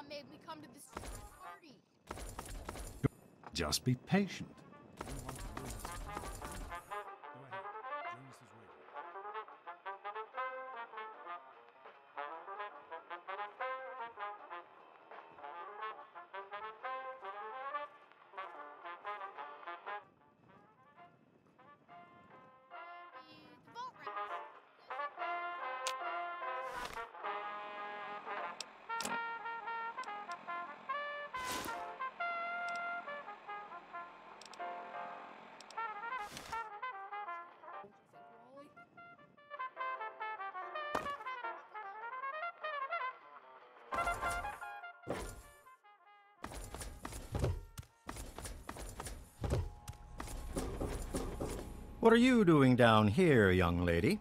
mom made me come to this party. Just be patient. The boat race. What are you doing down here, young lady?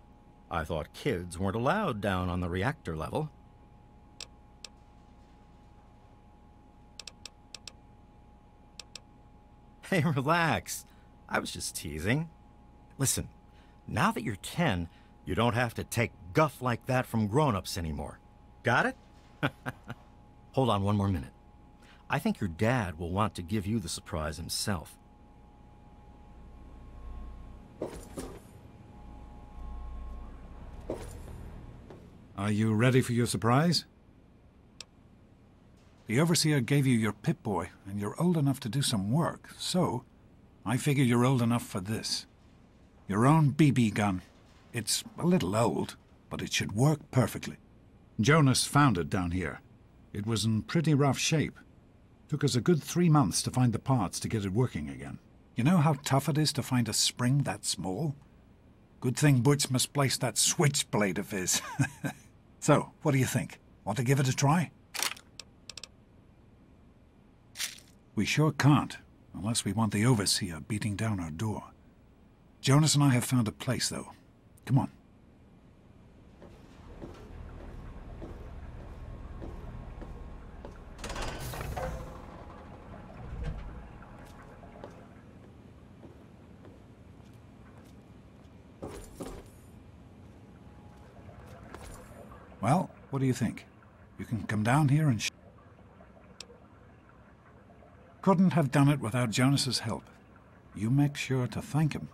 I thought kids weren't allowed down on the reactor level. Hey, relax. I was just teasing. Listen, now that you're 10, you don't have to take guff like that from grown-ups anymore. Got it? Hold on one more minute. I think your dad will want to give you the surprise himself. Are you ready for your surprise? The Overseer gave you your Pip-Boy, and you're old enough to do some work, so I figure you're old enough for this. Your own BB gun. It's a little old, but it should work perfectly. Jonas found it down here. It was in pretty rough shape. Took us a good 3 months to find the parts to get it working again. You know how tough it is to find a spring that small? Good thing Butch misplaced that switchblade of his. So, what do you think? Want to give it a try? We sure can't, unless we want the Overseer beating down our door. Jonas and I have found a place, though. Come on. Well, what do you think? You can come down here and couldn't have done it without Jonas's help. You make sure to thank him.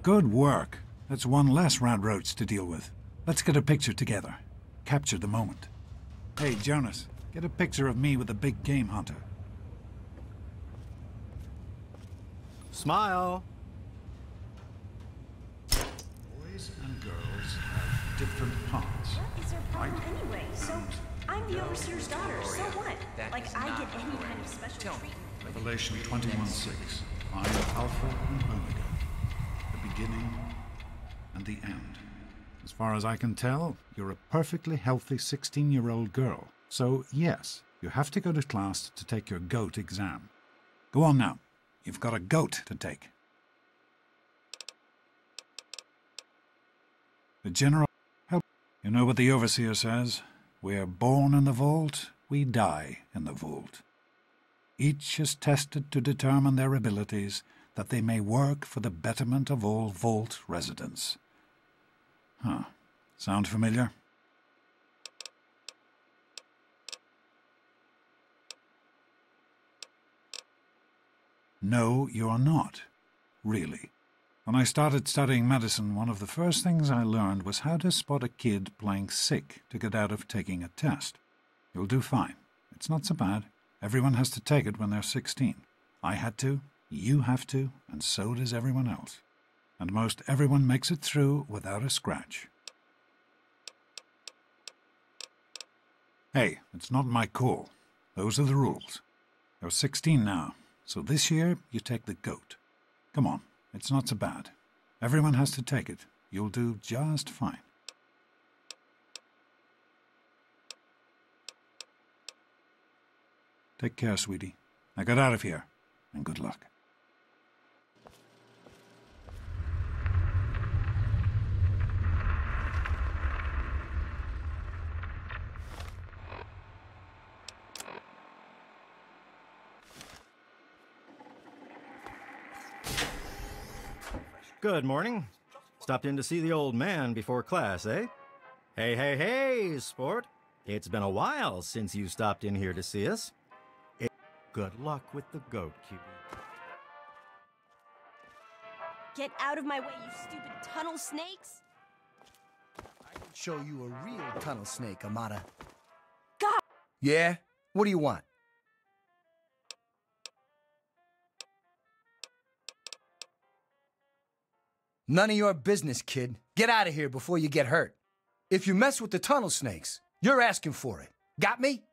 Good work. That's one less Rad Roach to deal with. Let's get a picture together. Capture the moment. Hey, Jonas, get a picture of me with a big game hunter. Smile. Boys and girls have different parts. What is their problem anyway? So, I'm the Overseer's daughter, so what? Like, I get any kind of special treatment. Revelation 21:6. I am Alpha and Omega, the beginning and the end. As far as I can tell, you're a perfectly healthy 16-year-old girl. So, yes, you have to go to class to take your GOAT exam. Go on now. You've got a GOAT to take. The General... Help. You know what the Overseer says? We're born in the vault, we die in the vault. Each is tested to determine their abilities, that they may work for the betterment of all vault residents. Huh. Sound familiar? No, you're not. Really. When I started studying medicine, one of the first things I learned was how to spot a kid playing sick to get out of taking a test. You'll do fine. It's not so bad. Everyone has to take it when they're 16. I had to, you have to, and so does everyone else. And most everyone makes it through without a scratch. Hey, it's not my call. Those are the rules. You're 16 now, so this year you take the GOAT. Come on, it's not so bad. Everyone has to take it, You'll do just fine. Take care, sweetie. Now get out of here, and good luck. Good morning. Stopped in to see the old man before class, eh? Hey, hey, hey, sport. It's been a while since you stopped in here to see us. Good luck with the goat, cutie. Get out of my way, you stupid tunnel snakes! I can show you a real tunnel snake, Amata. God! Yeah? What do you want? None of your business, kid. Get out of here before you get hurt. If you mess with the tunnel snakes, you're asking for it. Got me?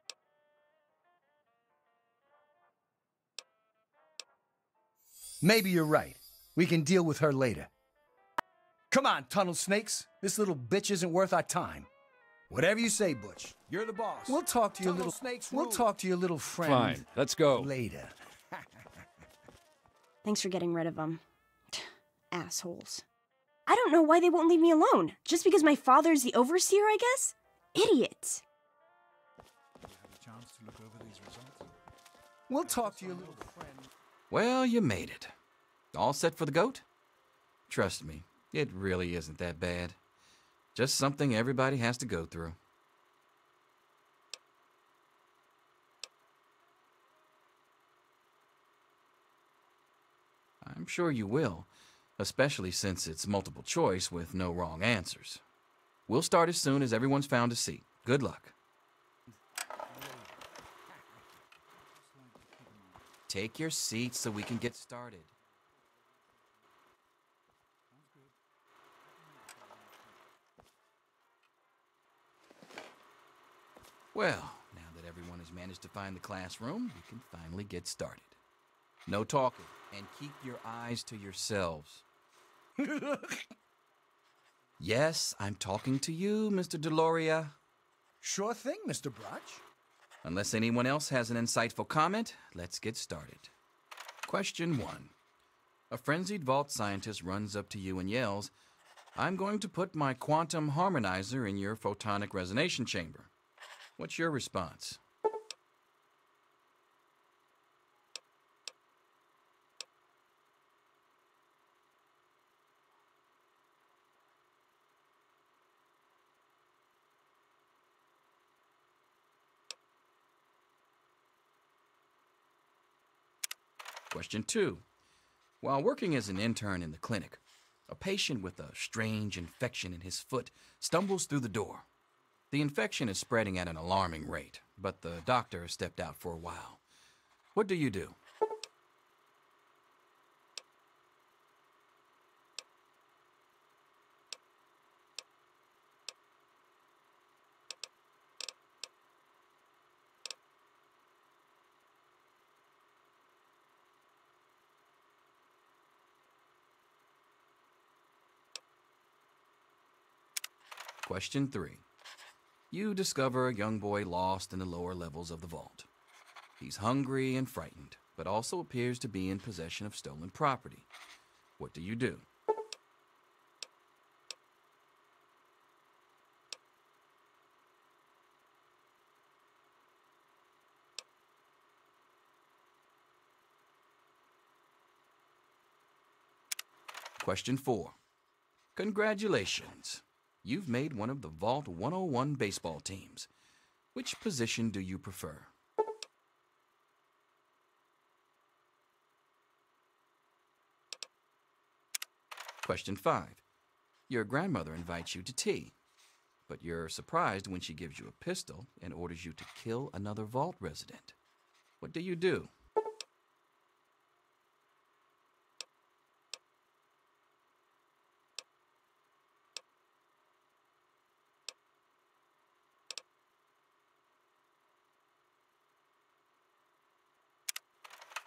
Maybe you're right. We can deal with her later. Come on, tunnel snakes. This little bitch isn't worth our time. Whatever you say, Butch. You're the boss. We'll talk to your little snakes. We'll talk to your little friend. Fine, let's go. Later. Thanks for getting rid of them. Assholes. I don't know why they won't leave me alone. Just because my father's the overseer, I guess? Idiots. We'll talk to your little friend. Well, you made it. All set for the goat? Trust me, it really isn't that bad. Just something everybody has to go through. I'm sure you will, especially since it's multiple choice with no wrong answers. We'll start as soon as everyone's found a seat. Good luck. Take your seats so we can get started. Well, now that everyone has managed to find the classroom, we can finally get started. No talking, and keep your eyes to yourselves. Yes, I'm talking to you, Mr. Deloria. Sure thing, Mr. Brotch. Unless anyone else has an insightful comment, let's get started. Question 1. A frenzied vault scientist runs up to you and yells, "I'm going to put my quantum harmonizer in your photonic resonation chamber." What's your response? Question 2. While working as an intern in the clinic, a patient with a strange infection in his foot stumbles through the door. The infection is spreading at an alarming rate, but the doctor has stepped out for a while. What do you do? Question 3. You discover a young boy lost in the lower levels of the vault. He's hungry and frightened, but also appears to be in possession of stolen property. What do you do? Question 4. Congratulations. You've made one of the Vault 101 baseball teams. Which position do you prefer? Question 5. Your grandmother invites you to tea, but you're surprised when she gives you a pistol and orders you to kill another Vault resident. What do you do?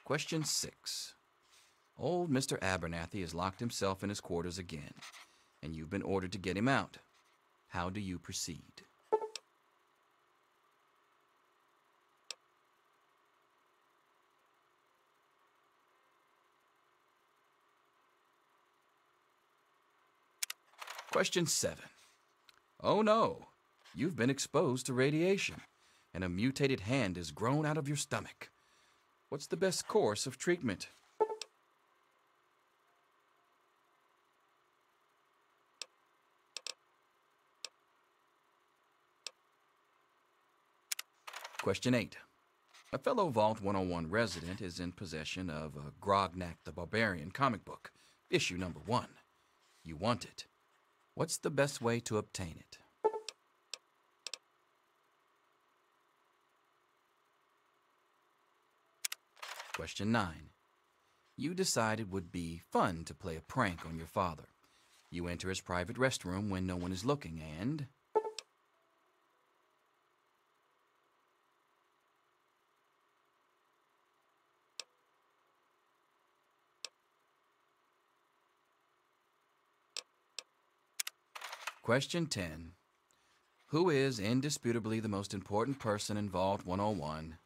Question 6. Old Mr. Abernathy has locked himself in his quarters again. and you've been ordered to get him out. How do you proceed? Question 7. Oh no, you've been exposed to radiation, and a mutated hand has grown out of your stomach. What's the best course of treatment? Question 8. A fellow Vault 101 resident is in possession of a Grognak the Barbarian comic book, issue number 1. You want it. What's the best way to obtain it? Question 9. You decide it would be fun to play a prank on your father. You enter his private restroom when no one is looking and... Question 10. Who is indisputably the most important person in Vault 101?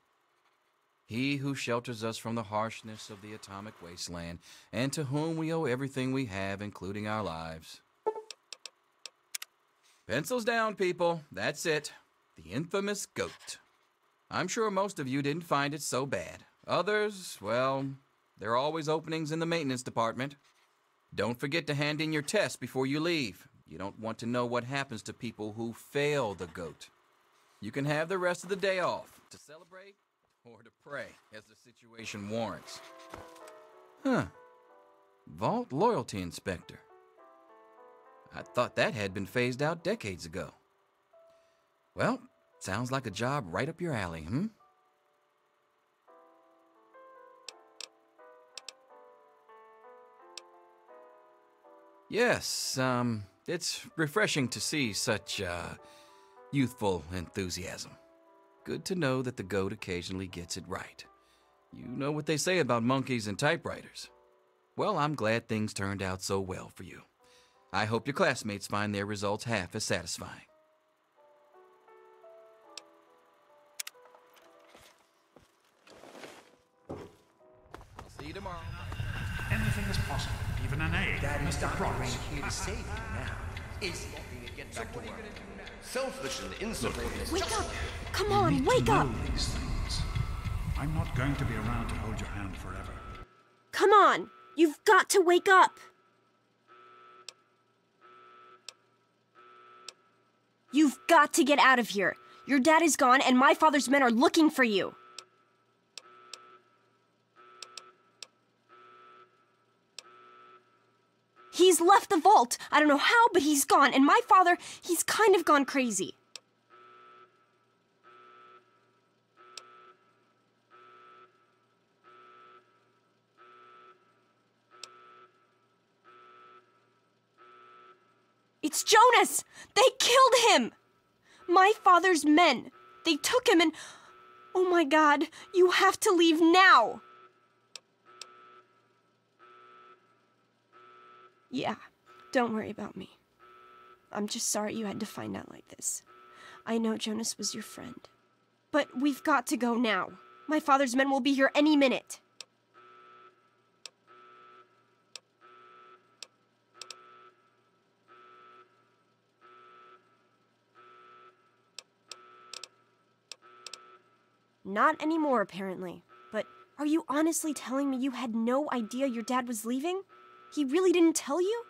He who shelters us from the harshness of the atomic wasteland, and to whom we owe everything we have, including our lives. Pencils down, people. That's it. The infamous goat. I'm sure most of you didn't find it so bad. Others, well, there are always openings in the maintenance department. Don't forget to hand in your test before you leave. You don't want to know what happens to people who fail the goat. You can have the rest of the day off to celebrate or to pray as the situation warrants. Vault Loyalty Inspector. I thought that had been phased out decades ago. Well, sounds like a job right up your alley, Yes, it's refreshing to see such, youthful enthusiasm. Good to know that the goat occasionally gets it right. You know what they say about monkeys and typewriters. Well, I'm glad things turned out so well for you. I hope your classmates find their results half as satisfying. I'll see you tomorrow. Anything is possible, even an egg. Daddy's Mr. doctor Promise. ain't here to save you now. Is he? Get back to work. Selfish and insubordinate. Wake up! Come You on, need wake to up! know these things. I'm not going to be around to hold your hand forever. Come on! You've got to wake up! You've got to get out of here. Your dad is gone and my father's men are looking for you. He's left the vault. I don't know how, but he's gone. And my father, he's kind of gone crazy. It's Jonas! They killed him! My father's men. They took him and... Oh my God, you have to leave now! Yeah, don't worry about me. I'm just sorry you had to find out like this. I know Jonas was your friend. But we've got to go now. My father's men will be here any minute. Not anymore, apparently. But are you honestly telling me you had no idea your dad was leaving? He really didn't tell you?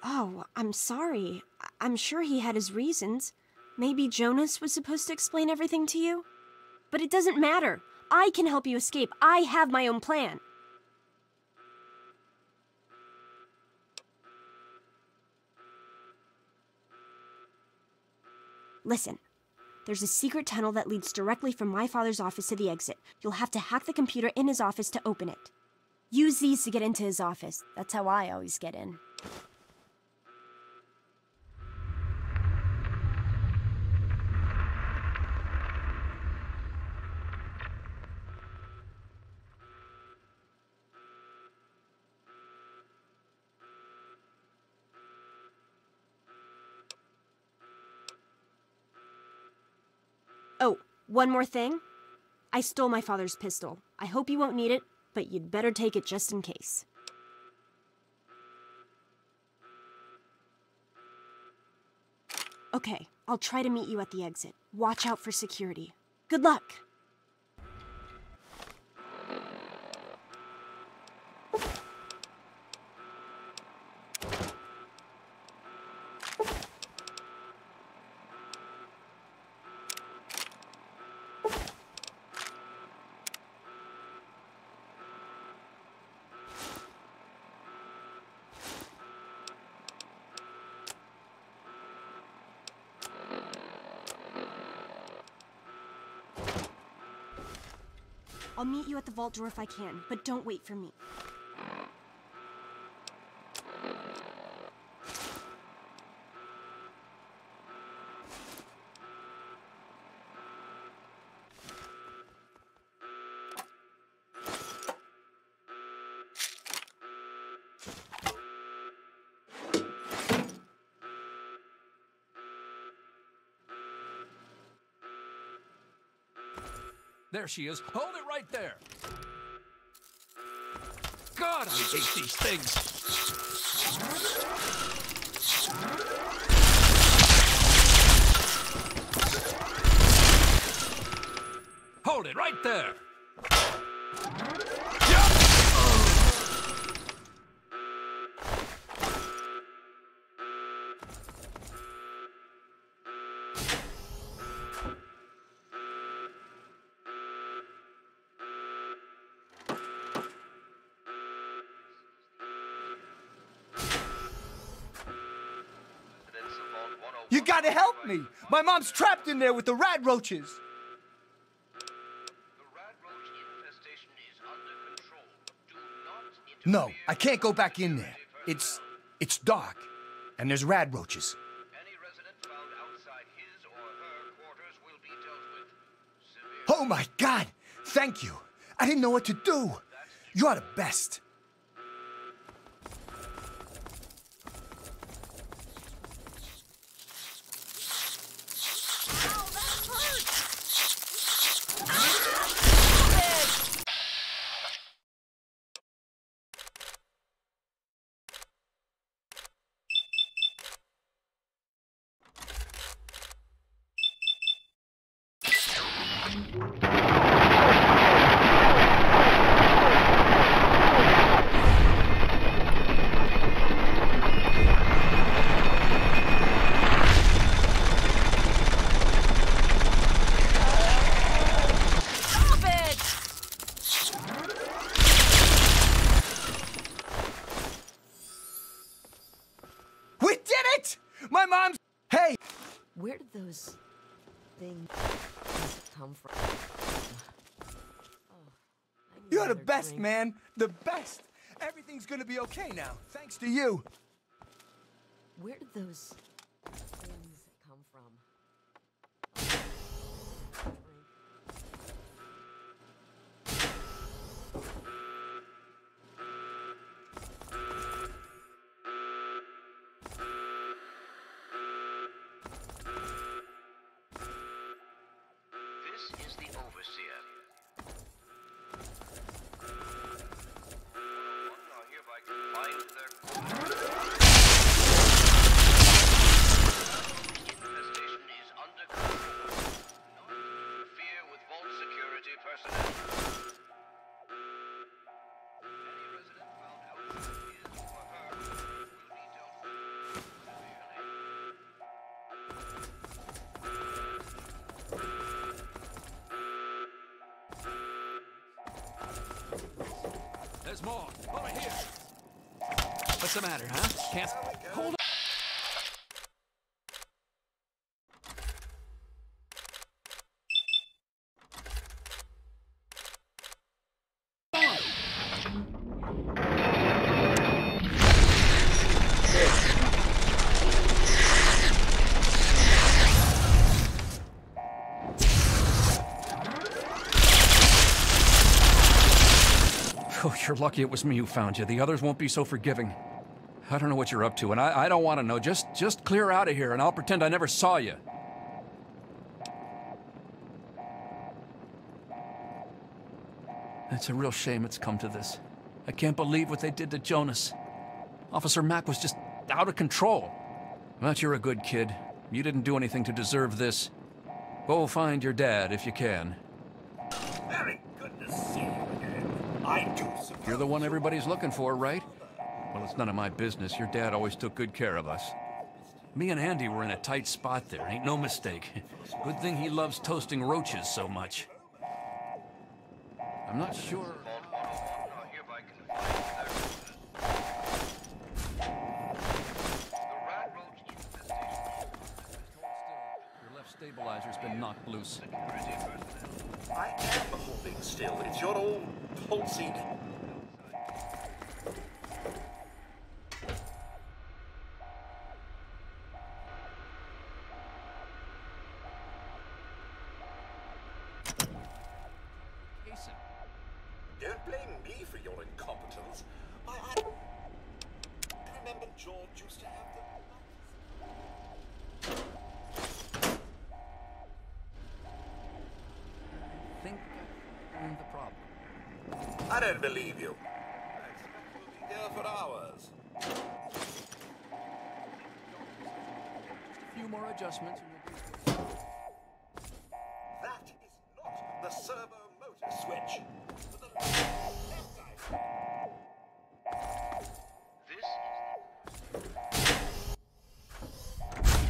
Oh, I'm sorry. I'm sure he had his reasons. Maybe Jonas was supposed to explain everything to you? But it doesn't matter. I can help you escape. I have my own plan. Listen. There's a secret tunnel that leads directly from my father's office to the exit. You'll have to hack the computer in his office to open it. Use these to get into his office. That's how I always get in. One more thing. I stole my father's pistol. I hope you won't need it, but you'd better take it just in case. Okay, I'll try to meet you at the exit. Watch out for security. Good luck! I'll meet you at the vault door if I can, but don't wait for me. There she is. Hold it right there. God, I hate these things. Hold it right there. You gotta help me! My mom's trapped in there with the rat roaches! The rat roach infestation is under control. Do not No, interfere. I can't go back in there. It's dark, and there's rat roaches. Any resident found outside his or her quarters will be dealt with severely. Oh my God! Thank you! I didn't know what to do! You're the best! My mom's... Hey! Where did those things come from? Oh, You're the best, man. The best. Everything's gonna be okay now, thanks to you. Where did those things come from? This is the Overseer. 101 are hereby confined to their quarters. Infestation is under control. Not to interfere with vault security personnel. Any resident found outside his or her will be dealt with severely. There's more. Over here. What's the matter, huh? Can't... Hold on. Oh, you're lucky it was me who found you. The others won't be so forgiving. I don't know what you're up to, and I don't want to know. Just clear out of here, and I'll pretend I never saw you. It's a real shame it's come to this. I can't believe what they did to Jonas. Officer Mack was just out of control. But you're a good kid. You didn't do anything to deserve this. Go find your dad if you can. Very good to see you again. I do suppose You're the one everybody's looking for, right? Well, it's none of my business. Your dad always took good care of us. Me and Andy were in a tight spot there, ain't no mistake. Good thing he loves toasting roaches so much. I'm not sure... Your left stabilizer's been knocked loose. I am holding still. It's your old pulsing. Don't blame me for your incompetence. I remember George used to have them. I think I'm the problem. I don't believe you. I expect we'll be here for hours. Just a few more adjustments and we'll be... That is not the servo motor switch. To the left side.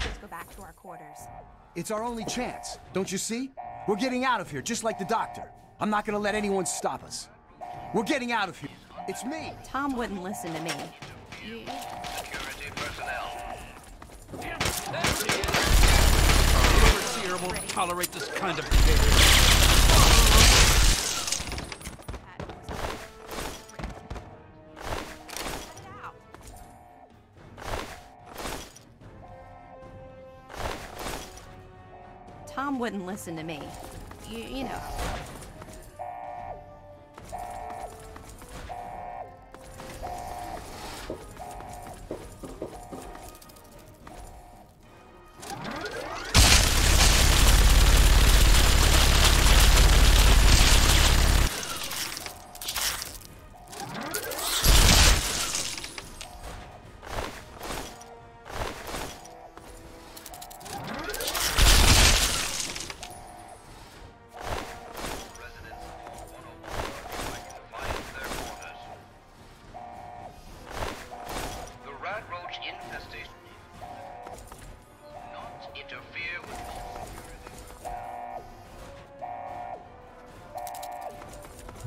Let's go back to our quarters. It's our only chance, don't you see? We're getting out of here, just like the doctor. I'm not gonna let anyone stop us. We're getting out of here. It's me. Tom wouldn't listen to me. Security personnel. The overseer won't tolerate this kind of behavior. Tom wouldn't listen to me. You know.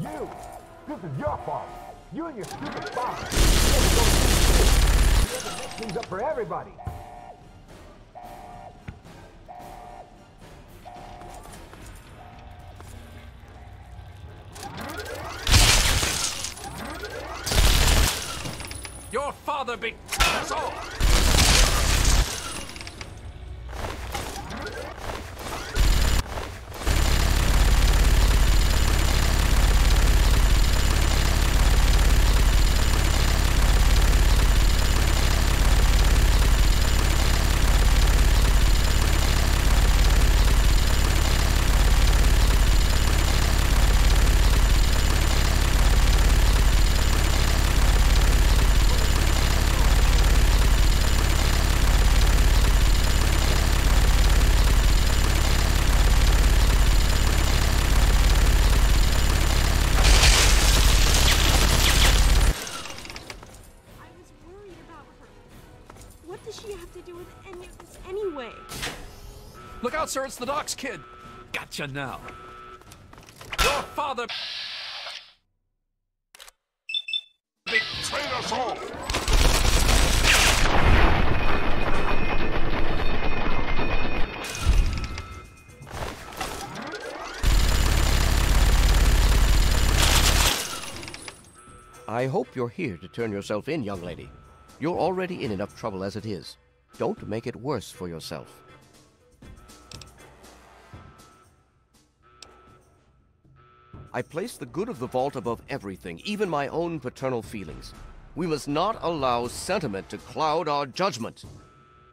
You! This is your fault. You and your stupid father. You have to mess things up for everybody. Your father beat us all! What does she have to do with any of this anyway? Look out, sir, it's the doc's kid. Gotcha now. Your father betrayed us all. I hope you're here to turn yourself in, young lady. You're already in enough trouble as it is. Don't make it worse for yourself. I place the good of the vault above everything, even my own paternal feelings. We must not allow sentiment to cloud our judgment.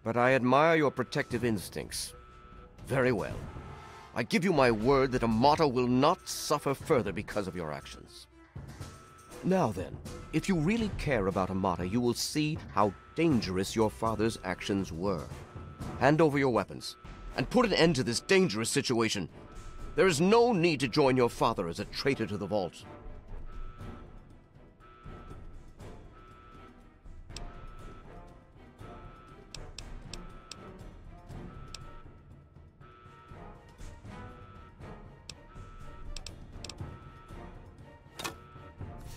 But I admire your protective instincts. Very well. I give you my word that Amata will not suffer further because of your actions. Now then, if you really care about Amata, you will see how dangerous your father's actions were. Hand over your weapons, and put an end to this dangerous situation. There is no need to join your father as a traitor to the Vault.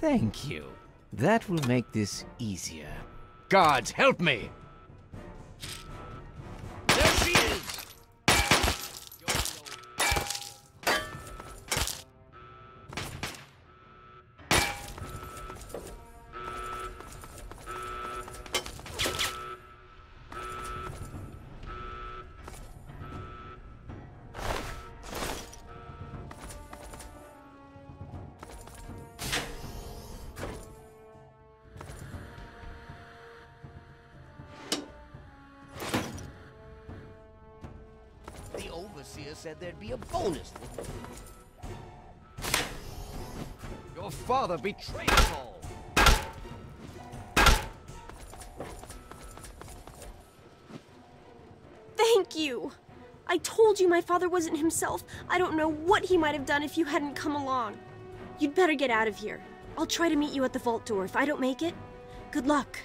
Thank you. That will make this easier. Guards, help me! There she is! The overseer said there'd be a bonus. Your father betrayed us all. Thank you! I told you my father wasn't himself. I don't know what he might have done if you hadn't come along. You'd better get out of here. I'll try to meet you at the vault door. If I don't make it, good luck.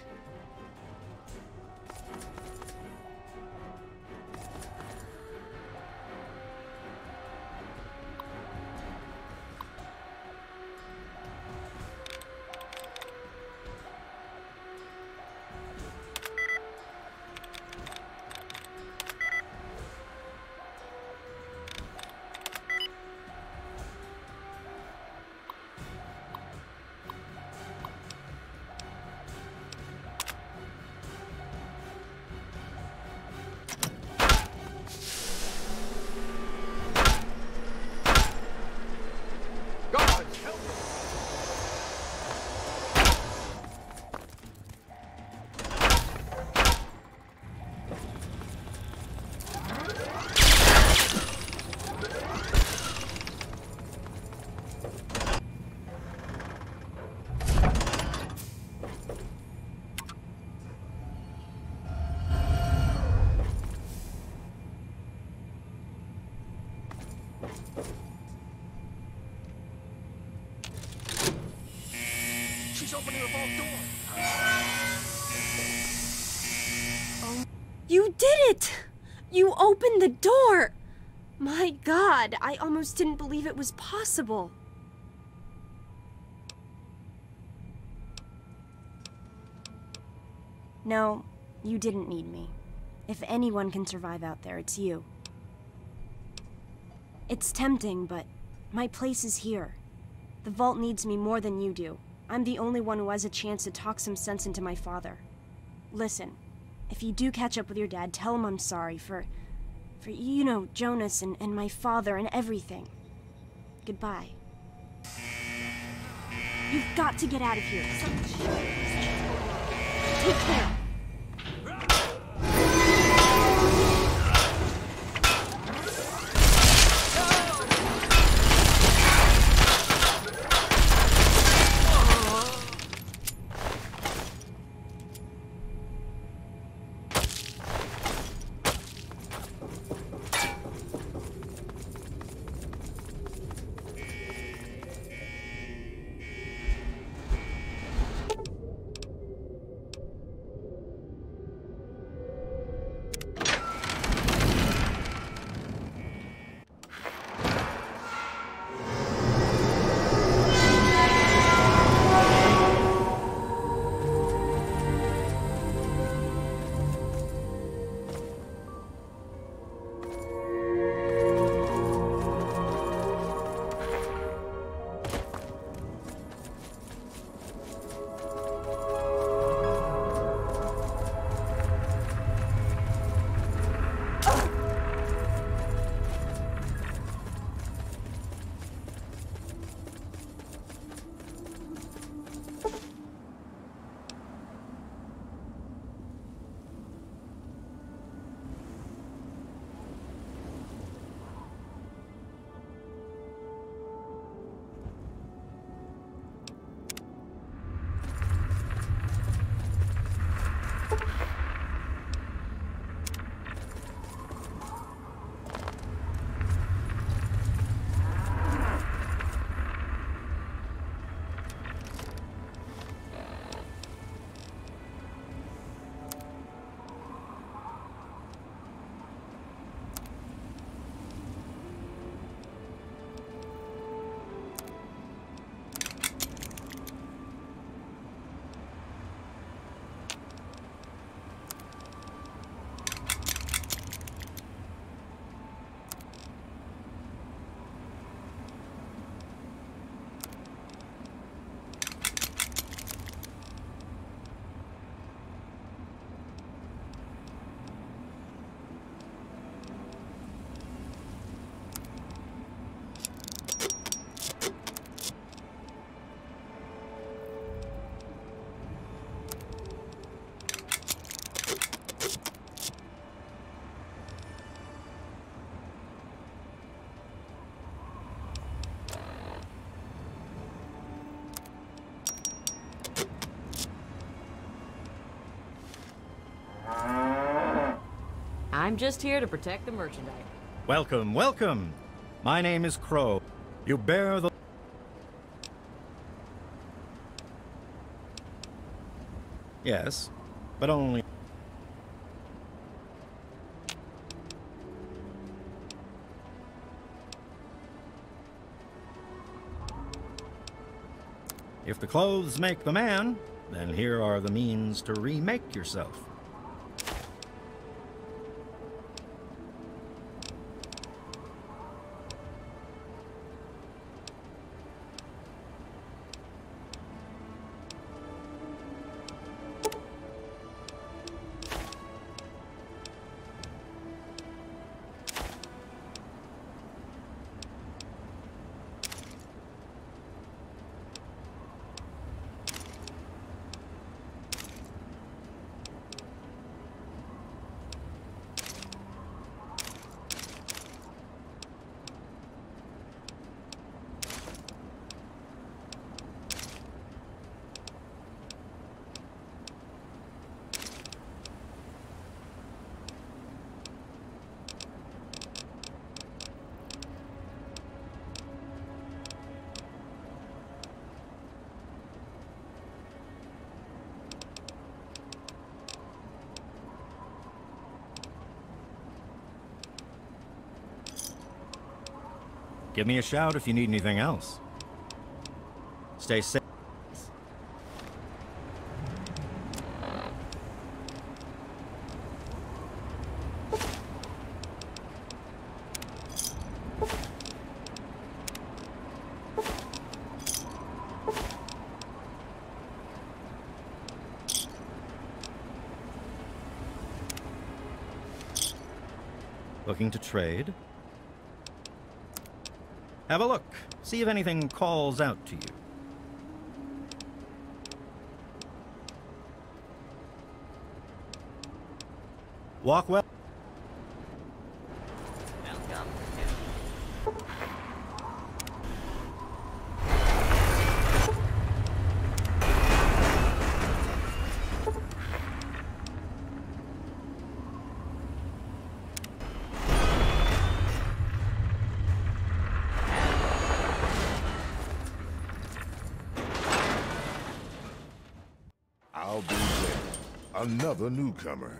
She's opening the vault door. Oh, you did it! You opened the door! My God, I almost didn't believe it was possible. No, you didn't need me. If anyone can survive out there, it's you. It's tempting, but my place is here. The vault needs me more than you do. I'm the only one who has a chance to talk some sense into my father. Listen, if you do catch up with your dad, tell him I'm sorry for you know, Jonas and my father and everything. Goodbye. You've got to get out of here. Take care. I'm just here to protect the merchandise. Welcome, welcome. My name is Crow. You bear the... Yes, but only... If the clothes make the man, then here are the means to remake yourself. Give me a shout if you need anything else. Stay safe. Looking to trade? Have a look. See if anything calls out to you. Walk well. I'll be there. Another newcomer.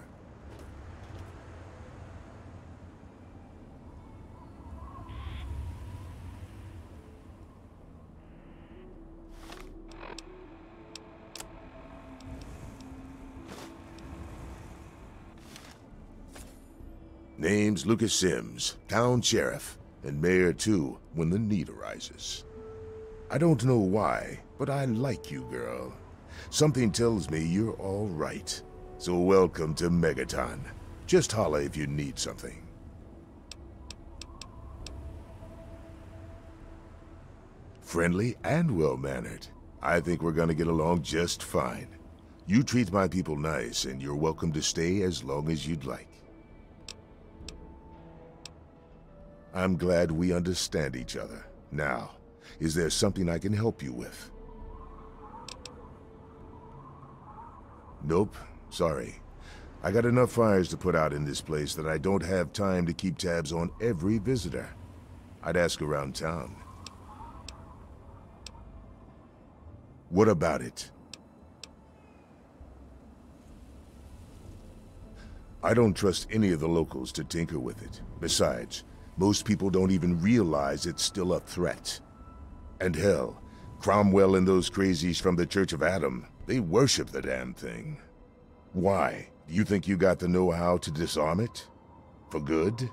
Name's Lucas Sims, town sheriff, and mayor too, when the need arises. I don't know why, but I like you, girl. Something tells me you're all right. So welcome to Megaton. Just holla if you need something. Friendly and well-mannered. I think we're gonna get along just fine. You treat my people nice, and you're welcome to stay as long as you'd like. I'm glad we understand each other. Now, is there something I can help you with? Nope, sorry. I got enough fires to put out in this place that I don't have time to keep tabs on every visitor. I'd ask around town. What about it? I don't trust any of the locals to tinker with it. Besides, most people don't even realize it's still a threat. And hell, Cromwell and those crazies from the Church of Adam, they worship the damn thing. Why? Do you think you got the know-how to disarm it? For good?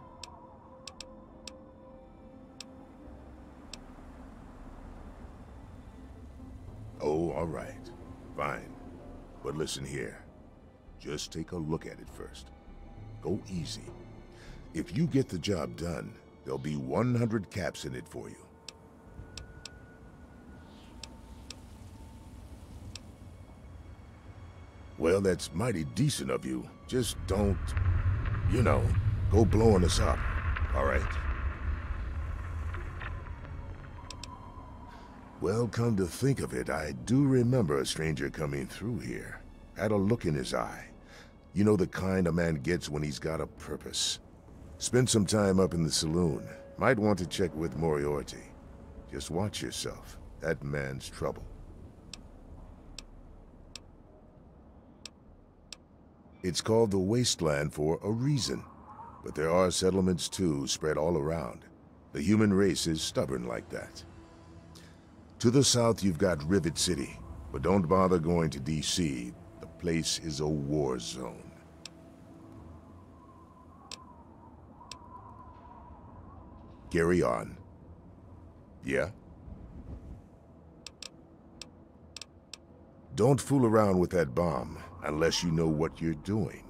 Oh, all right. Fine. But listen here. Just take a look at it first. Go easy. If you get the job done, there'll be 100 caps in it for you. Well, that's mighty decent of you. Just don't, you know, go blowing us up, all right? Well, come to think of it, I do remember a stranger coming through here. Had a look in his eye. You know the kind a man gets when he's got a purpose. Spend some time up in the saloon. Might want to check with Moriarty. Just watch yourself. That man's trouble. It's called the Wasteland for a reason. But there are settlements too, spread all around. The human race is stubborn like that. To the south you've got Rivet City, but don't bother going to D.C. The place is a war zone. Carry on. Yeah? Don't fool around with that bomb unless you know what you're doing.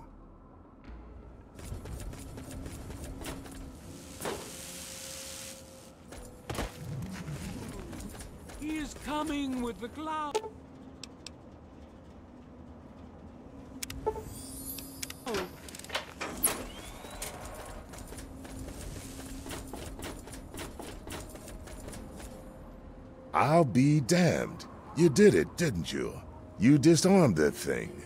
He is coming with the cloud. I'll be damned. You did it, didn't you? You disarmed that thing.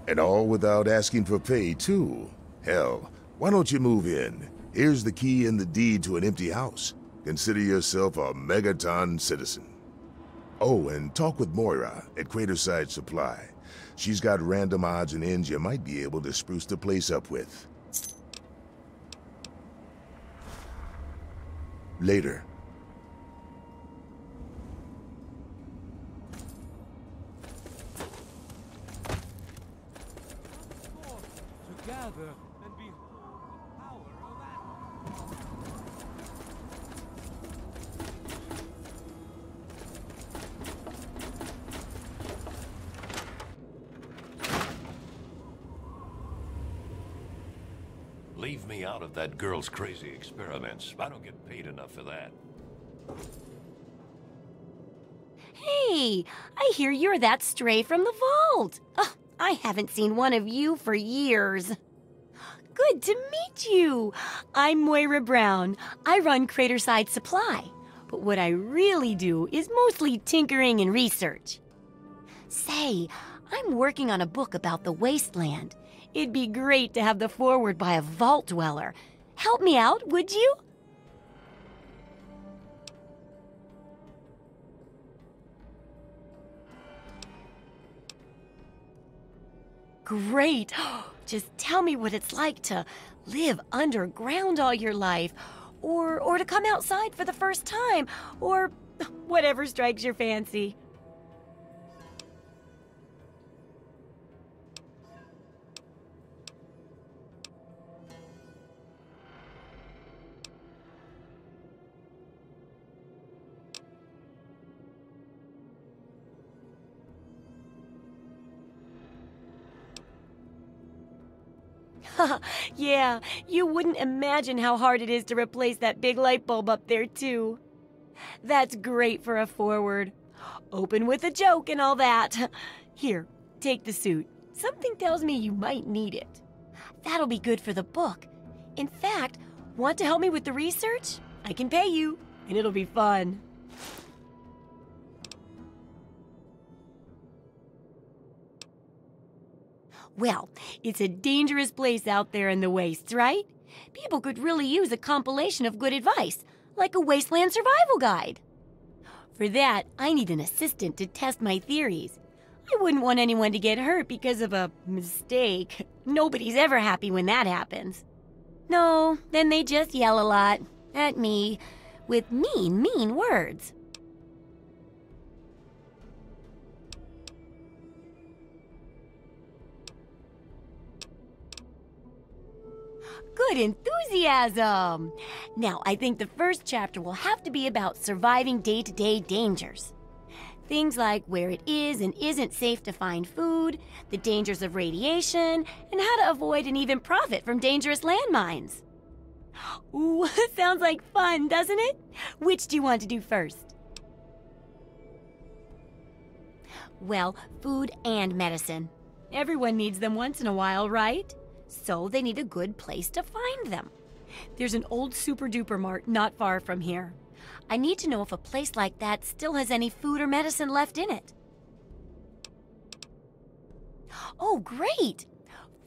And all without asking for pay, too. Hell, why don't you move in? Here's the key and the deed to an empty house. Consider yourself a megaton citizen. Oh, and talk with Moira at Craterside Supply. She's got random odds and ends you might be able to spruce the place up with. Later. Together and behold the power of action. Leave me out of that girl's crazy experiments. I don't get paid enough for that. Hey, I hear you're that stray from the vault. Oh, I haven't seen one of you for years. Good to meet you. I'm Moira Brown. I run Craterside Supply. But what I really do is mostly tinkering and research. Say, I'm working on a book about the Wasteland. It'd be great to have the foreword by a vault dweller. Help me out, would you? Great. Just tell me what it's like to live underground all your life, or to come outside for the first time, or whatever strikes your fancy. Yeah, you wouldn't imagine how hard it is to replace that big light bulb up there, too. That's great for a foreword. Open with a joke and all that. Here, take the suit. Something tells me you might need it. That'll be good for the book. In fact, want to help me with the research? I can pay you, and it'll be fun. Well, it's a dangerous place out there in the wastes, right? People could really use a compilation of good advice, like a wasteland survival guide. For that, I need an assistant to test my theories. I wouldn't want anyone to get hurt because of a mistake. Nobody's ever happy when that happens. No, then they just yell a lot at me with mean words. Good enthusiasm! Now, I think the first chapter will have to be about surviving day-to-day dangers. Things like where it is and isn't safe to find food, the dangers of radiation, and how to avoid and even profit from dangerous landmines. Ooh, sounds like fun, doesn't it? Which do you want to do first? Well, food and medicine. Everyone needs them once in a while, right? So they need a good place to find them. There's an old super-duper mart not far from here. I need to know if a place like that still has any food or medicine left in it. Oh, great!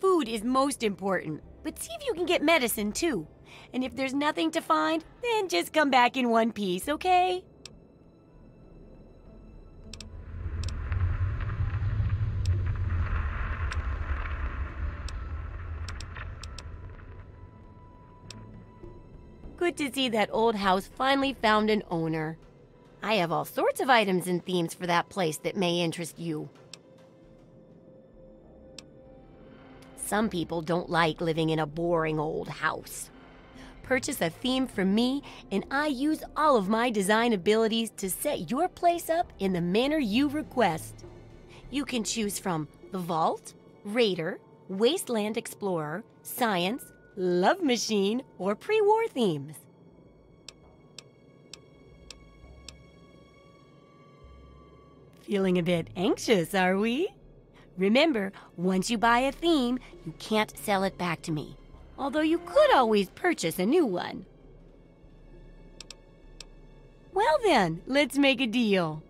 Food is most important, but see if you can get medicine too. And if there's nothing to find, then just come back in one piece, okay? Good to see that old house finally found an owner. I have all sorts of items and themes for that place that may interest you. Some people don't like living in a boring old house. Purchase a theme from me, and I use all of my design abilities to set your place up in the manner you request. You can choose from the Vault, Raider, Wasteland Explorer, Science, Love Machine, or pre-war themes. Feeling a bit anxious, are we? Remember, once you buy a theme, you can't sell it back to me. Although you could always purchase a new one. Well then, let's make a deal.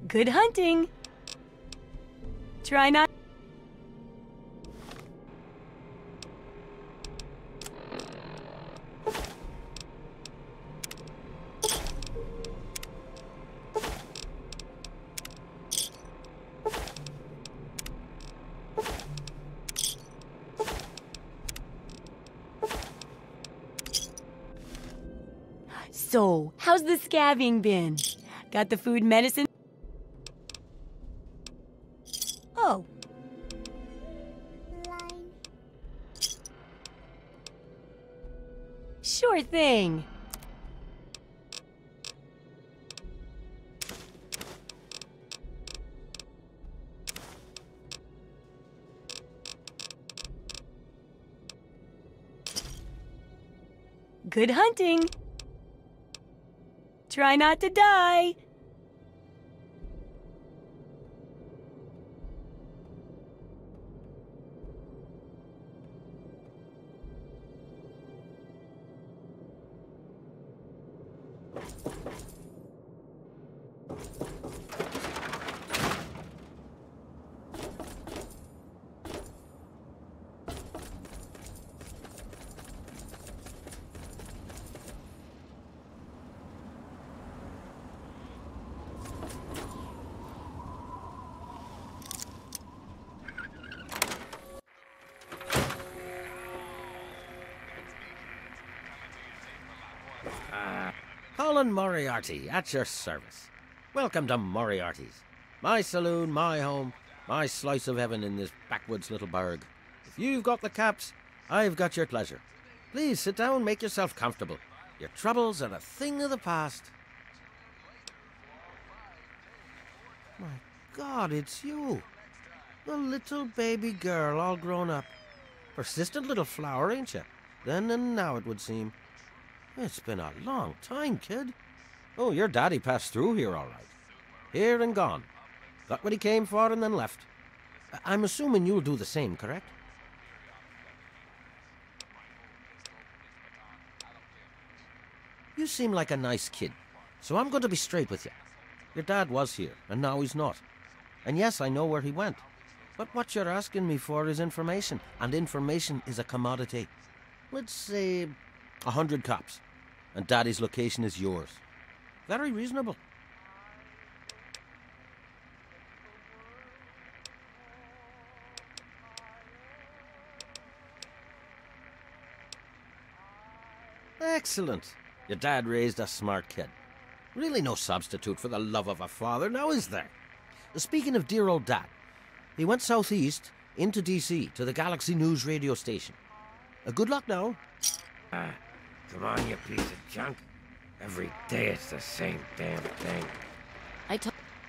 Good hunting. Try not. So, how's the scavenging been? Got the food medicine? Oh. Sure thing. Good hunting. Try not to die. Colin Moriarty, at your service. Welcome to Moriarty's. My saloon, my home, my slice of heaven in this backwoods little burg. If you've got the caps, I've got your pleasure. Please sit down, make yourself comfortable. Your troubles are a thing of the past. My God, it's you. A little baby girl, all grown up. Persistent little flower, ain't you? Then and now, it would seem. It's been a long time, kid. Oh, your daddy passed through here, all right. Here and gone. Got what he came for and then left. I'm assuming you'll do the same, correct? You seem like a nice kid, so I'm going to be straight with you. Your dad was here, and now he's not. And yes, I know where he went. But what you're asking me for is information, and information is a commodity. Let's say 100 cops, and Daddy's location is yours. Very reasonable. Excellent. Your dad raised a smart kid. Really no substitute for the love of a father, now is there? Speaking of dear old Dad, he went southeast into D.C. to the Galaxy News radio station. Good luck now. Come on, you piece of junk. Every day it's the same damn thing.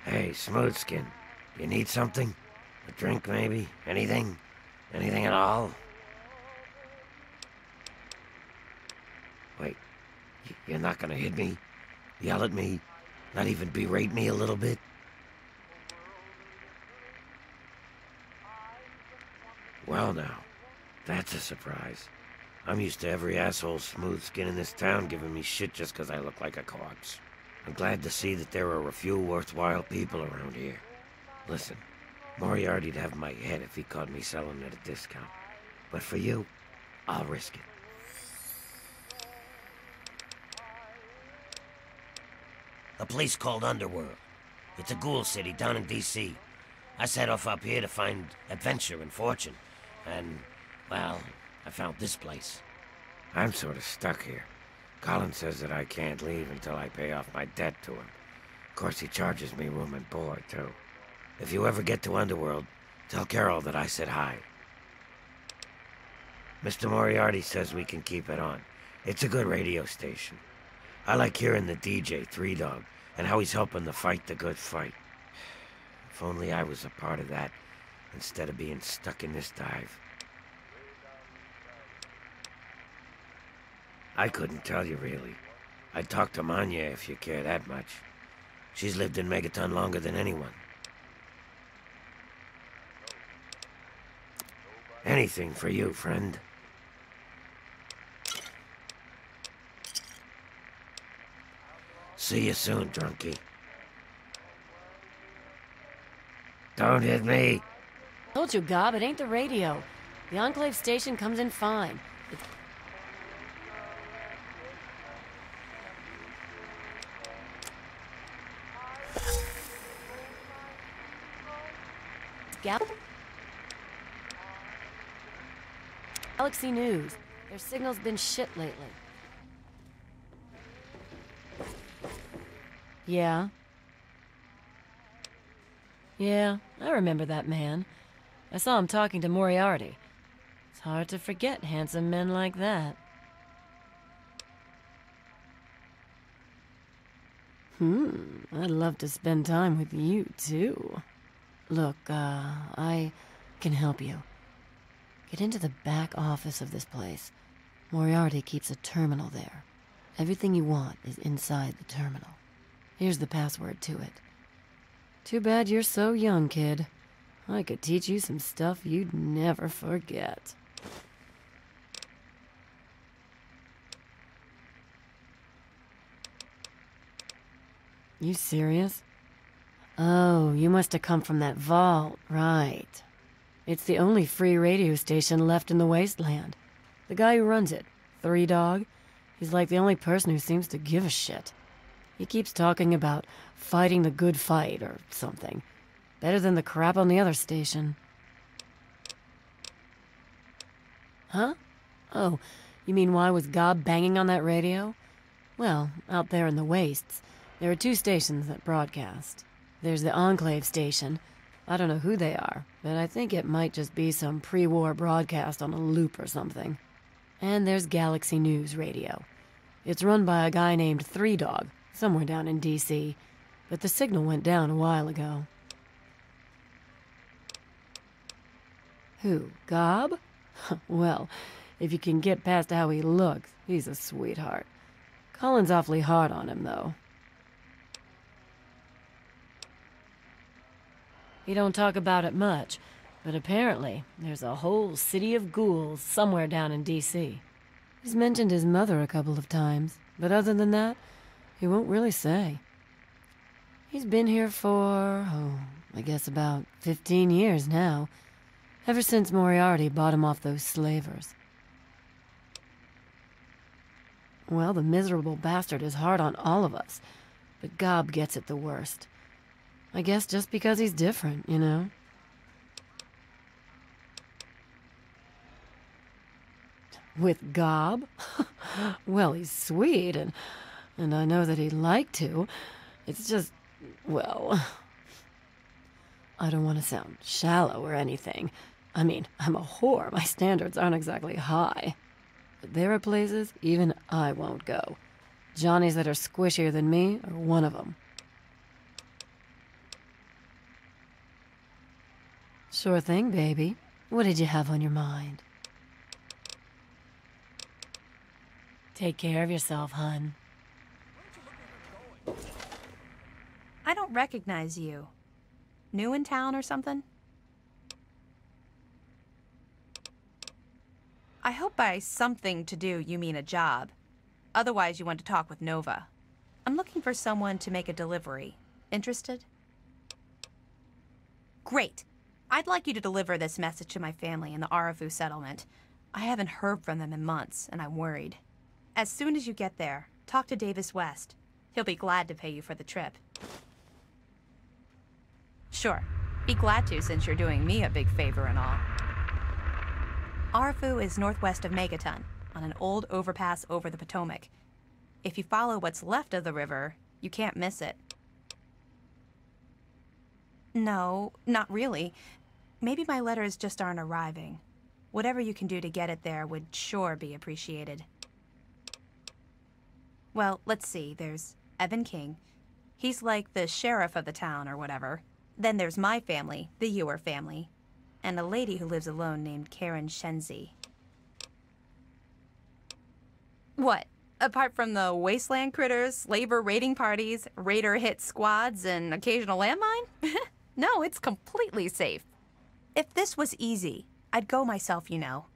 Hey, Smoothskin, you need something? A drink, maybe? Anything? Anything at all? Wait, you're not gonna hit me? Yell at me? Not even berate me a little bit? Well now, that's a surprise. I'm used to every asshole smooth skin in this town giving me shit just 'cause I look like a corpse. I'm glad to see that there are a few worthwhile people around here. Listen, Moriarty'd have my head if he caught me selling at a discount. But for you, I'll risk it. A place called Underworld. It's a ghoul city down in D.C. I set off up here to find adventure and fortune. And, well, I found this place. I'm sort of stuck here. Colin says that I can't leave until I pay off my debt to him. Of course, he charges me room and board, too. If you ever get to Underworld, tell Carol that I said hi. Mr. Moriarty says we can keep it on. It's a good radio station. I like hearing the DJ, Three Dog, and how he's helping to fight the good fight. If only I was a part of that, instead of being stuck in this dive. I couldn't tell you, really. I'd talk to Manya if you care that much. She's lived in Megaton longer than anyone. Anything for you, friend. See you soon, drunkie. Don't hit me. Told you, Gob, it ain't the radio. The Enclave station comes in fine. It's... Galaxy News. Their signal's been shit lately. Yeah? Yeah, I remember that man. I saw him talking to Moriarty. It's hard to forget handsome men like that. I'd love to spend time with you, too. Look, I can help you. Get into the back office of this place. Moriarty keeps a terminal there. Everything you want is inside the terminal. Here's the password to it. Too bad you're so young, kid. I could teach you some stuff you'd never forget. You serious? Oh, you must have come from that vault, right. It's the only free radio station left in the Wasteland. The guy who runs it, Three Dog, he's like the only person who seems to give a shit. He keeps talking about fighting the good fight or something. Better than the crap on the other station. Huh? Oh, you mean why was Gob banging on that radio? Well, out there in the wastes, there are two stations that broadcast. There's the Enclave station. I don't know who they are, but I think it might just be some pre-war broadcast on a loop or something. And there's Galaxy News Radio. It's run by a guy named Three Dog, somewhere down in D.C., but the signal went down a while ago. Who, Gob? Well, if you can get past how he looks, he's a sweetheart. Colin's awfully hard on him, though. He don't talk about it much, but apparently there's a whole city of ghouls somewhere down in D.C. He's mentioned his mother a couple of times, but other than that, he won't really say. He's been here for, I guess about 15 years now, ever since Moriarty bought him off those slavers. Well, the miserable bastard is hard on all of us, but Gob gets it the worst. I guess just because he's different, you know? With Gob? Well, he's sweet, and I know that he'd like to. It's just, well, I don't want to sound shallow or anything. I mean, I'm a whore. My standards aren't exactly high. But there are places even I won't go. Johnnies that are squishier than me are one of them. Sure thing, baby. What did you have on your mind? Take care of yourself, hun. I don't recognize you. New in town or something? I hope by something to do you mean a job. Otherwise you want to talk with Nova. I'm looking for someone to make a delivery. Interested? Great. I'd like you to deliver this message to my family in the Arafu settlement. I haven't heard from them in months, and I'm worried. As soon as you get there, talk to Davis West. He'll be glad to pay you for the trip. Sure. Be glad to, since you're doing me a big favor and all. Arafu is northwest of Megaton, on an old overpass over the Potomac. If you follow what's left of the river, you can't miss it. No, not really. Maybe my letters just aren't arriving. Whatever you can do to get it there would sure be appreciated. Well, let's see. There's Evan King. He's like the sheriff of the town or whatever. Then there's my family, the Ewer family, and a lady who lives alone named Karen Shenzi. What? Apart from the wasteland critters, slaver raiding parties, raider hit squads, and occasional landmine? No, it's completely safe. If this was easy, I'd go myself, you know.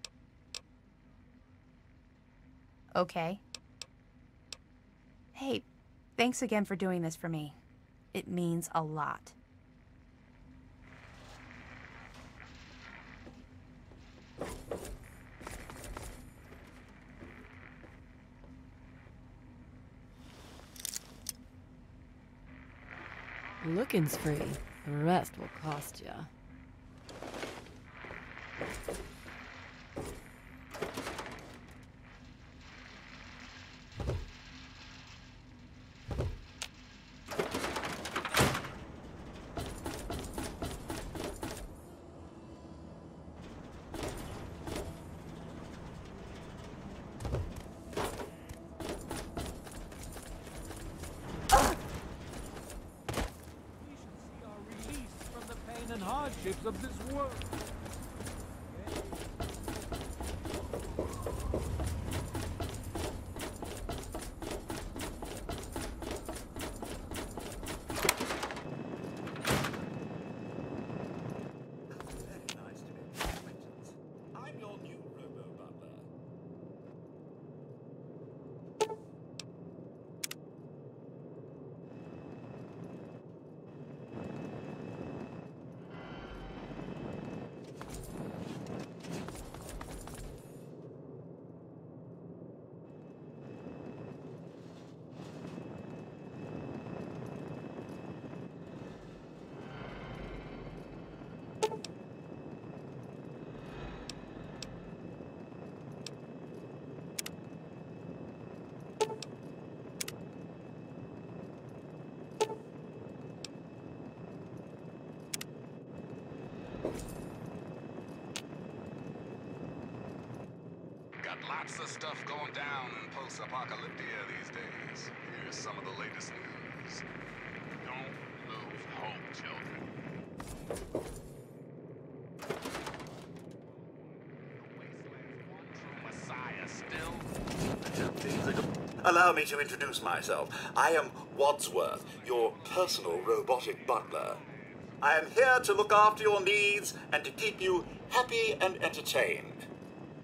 Okay. Hey, thanks again for doing this for me. It means a lot. Looking's free. The rest will cost ya. Hardships of this world. I'm your new robo-butler. Got lots of stuff going down in post-apocalyptic these days. Here's some of the latest news. Don't lose hope, children. Allow me to introduce myself. I am Wadsworth, your personal robotic butler. I am here to look after your needs and to keep you happy and entertained.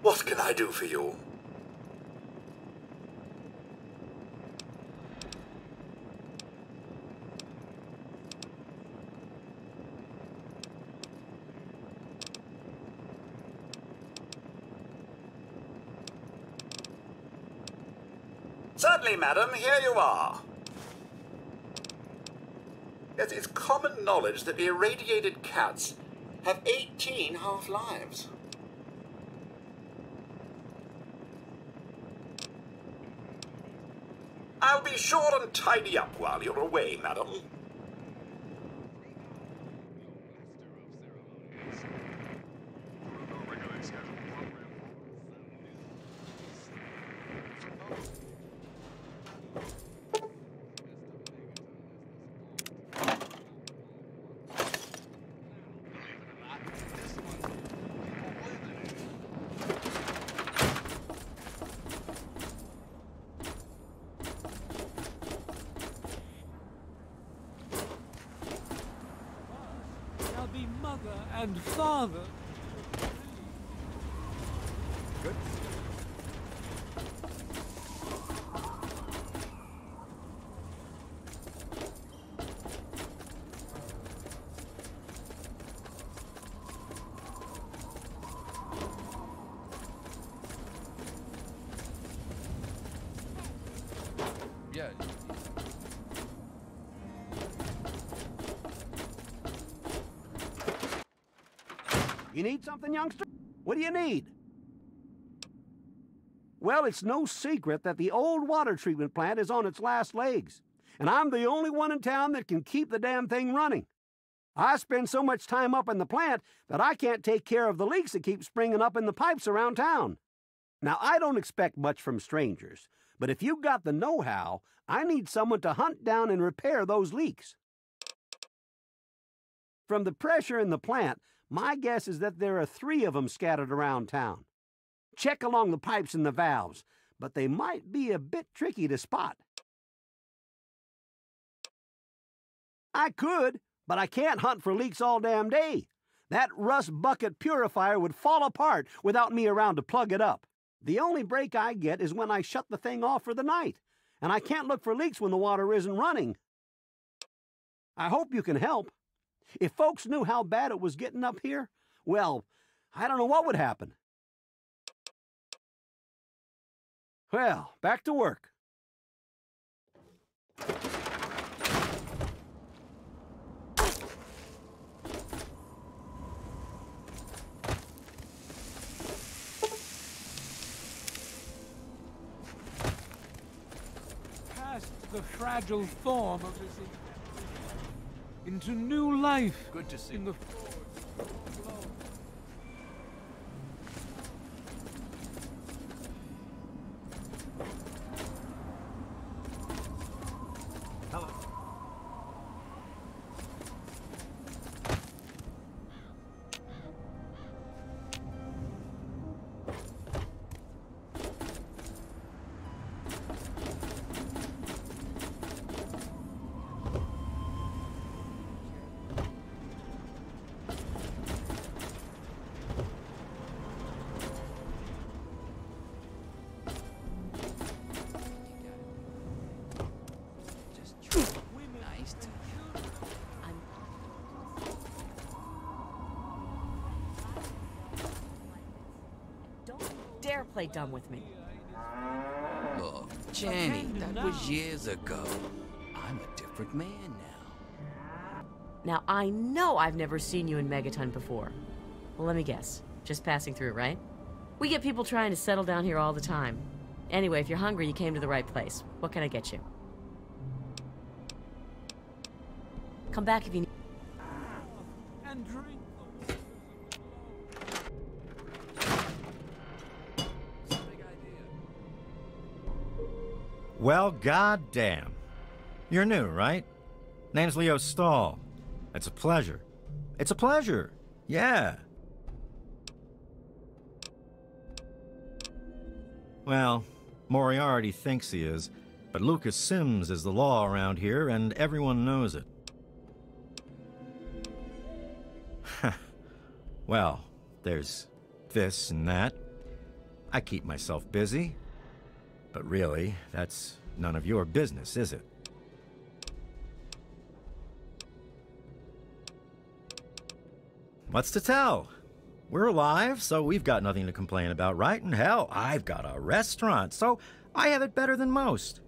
What can I do for you? Certainly, madam, here you are. Yes, it's common knowledge that the irradiated cats have 18 half-lives. I'll be sure and tidy up while you're away, madam. Shall be mother and father. Good. Yeah. You need something, youngster? What do you need? Well, it's no secret that the old water treatment plant is on its last legs, and I'm the only one in town that can keep the damn thing running. I spend so much time up in the plant that I can't take care of the leaks that keep springing up in the pipes around town. Now, I don't expect much from strangers, but if you've got the know-how, I need someone to hunt down and repair those leaks. From the pressure in the plant, my guess is that there are 3 of them scattered around town. Check along the pipes and the valves, but they might be a bit tricky to spot. I could, but I can't hunt for leaks all damn day. That rust bucket purifier would fall apart without me around to plug it up. The only break I get is when I shut the thing off for the night, and I can't look for leaks when the water isn't running. I hope you can help. If folks knew how bad it was getting up here, well, I don't know what would happen. Well, back to work. Past the fragile form of this into new life. Good to see in the Hello. Dare play dumb with me. Look, Jenny, that was years ago. I'm a different man now. Now, I know I've never seen you in Megaton before. Well, let me guess. Just passing through, right? We get people trying to settle down here all the time. Anyway, if you're hungry, you came to the right place. What can I get you? Come back if you need... and drink. Well, goddamn. You're new, right? Name's Leo Stahl. It's a pleasure. It's a pleasure. Yeah. Well, Moriarty thinks he is, but Lucas Sims is the law around here, and everyone knows it. Well, there's this and that. I keep myself busy. But really, that's none of your business, is it? What's to tell? We're alive, so we've got nothing to complain about, right? And hell, I've got a restaurant, so I have it better than most.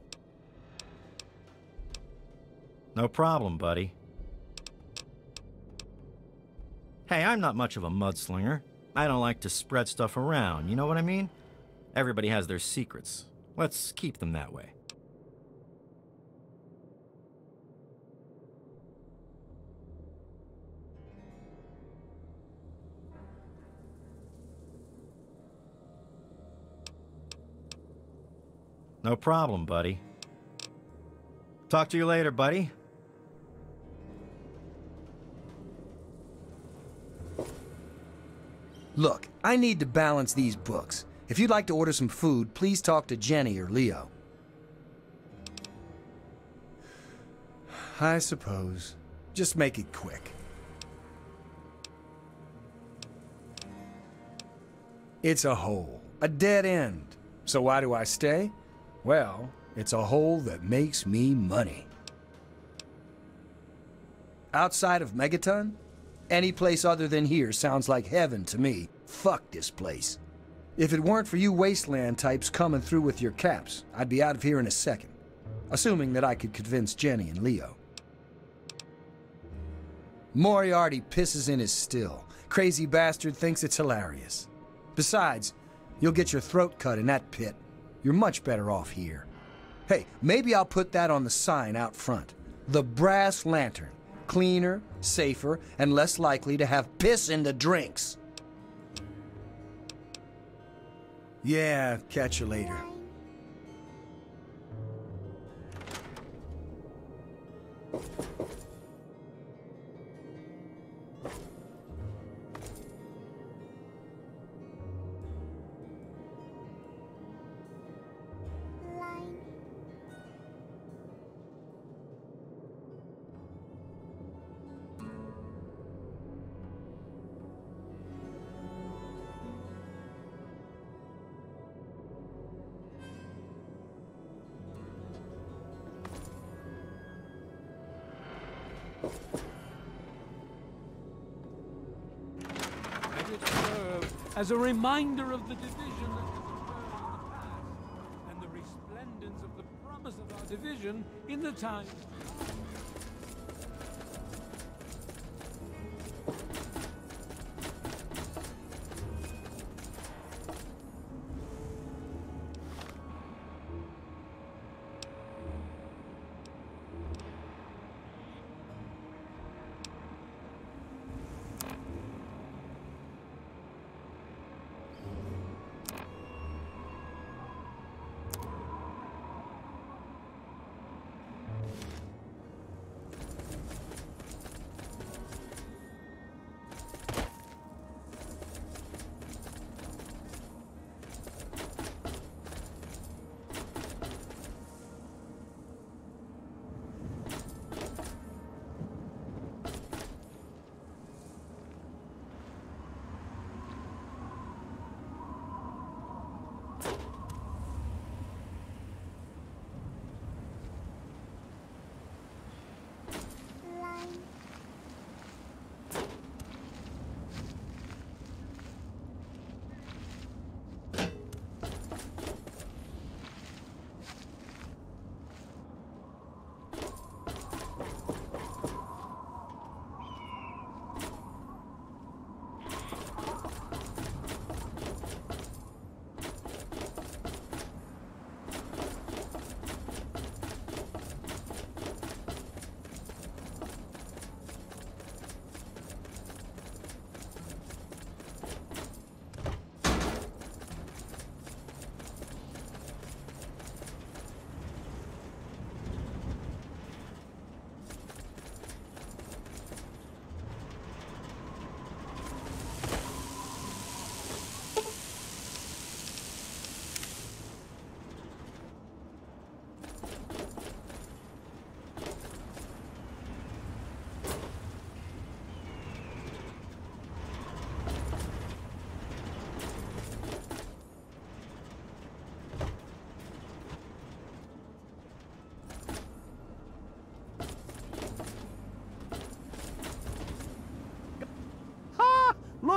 No problem, buddy. Hey, I'm not much of a mudslinger. I don't like to spread stuff around, you know what I mean? Everybody has their secrets. Let's keep them that way. No problem, buddy. Talk to you later, buddy. Look, I need to balance these books. If you'd like to order some food, please talk to Jenny or Leo. I suppose. Just make it quick. It's a hole. A dead end. So why do I stay? Well, it's a hole that makes me money. Outside of Megaton? Any place other than here sounds like heaven to me. Fuck this place. If it weren't for you Wasteland types coming through with your caps, I'd be out of here in a second. Assuming that I could convince Jenny and Leo. Moriarty pisses in his still. Crazy bastard thinks it's hilarious. Besides, you'll get your throat cut in that pit. You're much better off here. Hey, maybe I'll put that on the sign out front. The Brass Lantern. Cleaner, safer, and less likely to have piss in the drinks. Yeah, catch you later. As a reminder of the division that has occurred in the past, and the resplendence of the promise of our division in the time.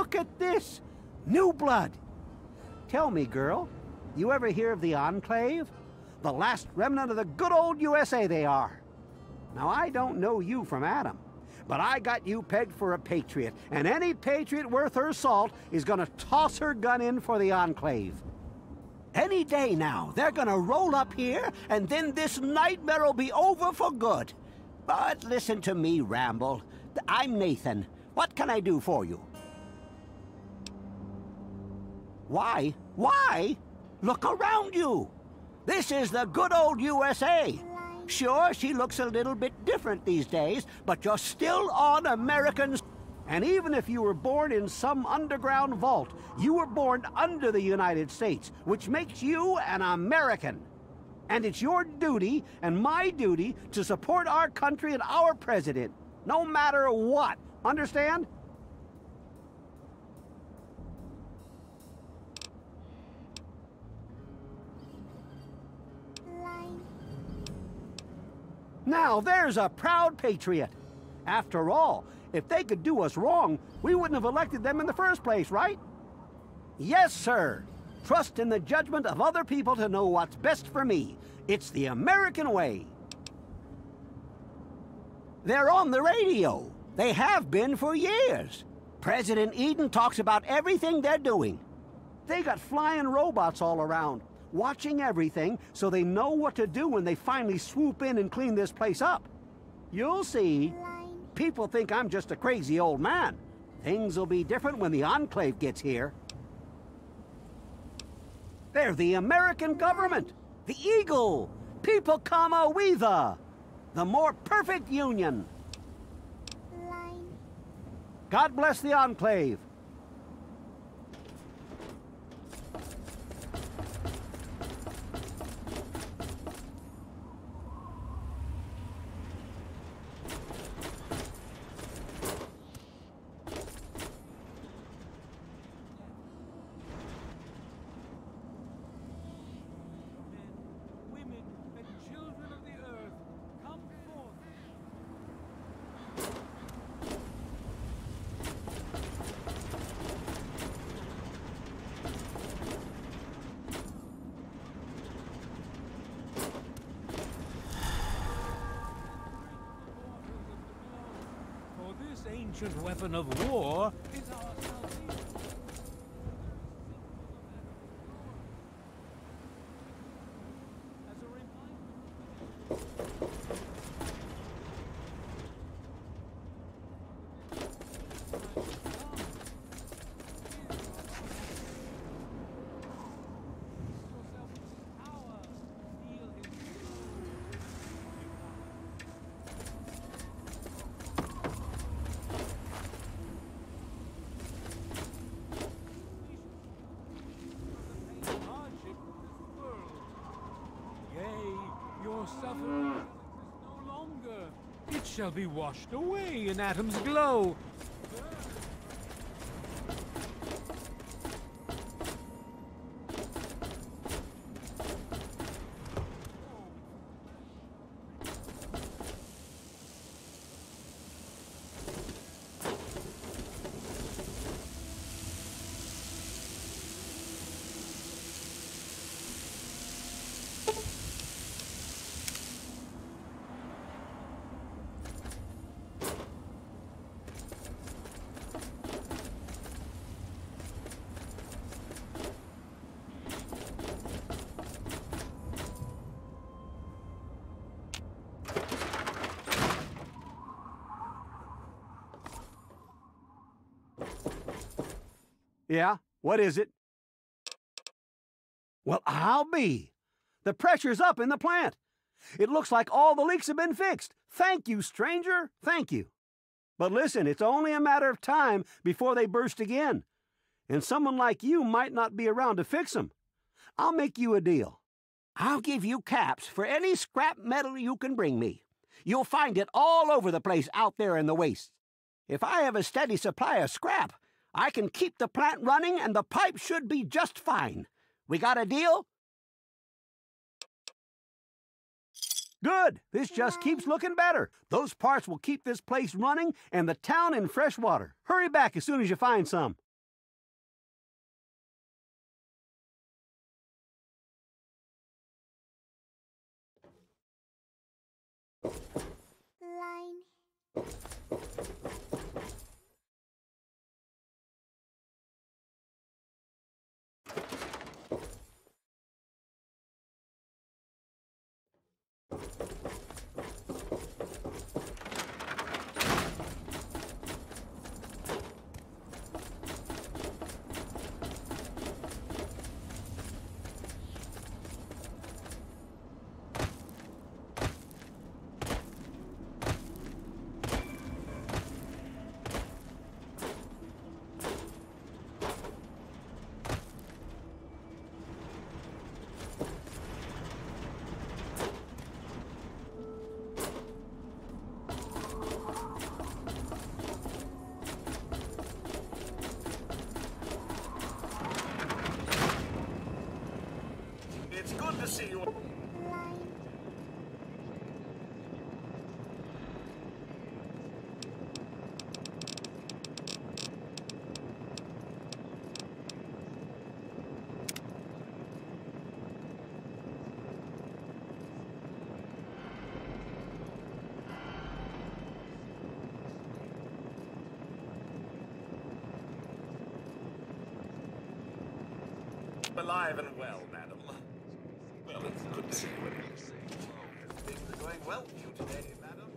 Look at this! New blood! Tell me, girl, you ever hear of the Enclave? The last remnant of the good old USA they are. Now, I don't know you from Adam, but I got you pegged for a patriot, and any patriot worth her salt is gonna toss her gun in for the Enclave. Any day now, they're gonna roll up here, and then this nightmare'll be over for good. But listen to me, Ramble. I'm Nathan. What can I do for you? Why? Why? Look around you. This is the good old USA. Sure, she looks a little bit different these days, but you're still on American. And even if you were born in some underground vault, you were born under the United States, which makes you an American. And it's your duty and my duty to support our country and our president, no matter what. Understand? Now there's a proud patriot. After all, if they could do us wrong, we wouldn't have elected them in the first place, right? Yes, sir. Trust in the judgment of other people to know what's best for me. It's the American way. They're on the radio. They have been for years. President Eden talks about everything they're doing. They got flying robots all around, watching everything so they know what to do when they finally swoop in and clean this place up. You'll see. People think I'm just a crazy old man. Things will be different when the Enclave gets here. They're the American government, the Eagle, People Comma Weather, the more perfect union. God bless the Enclave. Ancient weapon of war is our salvation. As a suffering is no longer. It shall be washed away in Atom's glow. Yeah? What is it? Well, I'll be. The pressure's up in the plant. It looks like all the leaks have been fixed. Thank you, stranger. Thank you. But listen, it's only a matter of time before they burst again. And someone like you might not be around to fix them. I'll make you a deal. I'll give you caps for any scrap metal you can bring me. You'll find it all over the place out there in the wastes. If I have a steady supply of scrap, I can keep the plant running and the pipe should be just fine. We got a deal? Good. This just keeps looking better. Those parts will keep this place running and the town in fresh water. Hurry back as soon as you find some. It's good to see you. Alive and well, madam. Well, it's good to see you. Things are going well for you today, madam.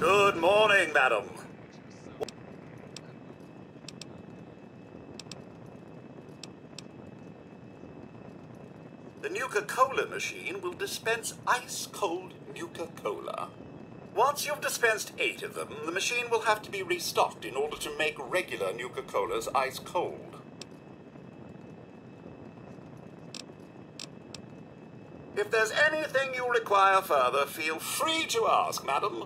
Good morning, madam. The Nuka-Cola machine will dispense ice-cold Nuka-Cola. Once you've dispensed 8 of them, the machine will have to be restocked in order to make regular Nuka-Colas ice-cold. If there's anything you require further, feel free to ask, madam.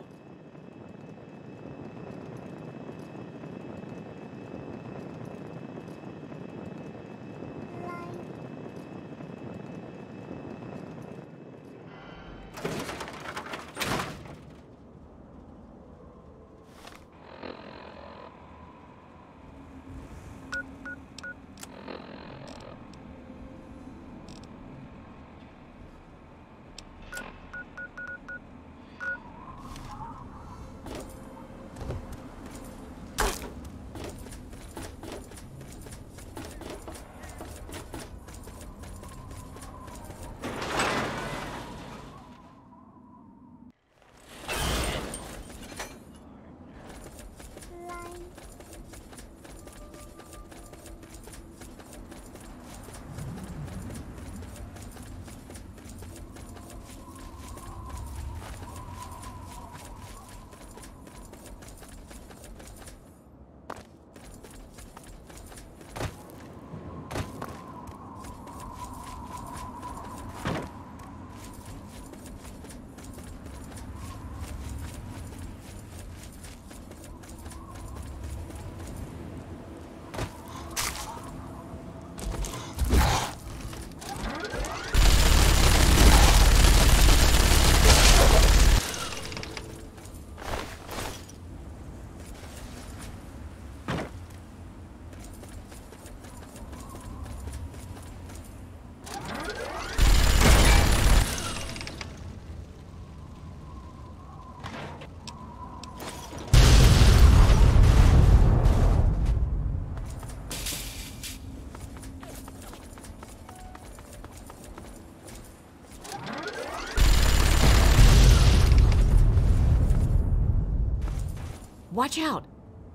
Watch out!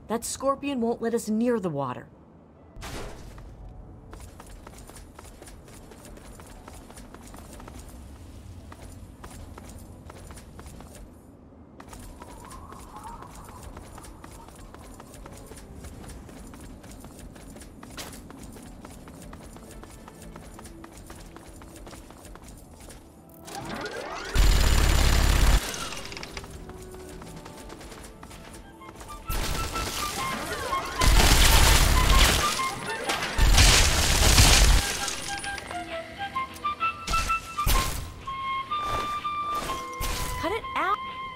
That scorpion won't let us near the water.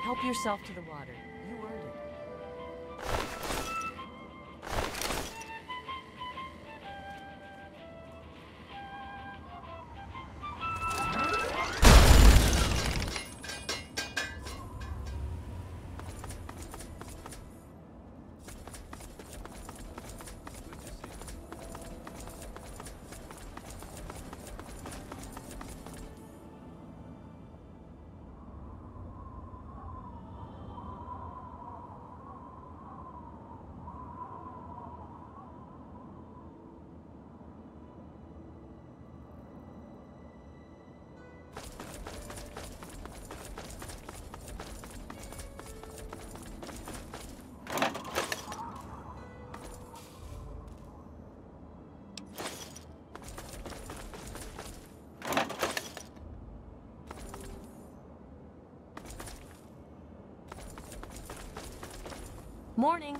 Help yourself to the water. You earned it. Morning.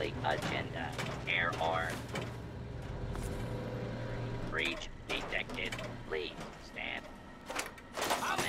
unruly agenda. Error. Breach detected. Please stand. On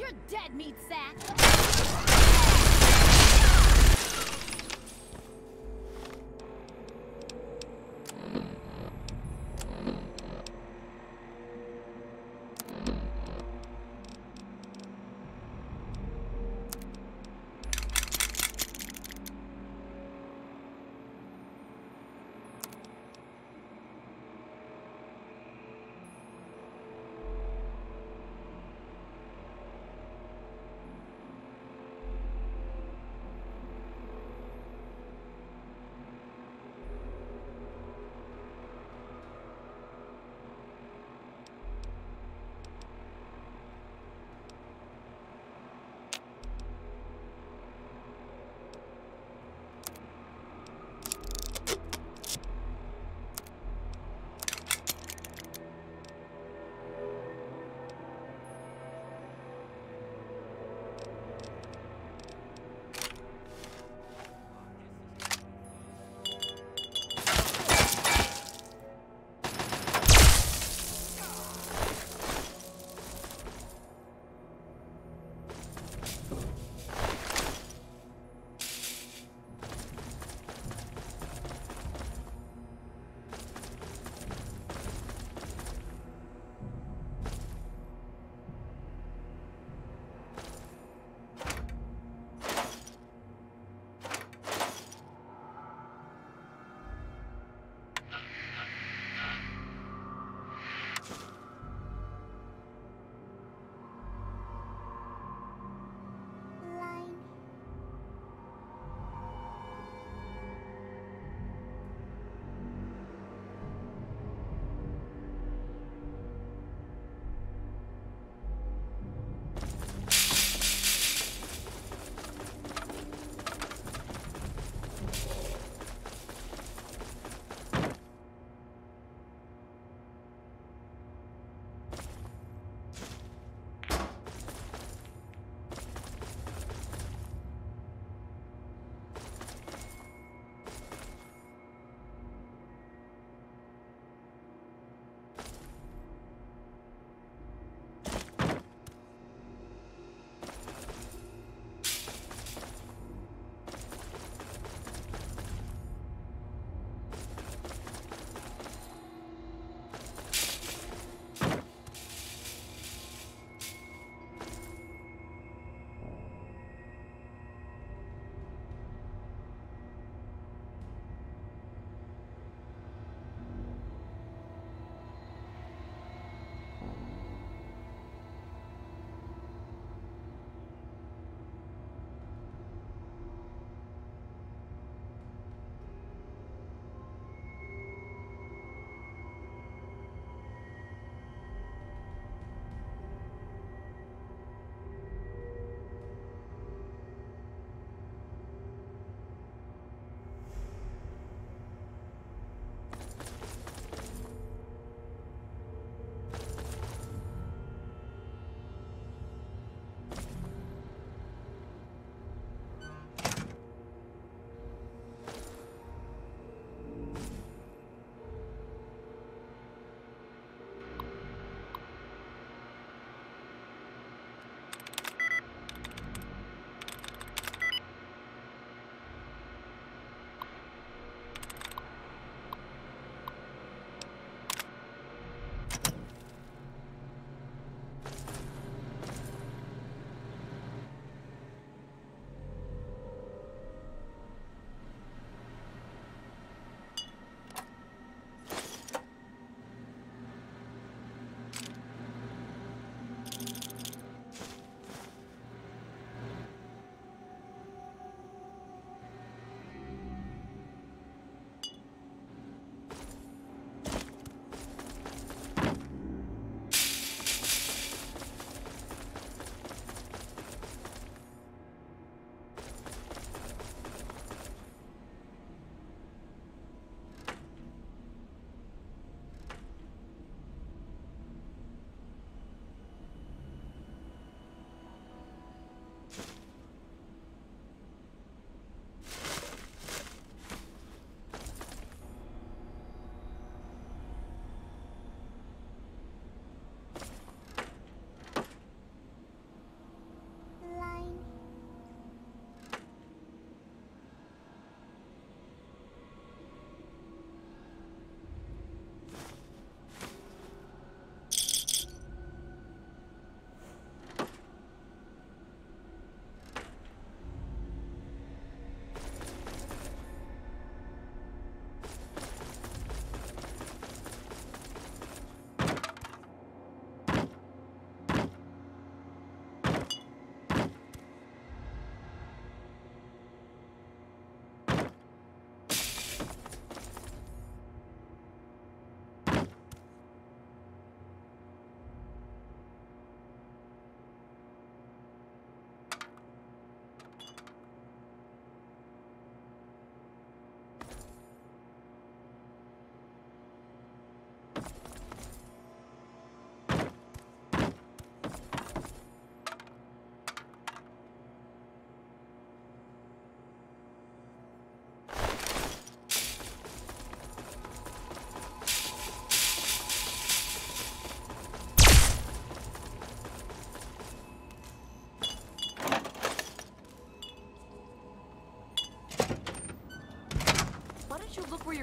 You're dead, meat sack!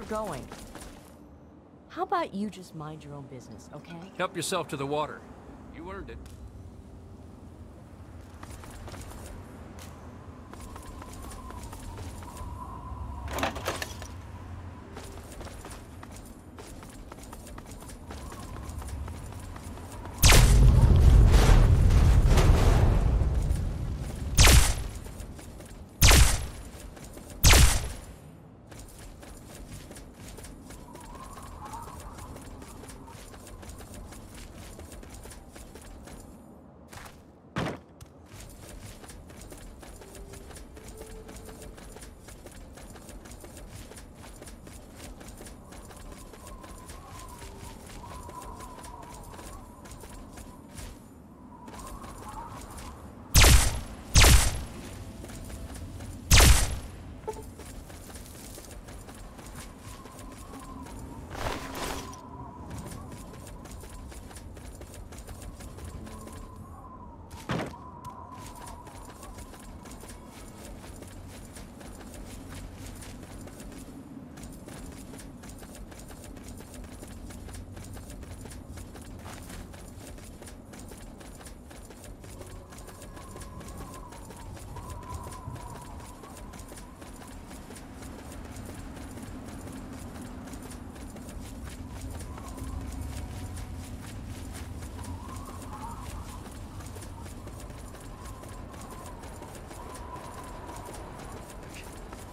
going. How about you just mind your own business, okay? Help yourself to the water. You earned it.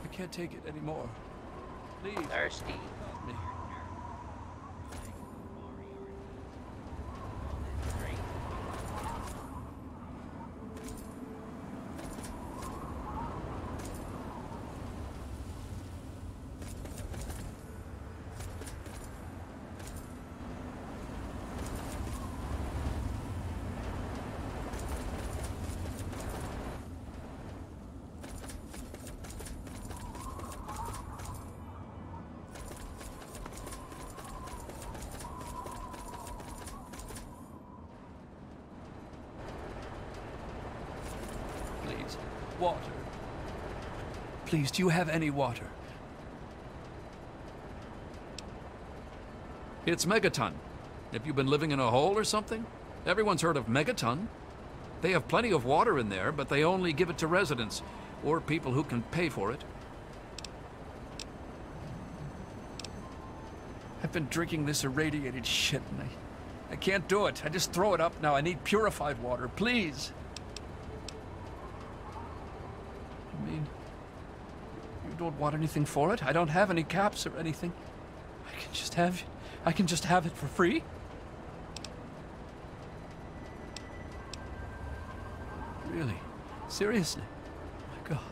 I can't take it anymore. Please. Thirsty. Help me. Please. Water. Please, do you have any water? It's Megaton. Have you been living in a hole or something? Everyone's heard of Megaton. They have plenty of water in there, but they only give it to residents or people who can pay for it. I've been drinking this irradiated shit and I can't do it. I just throw it up now. I need purified water, please. I mean, you don't want anything for it? I don't have any caps or anything. I can just have it for free? Really? Seriously? My God.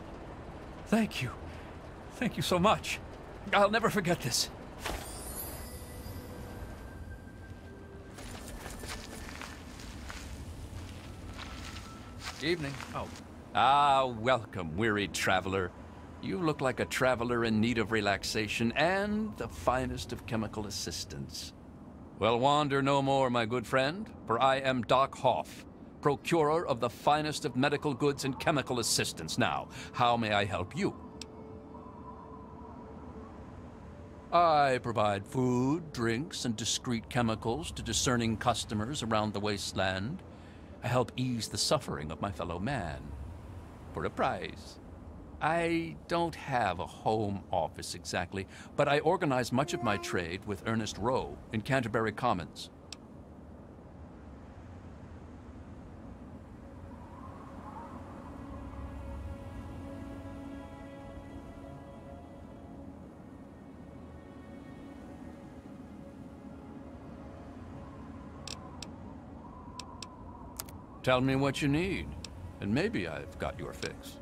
Thank you. Thank you so much. I'll never forget this. Evening. Oh. Ah, welcome, weary traveler. You look like a traveler in need of relaxation and the finest of chemical assistance. Well, wander no more, my good friend, for I am Doc Hoff, procurer of the finest of medical goods and chemical assistance. Now, how may I help you? I provide food, drinks, and discreet chemicals to discerning customers around the wasteland. I help ease the suffering of my fellow man. For a price. I don't have a home office exactly, but I organize much of my trade with Ernest Rowe in Canterbury Commons. Tell me what you need, and maybe I've got your fix.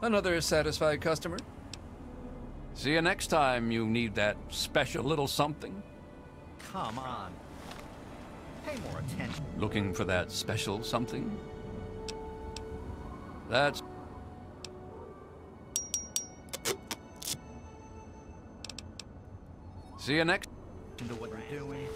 Another satisfied customer. See you next time you need that special little something. Come on. Pay more attention. Looking for that special something? That's... See you next... Into what you're doing.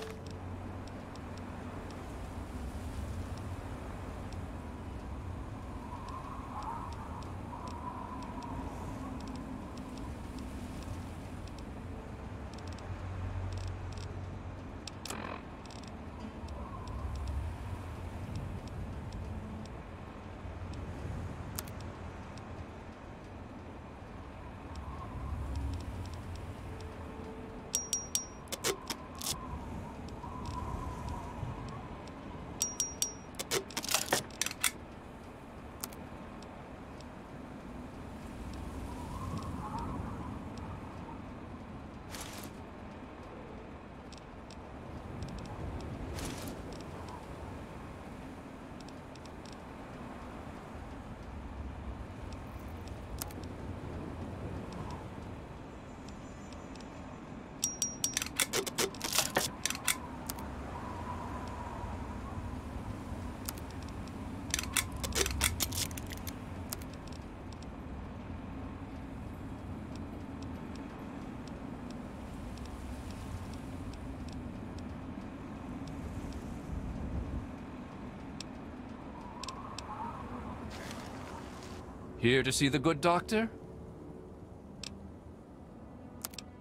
Here to see the good doctor?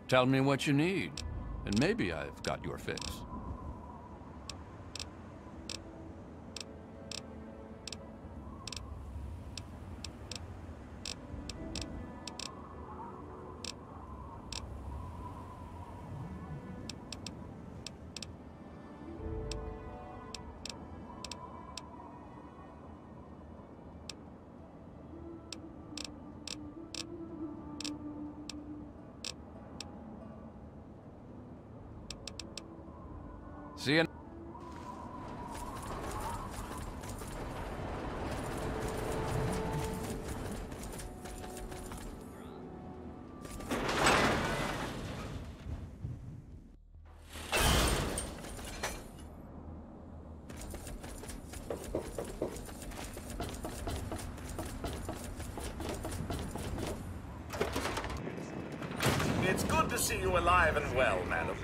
Tell me what you need, and maybe I've got your fix. See you. It's good to see you alive and well, madam.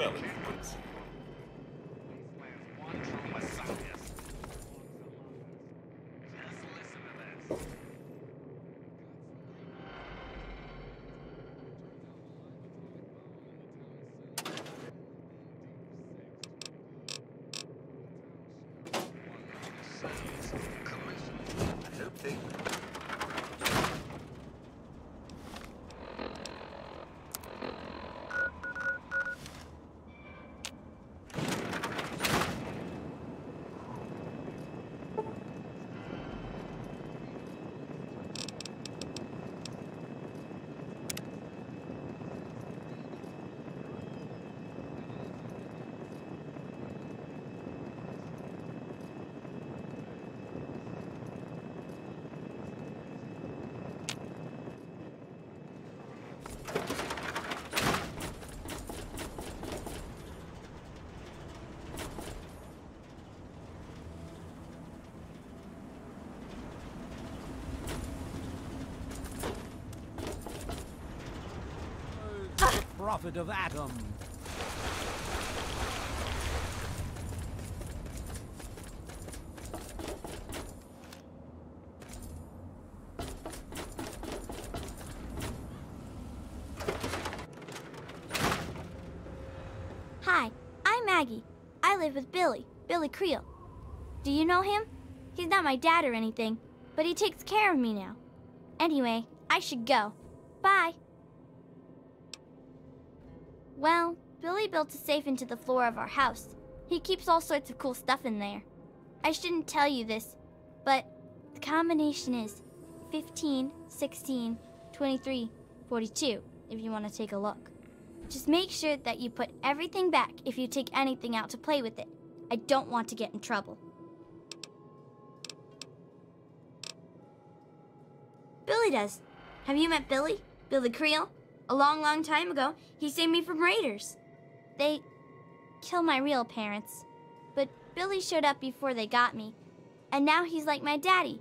Well, if you couldn't see. I hope they... Prophet of Atom. Hi, I'm Maggie. I live with Billy Creel. Do you know him? He's not my dad or anything, but he takes care of me now. Anyway, I should go. Bye. Well, Billy built a safe into the floor of our house. He keeps all sorts of cool stuff in there. I shouldn't tell you this, but the combination is 15, 16, 23, 42, if you want to take a look. Just make sure that you put everything back if you take anything out to play with it. I don't want to get in trouble. Billy does. Have you met Billy? Billy Creel? A long, long time ago, he saved me from raiders. They killed my real parents, but Billy showed up before they got me, and now he's like my daddy.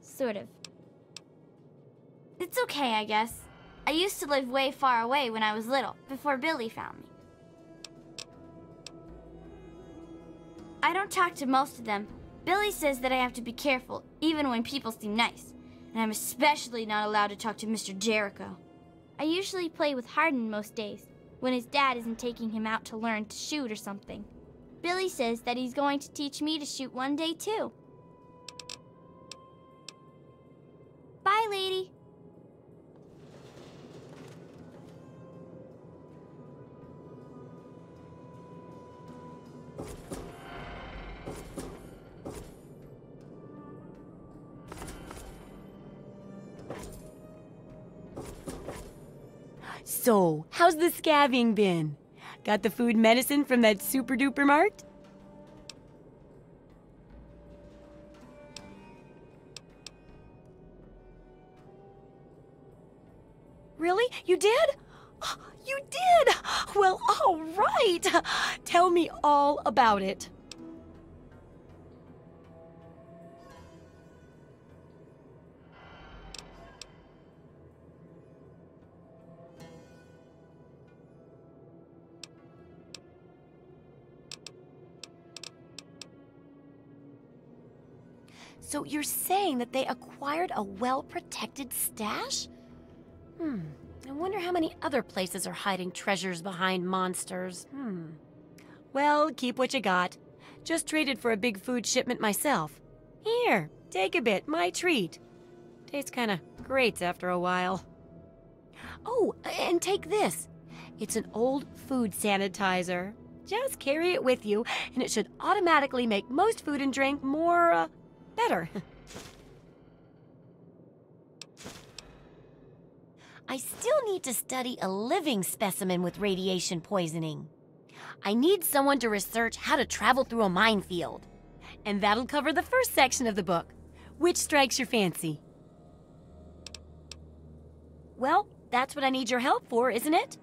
Sort of. It's okay, I guess. I used to live way far away when I was little, before Billy found me. I don't talk to most of them. Billy says that I have to be careful, even when people seem nice, and I'm especially not allowed to talk to Mr. Jericho. I usually play with Hardin most days, when his dad isn't taking him out to learn to shoot or something. Billy says that he's going to teach me to shoot one day, too. Bye, lady. So, how's the scavenging been? Got the food medicine from that super duper mart? Really? You did? You did? Well, all right. Tell me all about it. So you're saying that they acquired a well-protected stash? I wonder how many other places are hiding treasures behind monsters. Well, keep what you got. Just traded for a big food shipment myself. Here, take a bit, my treat. Tastes kinda great after a while. Oh, and take this. It's an old food sanitizer. Just carry it with you, and it should automatically make most food and drink more, better. I still need to study a living specimen with radiation poisoning. I need someone to research how to travel through a minefield. And that'll cover the first section of the book. Which strikes your fancy? Well, that's what I need your help for, isn't it?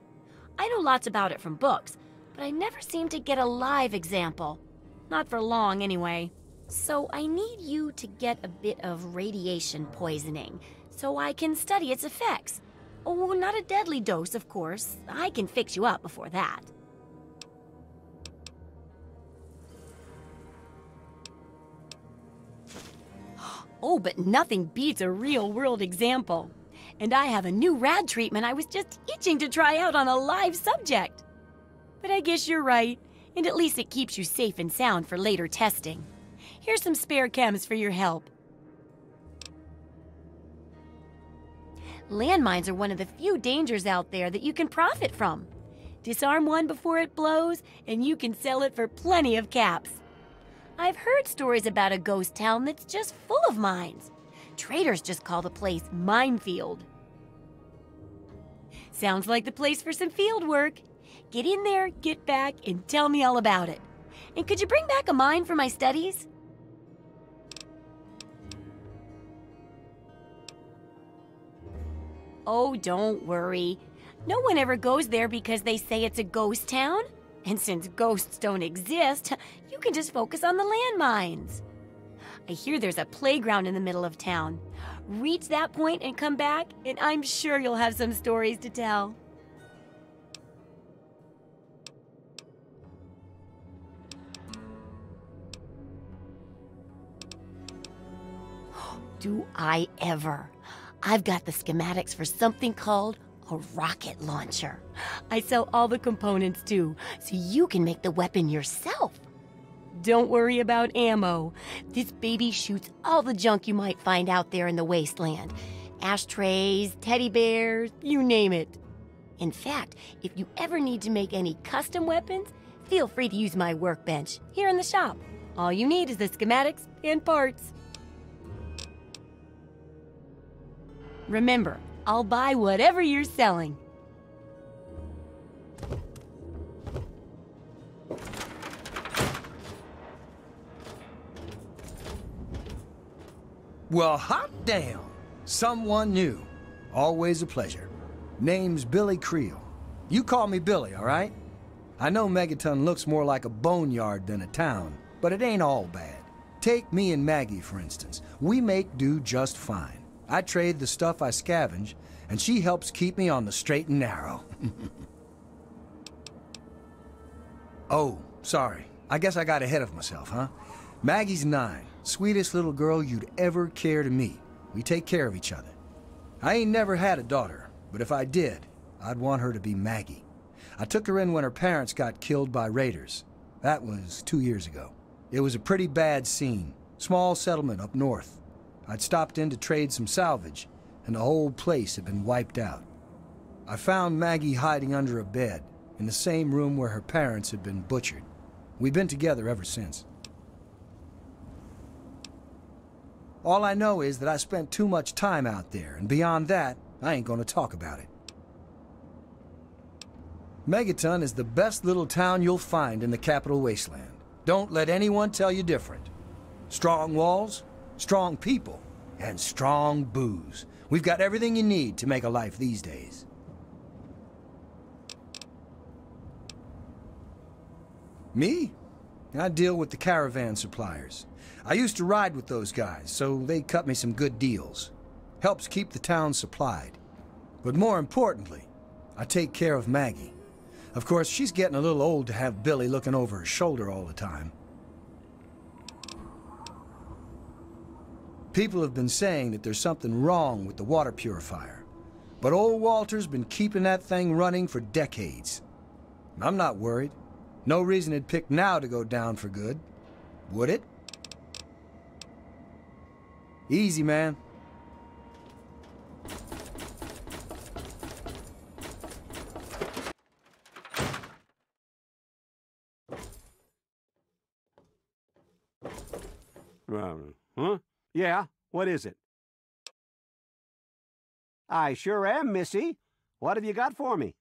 I know lots about it from books, but I never seem to get a live example. Not for long, anyway. So I need you to get a bit of radiation poisoning so I can study its effects. Oh, not a deadly dose, of course. I can fix you up before that. Oh, but nothing beats a real-world example. And I have a new rad treatment I was just itching to try out on a live subject. But I guess you're right, and at least it keeps you safe and sound for later testing. Here's some spare chems for your help. Landmines are one of the few dangers out there that you can profit from. Disarm one before it blows, and you can sell it for plenty of caps. I've heard stories about a ghost town that's just full of mines. Traders just call the place Minefield. Sounds like the place for some field work. Get in there, get back, and tell me all about it. And could you bring back a mine for my studies? Oh, don't worry. No one ever goes there because they say it's a ghost town. And since ghosts don't exist, you can just focus on the landmines. I hear there's a playground in the middle of town. Reach that point and come back, and I'm sure you'll have some stories to tell. Do I ever? I've got the schematics for something called a rocket launcher. I sell all the components too, so you can make the weapon yourself. Don't worry about ammo. This baby shoots all the junk you might find out there in the wasteland. Ashtrays, teddy bears, you name it. In fact, if you ever need to make any custom weapons, feel free to use my workbench here in the shop. All you need is the schematics and parts. Remember, I'll buy whatever you're selling. Well, hot damn! Someone new. Always a pleasure. Name's Billy Creel. You call me Billy, all right? I know Megaton looks more like a boneyard than a town, but it ain't all bad. Take me and Maggie, for instance. We make do just fine. I trade the stuff I scavenge, and she helps keep me on the straight and narrow. Oh, sorry. I guess I got ahead of myself, huh? Maggie's 9. Sweetest little girl you'd ever care to meet. We take care of each other. I ain't never had a daughter, but if I did, I'd want her to be Maggie. I took her in when her parents got killed by raiders. That was 2 years ago. It was a pretty bad scene. Small settlement up north. I'd stopped in to trade some salvage, and the whole place had been wiped out. I found Maggie hiding under a bed, in the same room where her parents had been butchered. We've been together ever since. All I know is that I spent too much time out there, and beyond that, I ain't gonna talk about it. Megaton is the best little town you'll find in the Capital Wasteland. Don't let anyone tell you different. Strong walls, strong people, and strong booze. We've got everything you need to make a life these days. Me? I deal with the caravan suppliers. I used to ride with those guys, so they cut me some good deals. Helps keep the town supplied. But more importantly, I take care of Maggie. Of course, she's getting a little old to have Billy looking over her shoulder all the time. People have been saying that there's something wrong with the water purifier. But old Walter's been keeping that thing running for decades. I'm not worried. No reason it'd pick now to go down for good. Would it? Easy, man. Huh? Yeah, what is it? I sure am, Missy. What have you got for me?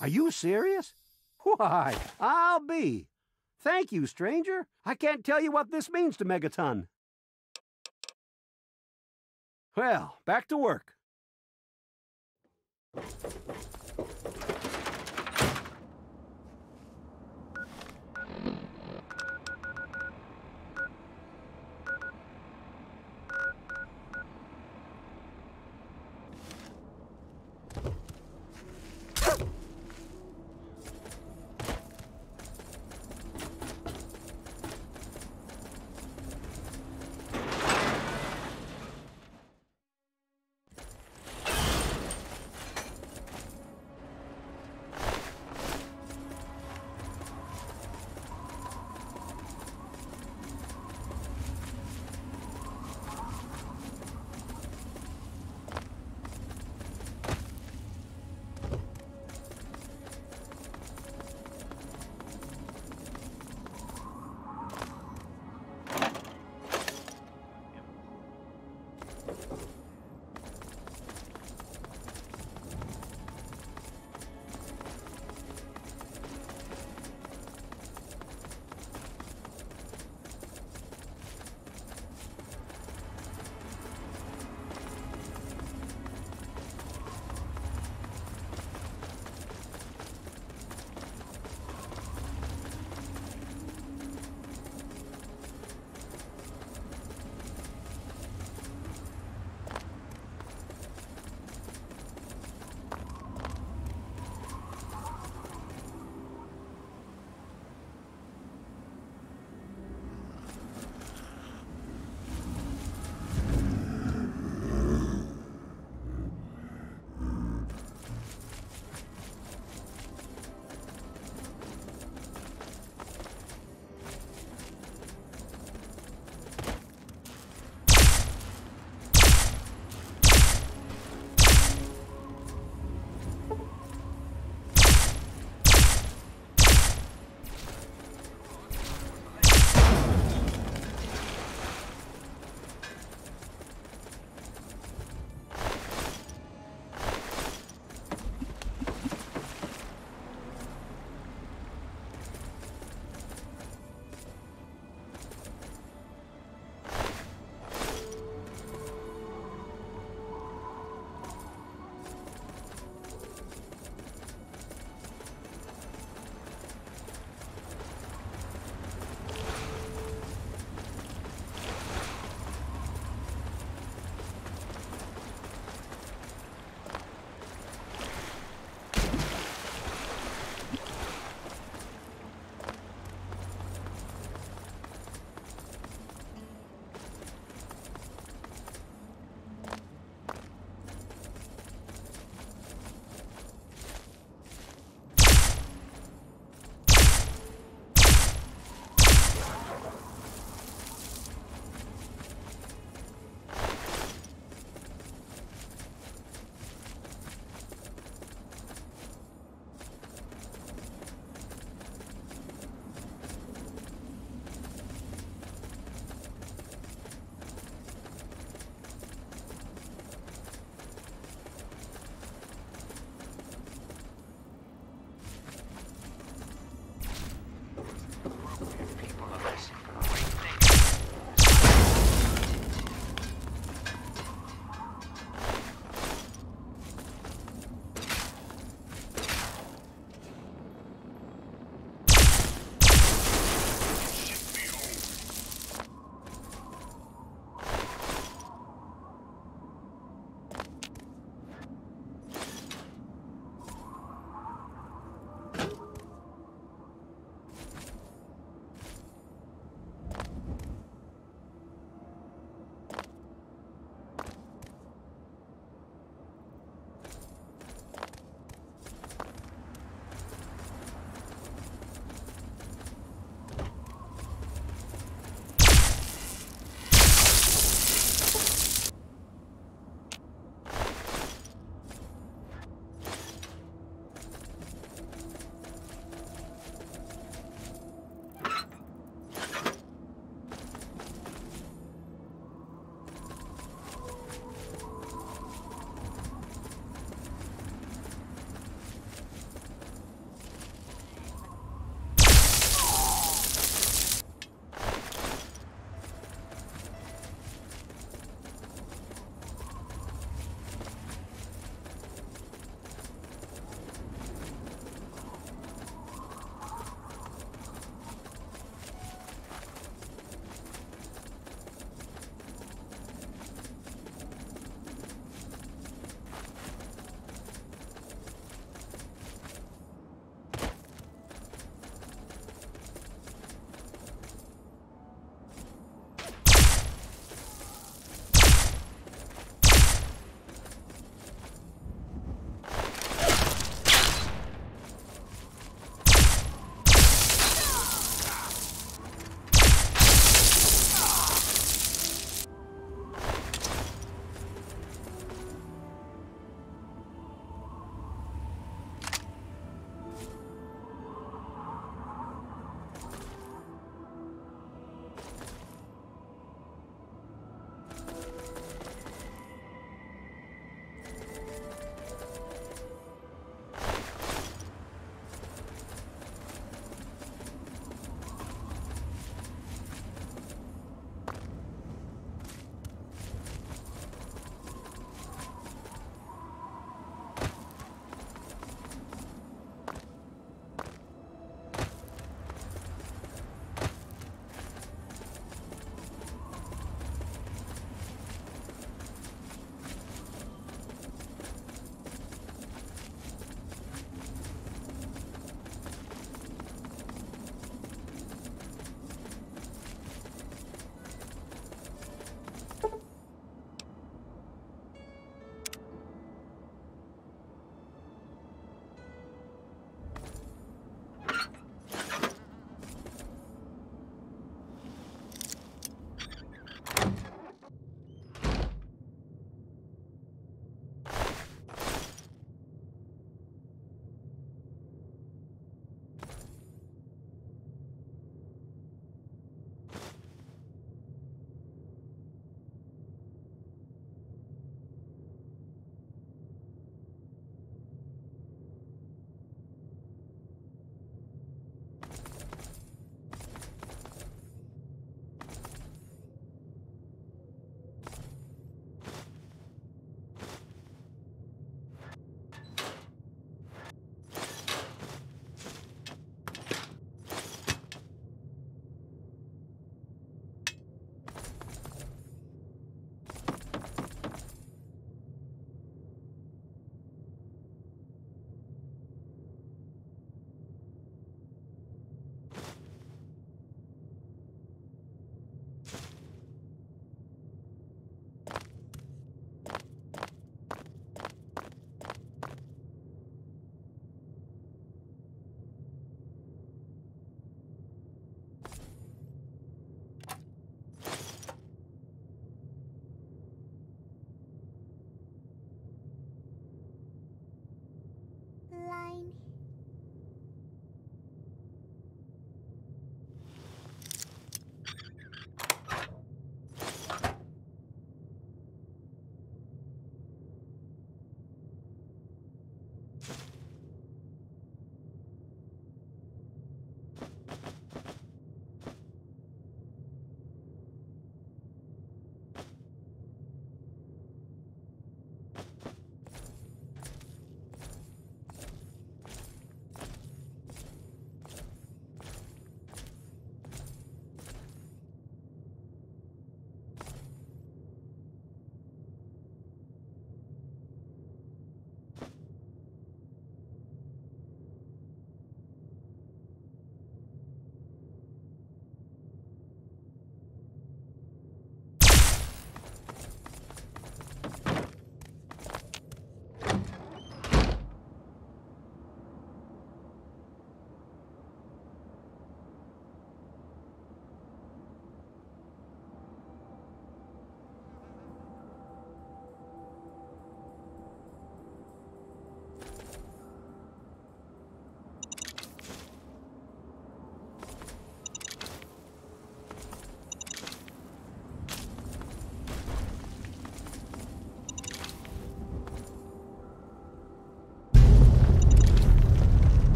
Are you serious? Why, I'll be. Thank you, stranger. I can't tell you what this means to Megaton. Well, back to work.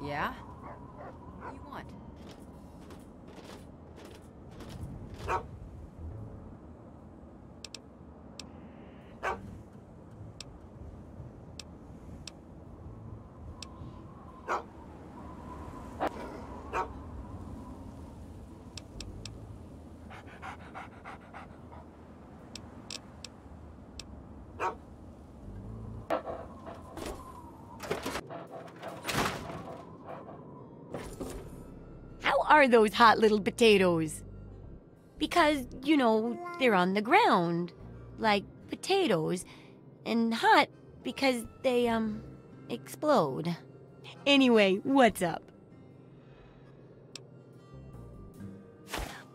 Yeah? What do you want? Are those hot little potatoes? Because, you know, they're on the ground, like potatoes, and hot because they, explode. Anyway, what's up?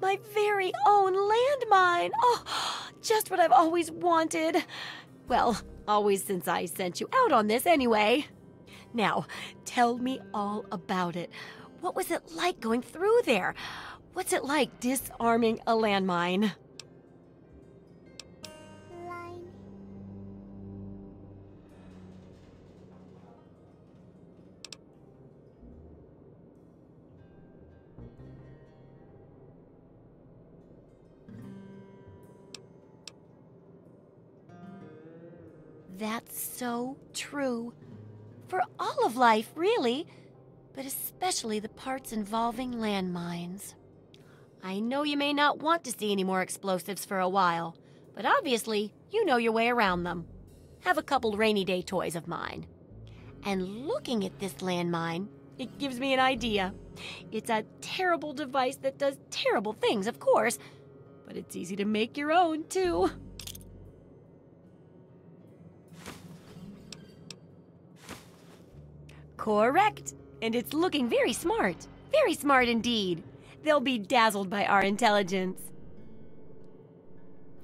My very own landmine! Oh, just what I've always wanted. Well, always since I sent you out on this anyway. Now, tell me all about it. What was it like going through there? What's it like disarming a landmine? That's so true. For all of life, really. But especially the parts involving landmines. I know you may not want to see any more explosives for a while, but obviously you know your way around them. Have a couple rainy day toys of mine. And looking at this landmine, it gives me an idea. It's a terrible device that does terrible things, of course, but it's easy to make your own, too. Correct. And it's looking very smart. Very smart indeed. They'll be dazzled by our intelligence.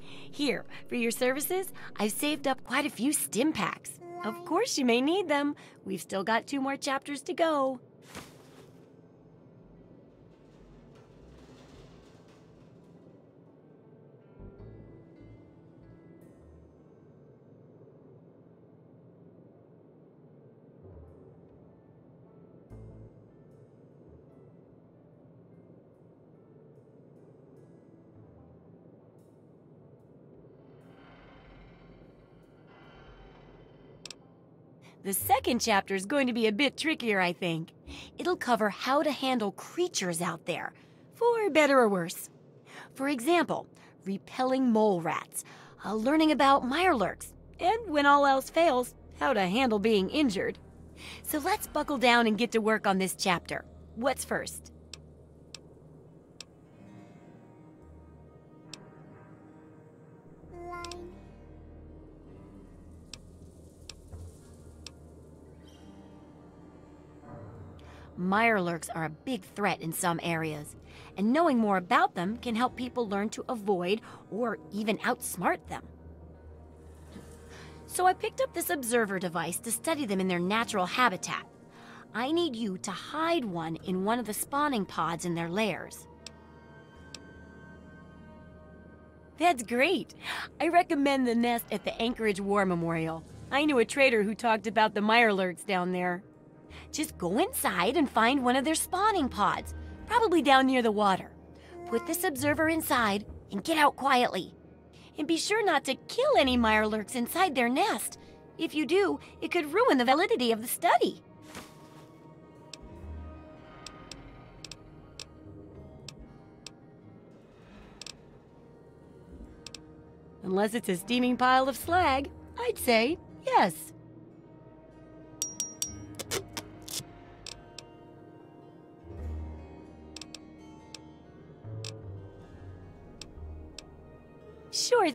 Here, for your services, I've saved up quite a few stim packs. Of course you may need them. We've still got 2 more chapters to go. The second chapter is going to be a bit trickier, I think. It'll cover how to handle creatures out there, for better or worse. For example, repelling mole rats, learning about mirelurks, and when all else fails, how to handle being injured. So let's buckle down and get to work on this chapter. What's first? Mirelurks are a big threat in some areas, and knowing more about them can help people learn to avoid or even outsmart them. So I picked up this observer device to study them in their natural habitat. I need you to hide one in one of the spawning pods in their lairs. That's great. I recommend the nest at the Anchorage War Memorial. I knew a trader who talked about the mirelurks down there. Just go inside and find one of their spawning pods, probably down near the water. Put this observer inside and get out quietly. And be sure not to kill any mirelurks inside their nest. If you do, it could ruin the validity of the study. Unless it's a steaming pile of slag, I'd say yes. Sure.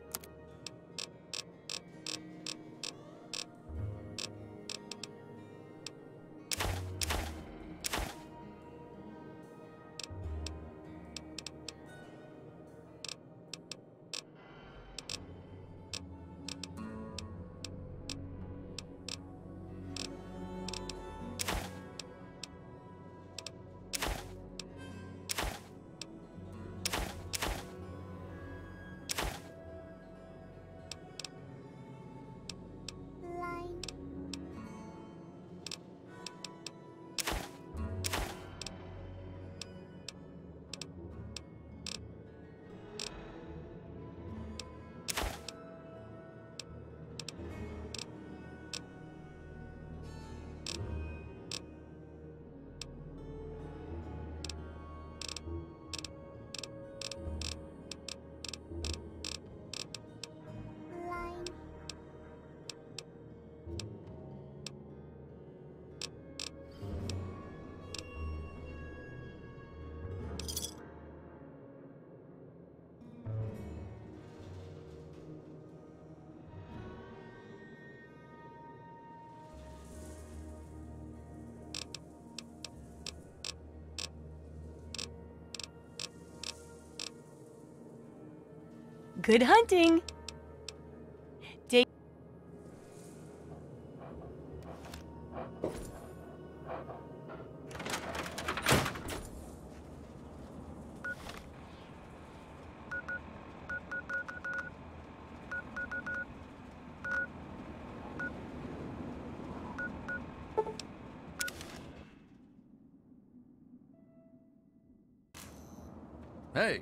Good hunting! Hey!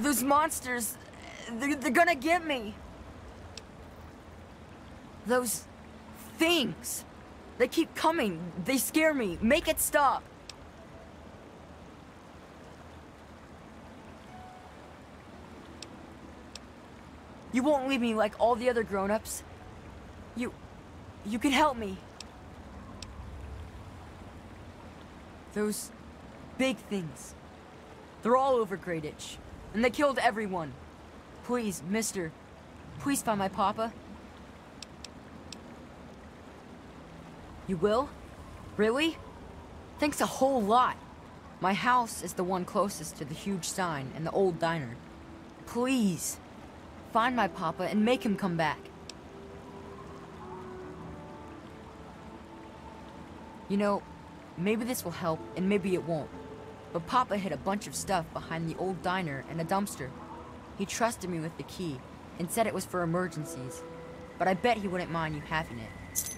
Those monsters, they're gonna get me. Those things, they keep coming. They scare me. Make it stop. You won't leave me like all the other grown-ups. You can help me. Those big things. They're all over Greyditch, and they killed everyone. Please, mister, please find my papa. You will? Really? Thanks a whole lot. My house is the one closest to the huge sign and the old diner. Please, find my papa and make him come back. You know, maybe this will help and maybe it won't. But Papa hid a bunch of stuff behind the old diner and a dumpster. He trusted me with the key and said it was for emergencies. But I bet he wouldn't mind you having it.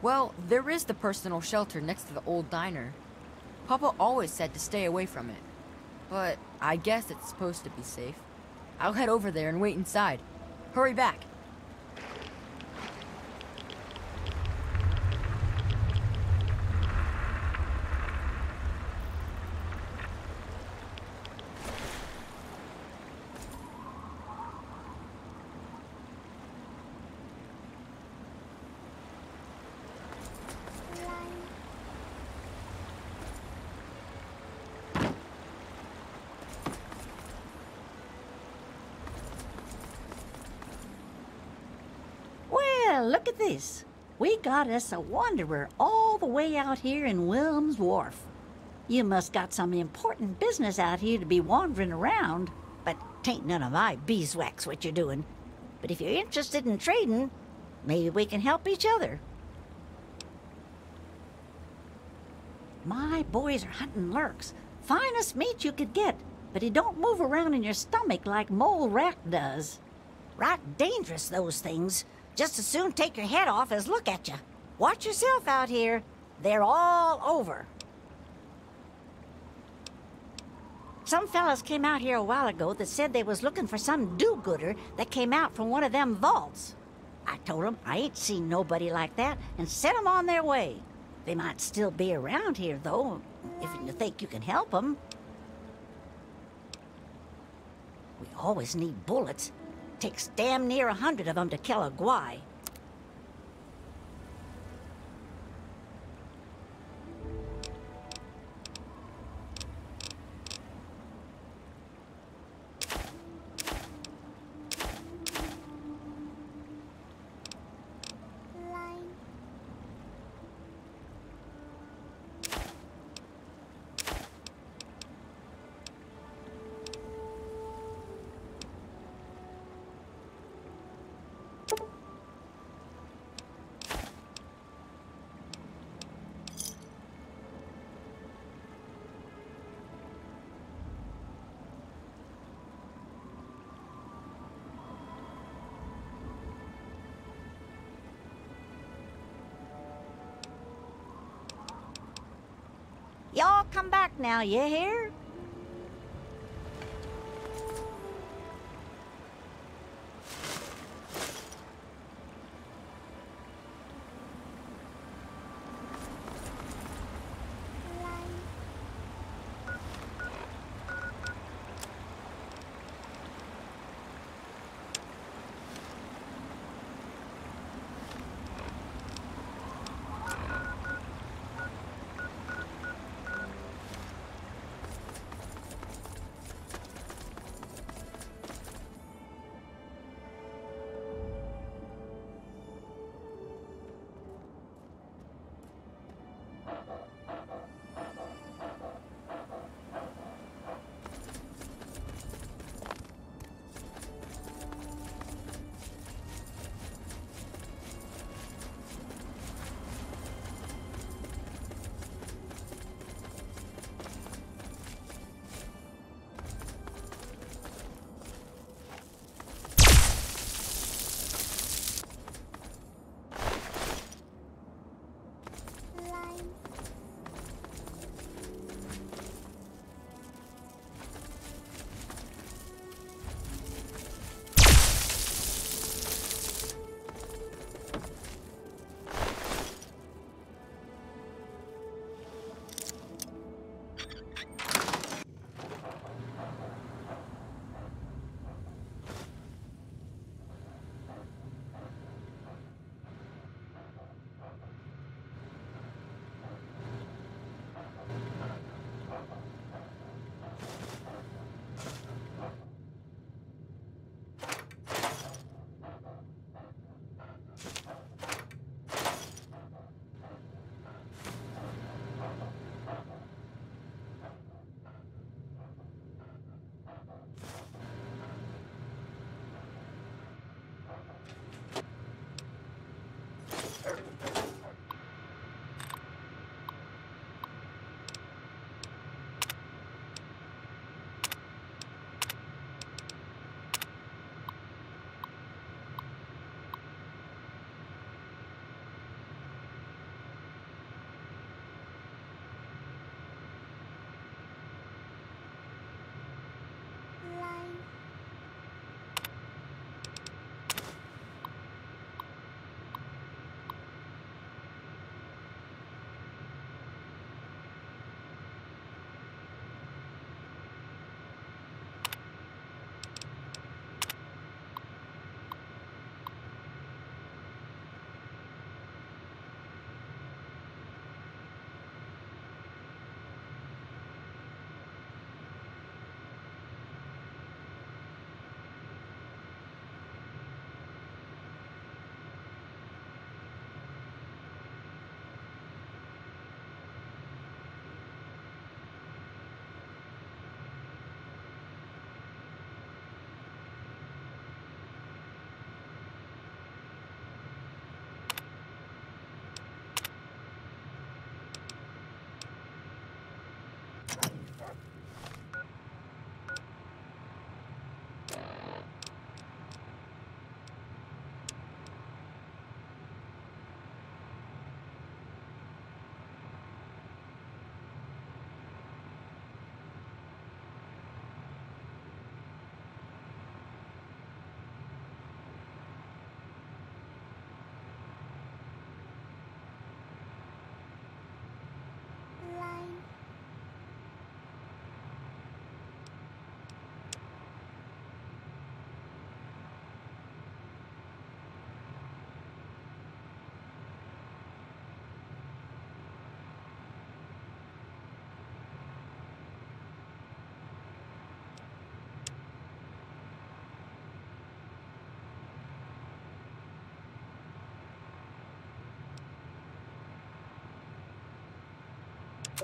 Well, there is the personal shelter next to the old diner. Papa always said to stay away from it. But I guess it's supposed to be safe. I'll head over there and wait inside. Hurry back. Look at this. We got us a wanderer all the way out here in Wilm's Wharf. You must got some important business out here to be wandering around, but 'tain't none of my beeswax what you're doing. But if you're interested in trading, maybe we can help each other. My boys are hunting lurks. Finest meat you could get, but he don't move around in your stomach like mole rat does. Right dangerous, those things. Just as soon take your head off as look at you. Watch yourself out here. They're all over. Some fellas came out here a while ago that said they was looking for some do-gooder that came out from one of them vaults. I told them I ain't seen nobody like that and sent them on their way. They might still be around here, though, if you think you can help them. We always need bullets. Takes damn near 100 of them to kill a guy. Y'all come back now, you hear?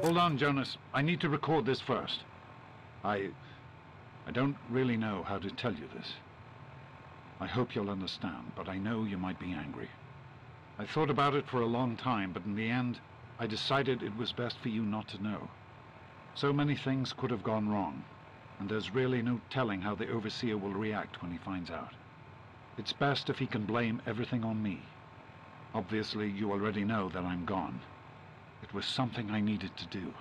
Hold on, Jonas. I need to record this first. I don't really know how to tell you this. I hope you'll understand, but I know you might be angry. I thought about it for a long time, but in the end, I decided it was best for you not to know. So many things could have gone wrong, and there's really no telling how the Overseer will react when he finds out. It's best if he can blame everything on me. Obviously, you already know that I'm gone. It was something I needed to do.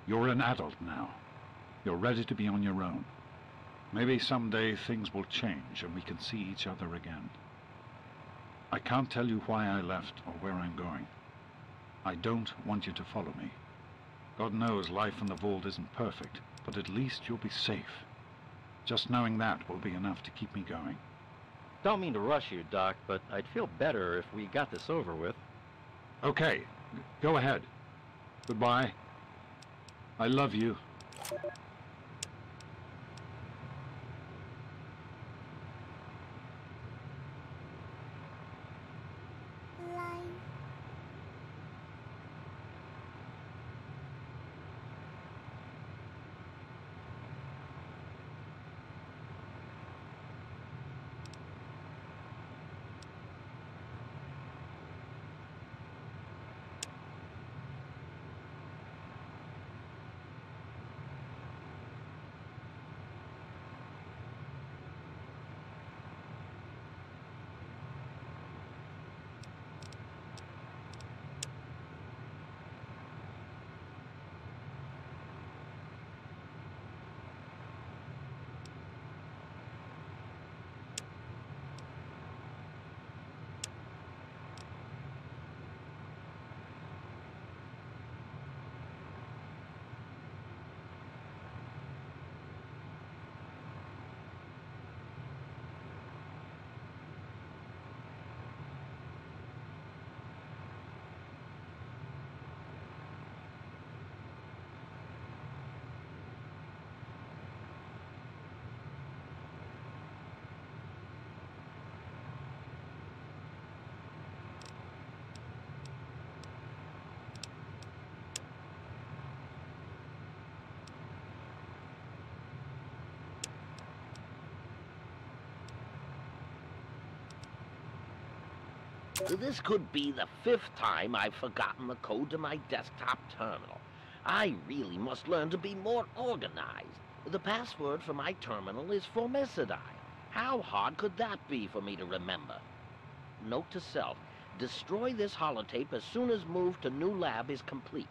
You're an adult now. You're ready to be on your own. Maybe someday things will change and we can see each other again. I can't tell you why I left or where I'm going. I don't want you to follow me. God knows life in the vault isn't perfect, but at least you'll be safe. Just knowing that will be enough to keep me going. Don't mean to rush you, Doc, but I'd feel better if we got this over with. Okay, go ahead. Goodbye. I love you. This could be the 5th time I've forgotten the code to my desktop terminal. I really must learn to be more organized. The password for my terminal is Formicidae. How hard could that be for me to remember? Note to self, destroy this holotape as soon as move to new lab is complete.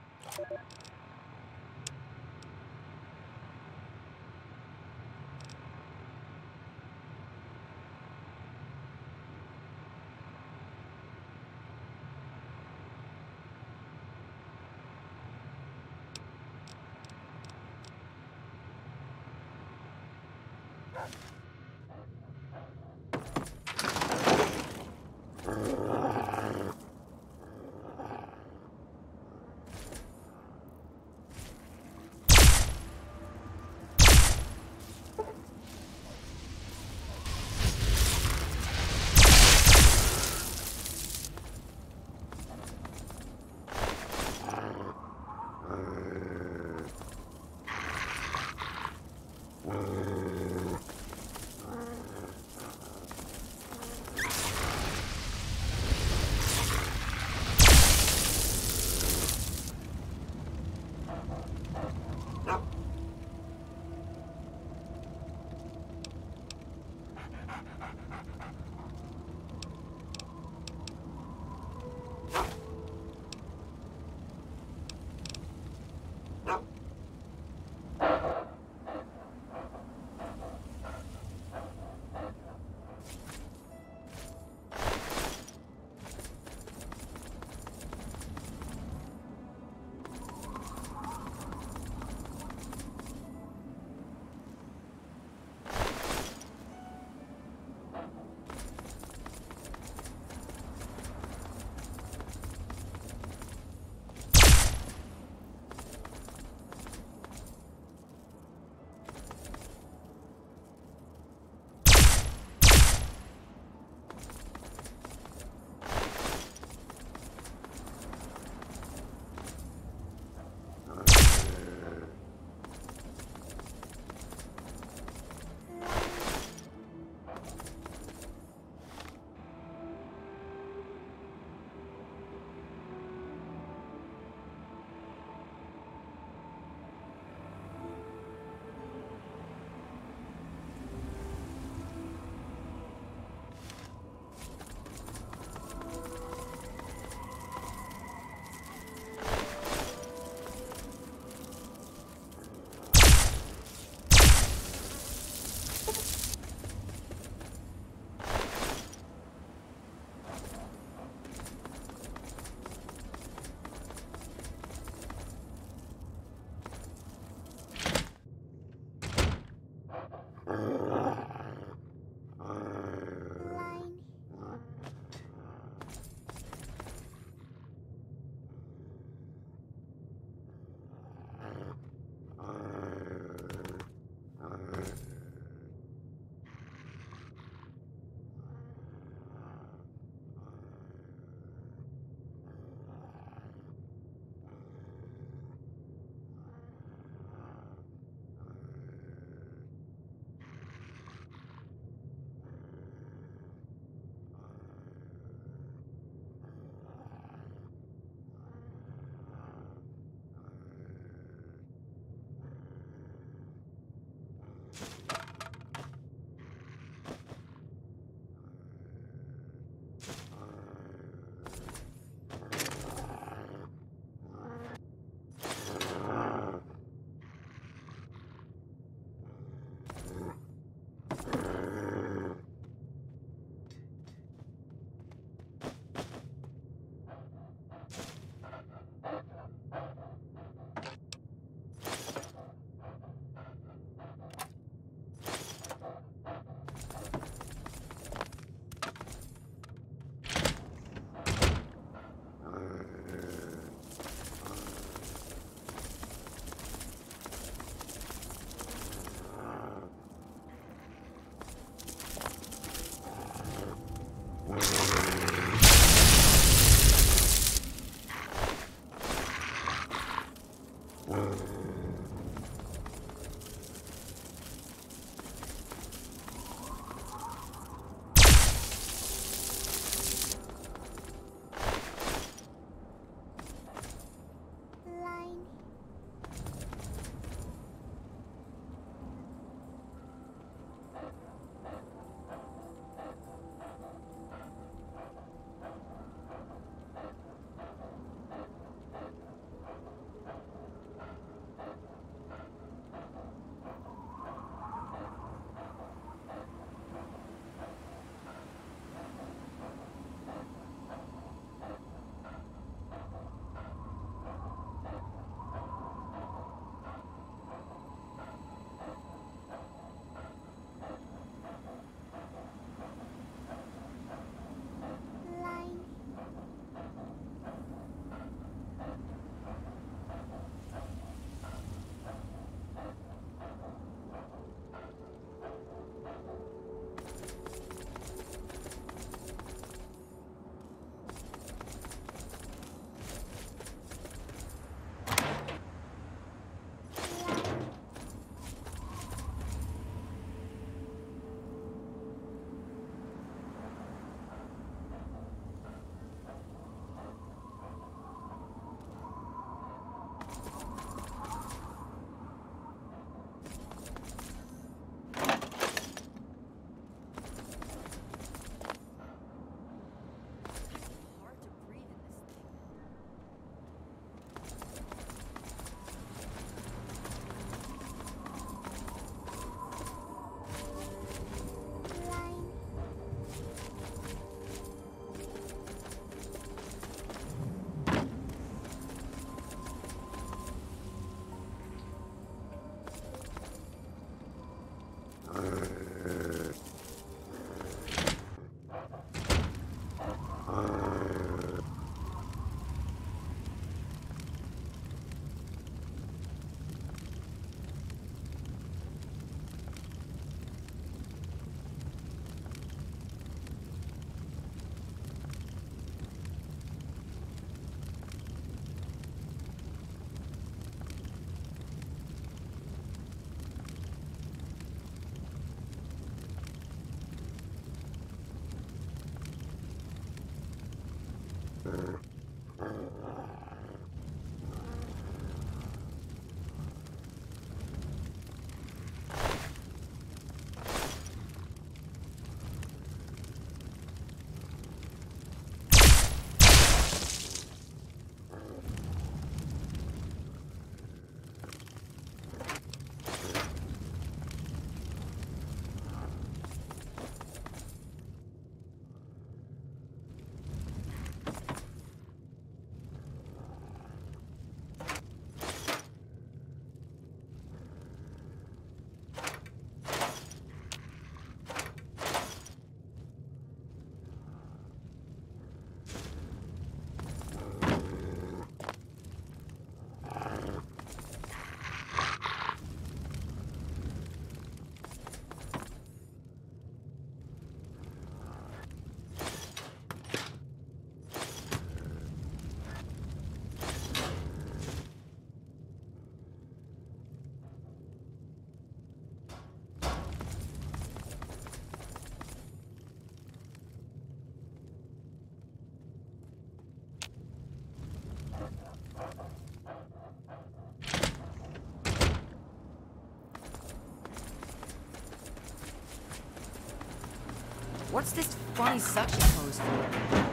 What's this funny suction hose for?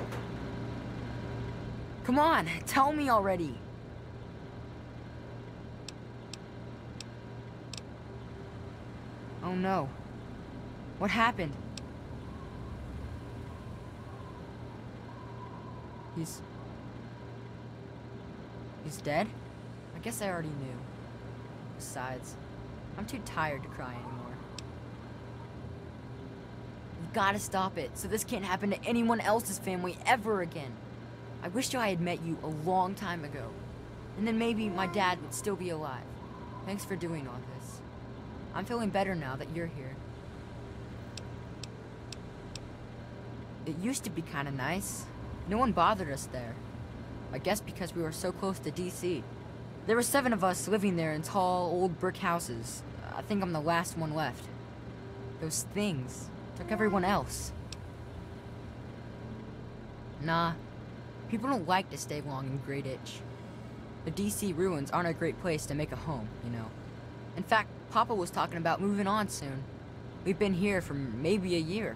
Come on, tell me already. Oh no. What happened? He's dead? I guess I already knew. Besides, I'm too tired to cry anymore. We've gotta stop it, so this can't happen to anyone else's family ever again. I wish I had met you a long time ago. And then maybe my dad would still be alive. Thanks for doing all this. I'm feeling better now that you're here. It used to be kinda nice. No one bothered us there. I guess because we were so close to DC. There were 7 of us living there in tall, old brick houses. I think I'm the last one left. Those things took everyone else. Nah, people don't like to stay long in Great Itch. The DC ruins aren't a great place to make a home, you know. In fact, Papa was talking about moving on soon. We've been here for maybe a year.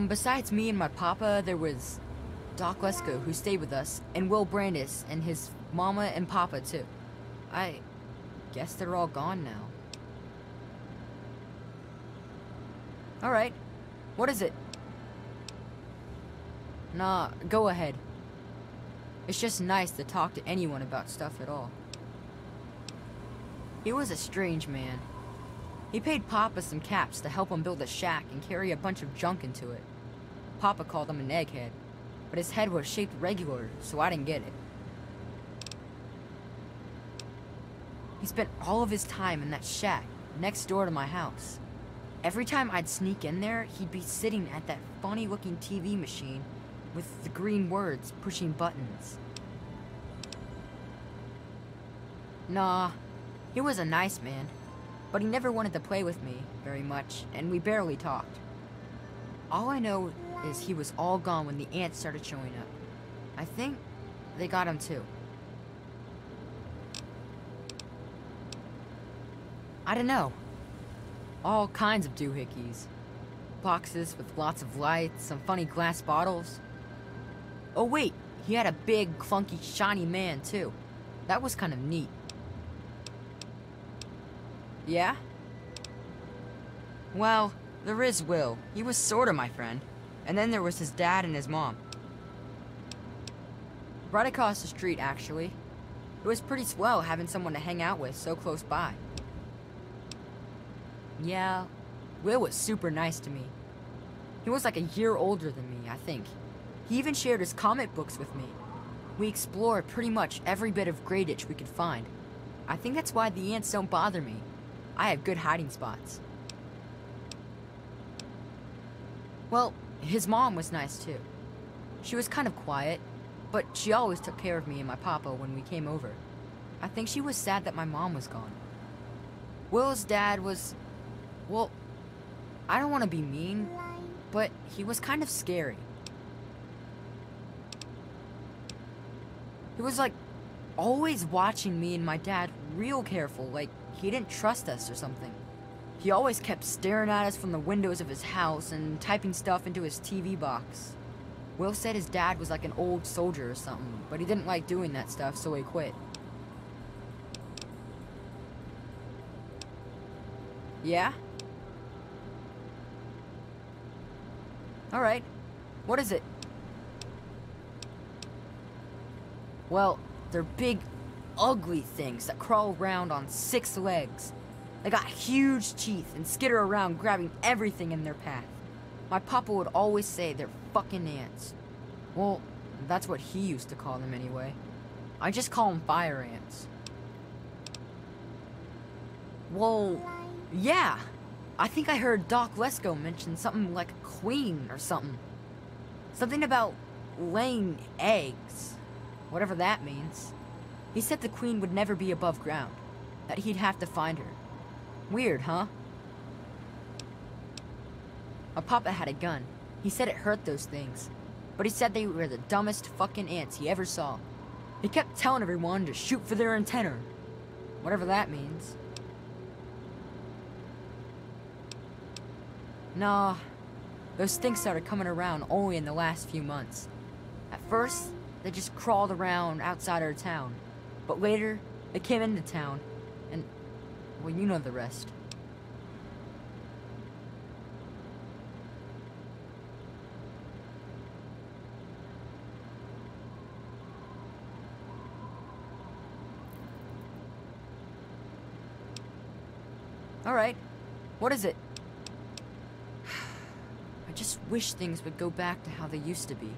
Besides me and my papa, there was Doc Lesko, who stayed with us, and Will Brandis, and his mama and papa, too. I guess they're all gone now. Alright, what is it? Nah, go ahead. It's just nice to talk to anyone about stuff at all. He was a strange man. He paid Papa some caps to help him build a shack and carry a bunch of junk into it. Papa called him an egghead, but his head was shaped regular, so I didn't get it. He spent all of his time in that shack next door to my house. Every time I'd sneak in there, he'd be sitting at that funny-looking TV machine with the green words pushing buttons. Nah, he was a nice man. But he never wanted to play with me very much, and we barely talked. All I know is he was all gone when the ants started showing up. I think they got him too. I don't know. All kinds of doohickeys. Boxes with lots of lights, some funny glass bottles. Oh wait, he had a big, clunky, shiny man too. That was kind of neat. Yeah? Well, there is Will. He was sorta my friend. And then there was his dad and his mom. Right across the street, actually. It was pretty swell having someone to hang out with so close by. Yeah, Will was super nice to me. He was like a year older than me, I think. He even shared his comic books with me. We explored pretty much every bit of Great Itch we could find. I think that's why the ants don't bother me. I have good hiding spots. Well, his mom was nice too. She was kind of quiet, but she always took care of me and my papa when we came over. I think she was sad that my mom was gone. Will's dad was... well, I don't want to be mean, but he was kind of scary. He was like, always watching me and my dad real careful, like he didn't trust us or something. He always kept staring at us from the windows of his house and typing stuff into his TV box. Will said his dad was like an old soldier or something, but he didn't like doing that stuff, so he quit. Yeah? Alright. What is it? Well, they're big, ugly things that crawl around on 6 legs. They got huge teeth and skitter around grabbing everything in their path. My papa would always say they're fucking ants. Well, that's what he used to call them anyway. I just call them fire ants. Well, yeah. I think I heard Doc Lesko mention something like a queen or something. Something about laying eggs. Whatever that means. He said the queen would never be above ground. That he'd have to find her. Weird, huh? My papa had a gun. He said it hurt those things. But he said they were the dumbest fucking ants he ever saw. He kept telling everyone to shoot for their antenna. Whatever that means. Nah, those things started coming around only in the last few months. At first, they just crawled around outside our town. But later, they came into town, and, well, you know the rest. Alright, what is it? I just wish things would go back to how they used to be.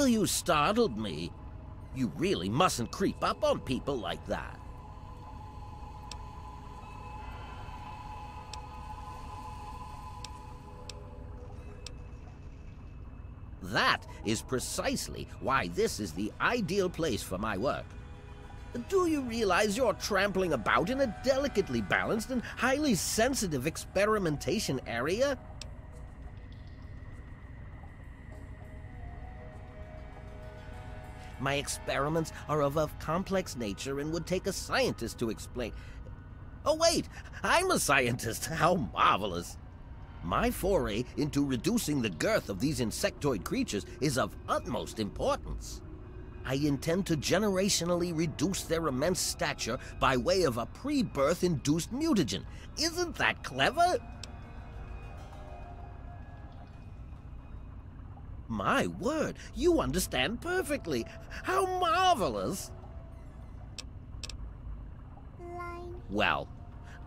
Well, you startled me. You really mustn't creep up on people like that. That is precisely why this is the ideal place for my work. Do you realize you're trampling about in a delicately balanced and highly sensitive experimentation area? My experiments are of a complex nature and would take a scientist to explain. Oh wait, I'm a scientist. How marvelous. My foray into reducing the girth of these insectoid creatures is of utmost importance. I intend to generationally reduce their immense stature by way of a pre-birth induced mutagen. Isn't that clever? My word, you understand perfectly. How marvelous! Well,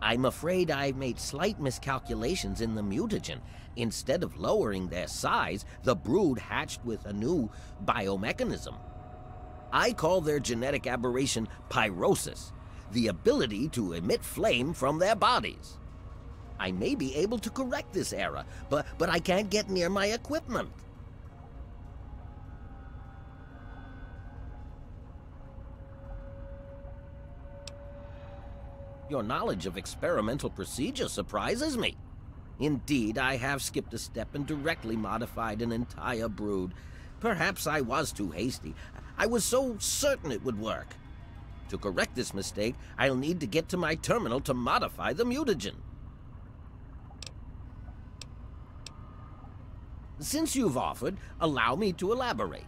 I'm afraid I've made slight miscalculations in the mutagen. Instead of lowering their size, the brood hatched with a new biomechanism. I call their genetic aberration pyrosis, the ability to emit flame from their bodies. I may be able to correct this error, but I can't get near my equipment. Your knowledge of experimental procedure surprises me. Indeed, I have skipped a step and directly modified an entire brood. Perhaps I was too hasty. I was so certain it would work. To correct this mistake, I'll need to get to my terminal to modify the mutagen. Since you've offered, allow me to elaborate.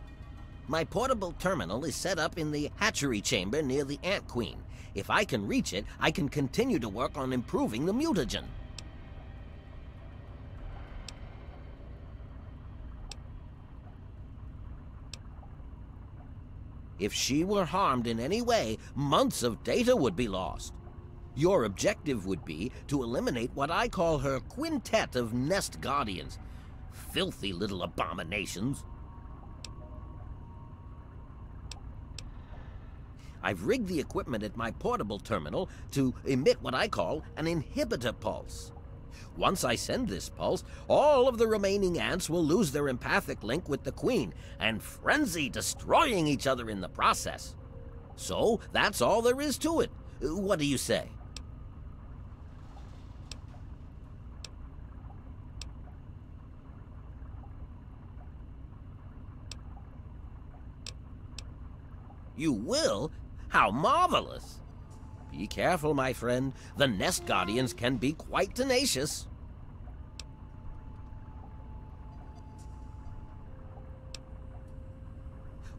My portable terminal is set up in the hatchery chamber near the Ant Queen. If I can reach it, I can continue to work on improving the mutagen. If she were harmed in any way, months of data would be lost. Your objective would be to eliminate what I call her quintet of nest guardians. Filthy little abominations. I've rigged the equipment at my portable terminal to emit what I call an inhibitor pulse. Once I send this pulse, all of the remaining ants will lose their empathic link with the Queen and frenzy, destroying each other in the process. So, that's all there is to it. What do you say? You will? How marvelous! Be careful, my friend. The nest guardians can be quite tenacious.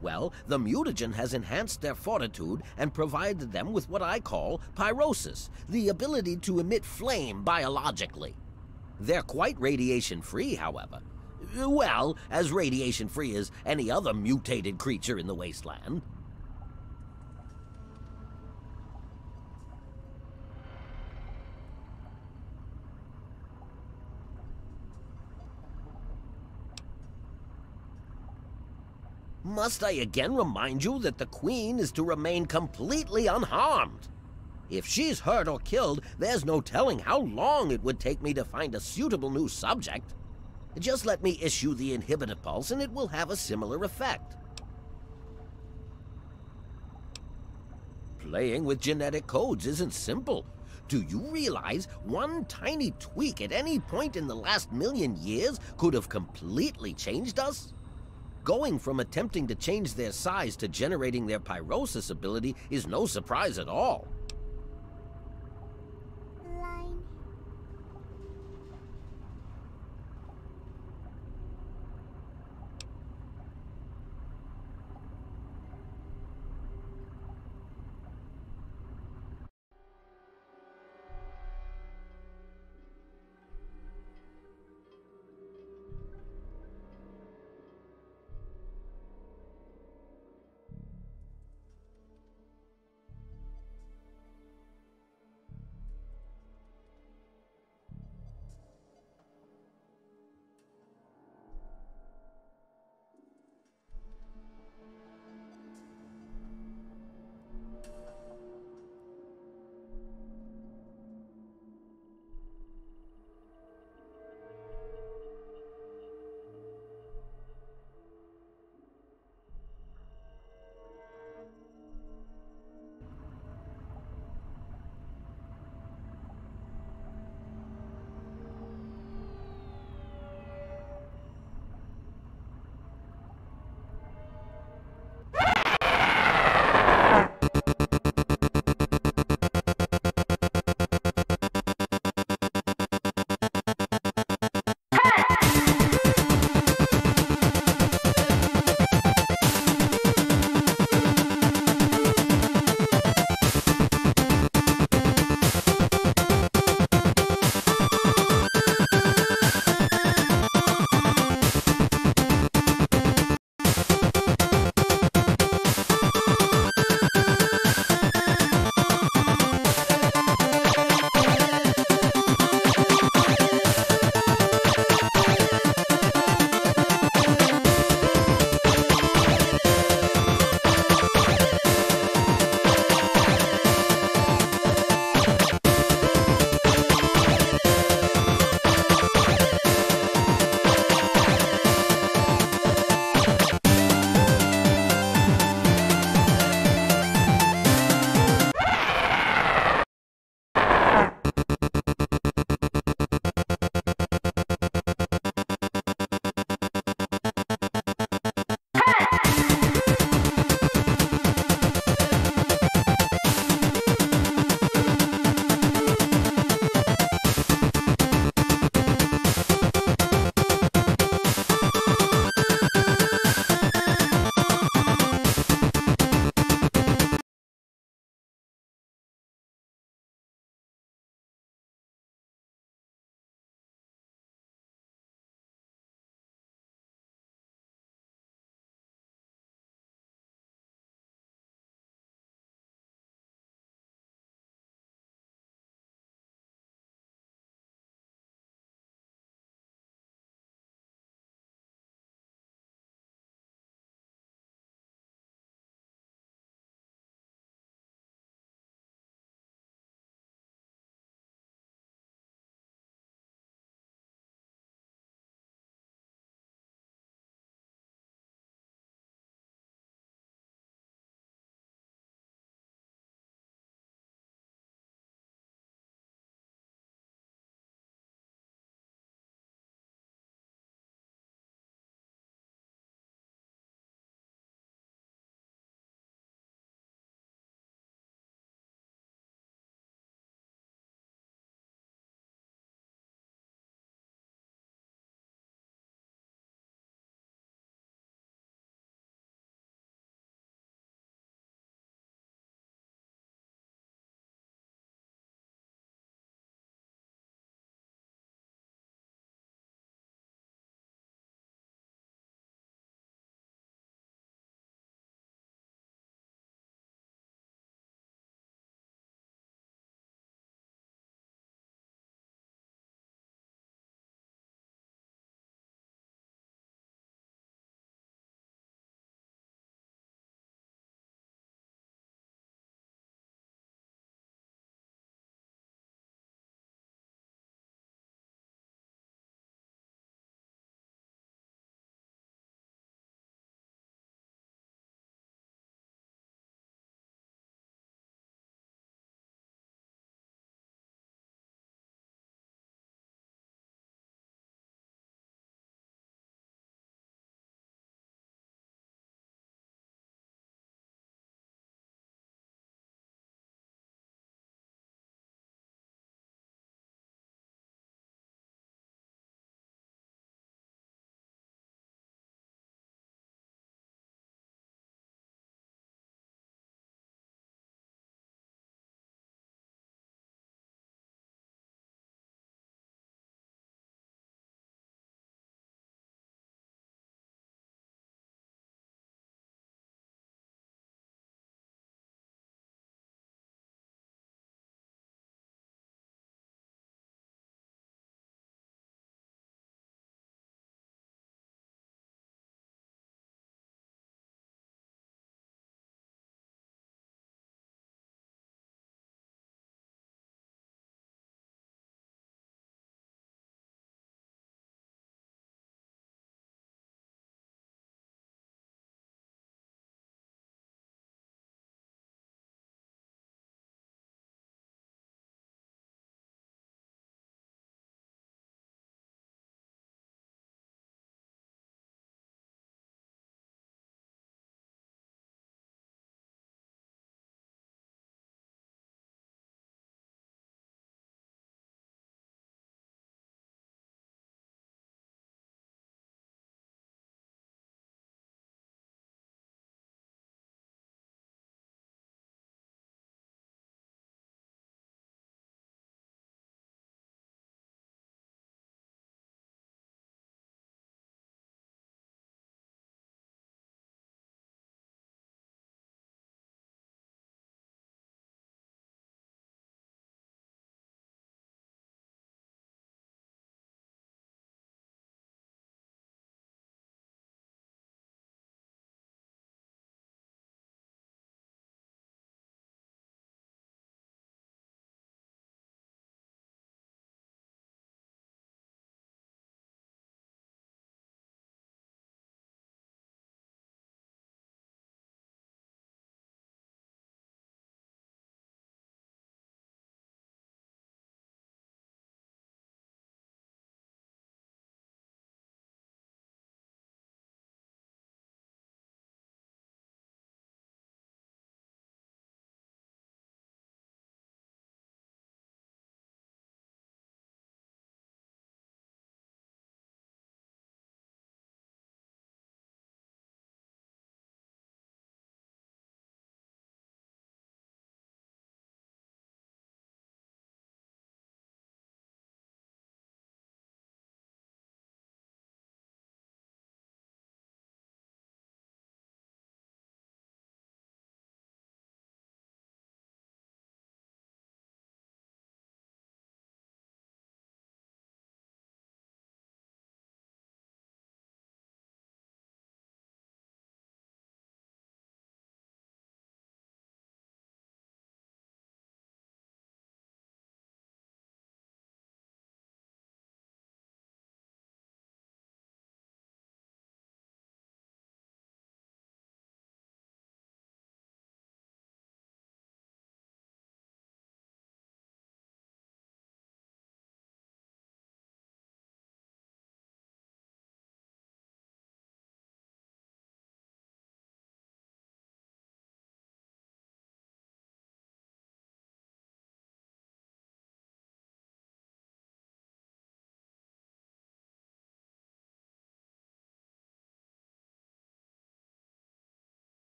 Well, the mutagen has enhanced their fortitude and provided them with what I call pyrosis, the ability to emit flame biologically. They're quite radiation-free, however. Well, as radiation-free as any other mutated creature in the wasteland. Must I again remind you that the Queen is to remain completely unharmed? If she's hurt or killed, there's no telling how long it would take me to find a suitable new subject. Just let me issue the inhibitor pulse and it will have a similar effect. Playing with genetic codes isn't simple. Do you realize one tiny tweak at any point in the last million years could have completely changed us? Going from attempting to change their size to generating their pyrosis ability is no surprise at all.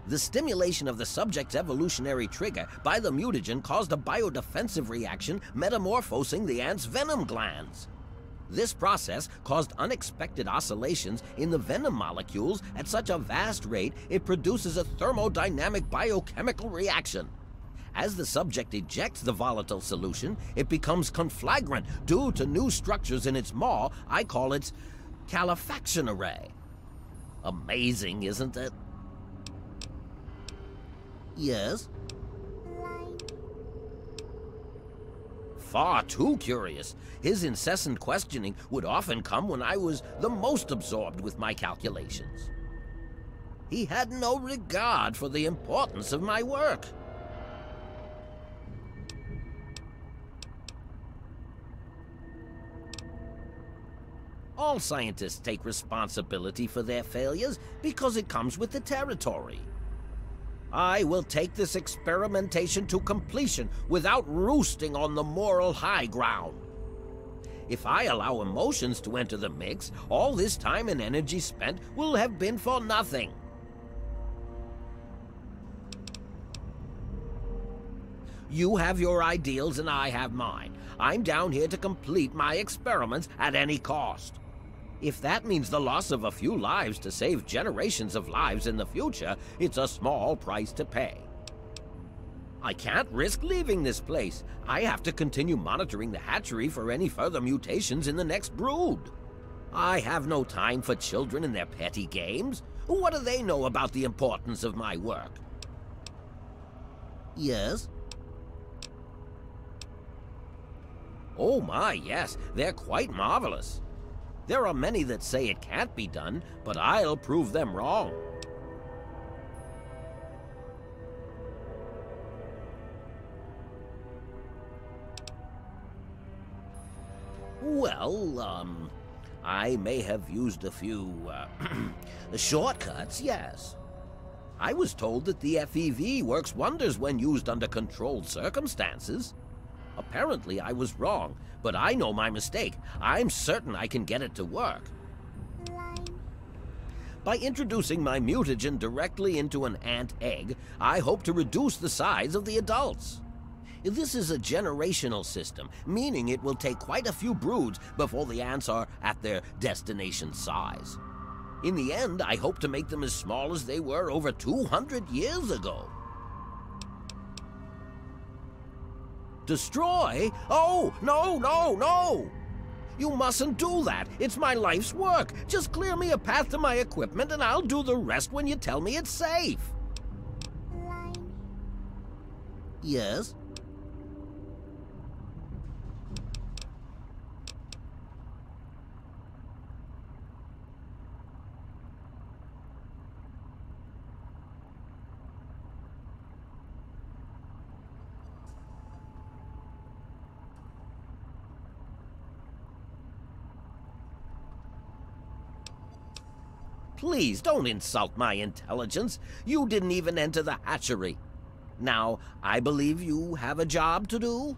The stimulation of the subject's evolutionary trigger by the mutagen caused a biodefensive reaction metamorphosing the ant's venom glands. This process caused unexpected oscillations in the venom molecules at such a vast rate it produces a thermodynamic biochemical reaction. As the subject ejects the volatile solution, it becomes conflagrant due to new structures in its maw. I call it calefaction array. Amazing, isn't it? Yes? Far too curious. His incessant questioning would often come when I was the most absorbed with my calculations. He had no regard for the importance of my work. All scientists take responsibility for their failures because it comes with the territory. I will take this experimentation to completion without roosting on the moral high ground. If I allow emotions to enter the mix, all this time and energy spent will have been for nothing. You have your ideals and I have mine. I'm down here to complete my experiments at any cost. If that means the loss of a few lives to save generations of lives in the future, it's a small price to pay. I can't risk leaving this place. I have to continue monitoring the hatchery for any further mutations in the next brood. I have no time for children and their petty games. What do they know about the importance of my work? Yes? Oh my, yes, they're quite marvelous. There are many that say it can't be done, but I'll prove them wrong. Well, I may have used a few, shortcuts, yes. I was told that the FEV works wonders when used under controlled circumstances. Apparently I was wrong, but I know my mistake. I'm certain I can get it to work. By introducing my mutagen directly into an ant egg, I hope to reduce the size of the adults. This is a generational system, meaning it will take quite a few broods before the ants are at their destination size. In the end, I hope to make them as small as they were over 200 years ago. Destroy? Oh, no, no, no! You mustn't do that. It's my life's work. Just clear me a path to my equipment and I'll do the rest when you tell me it's safe. Yes? Please, don't insult my intelligence. You didn't even enter the hatchery. Now, I believe you have a job to do?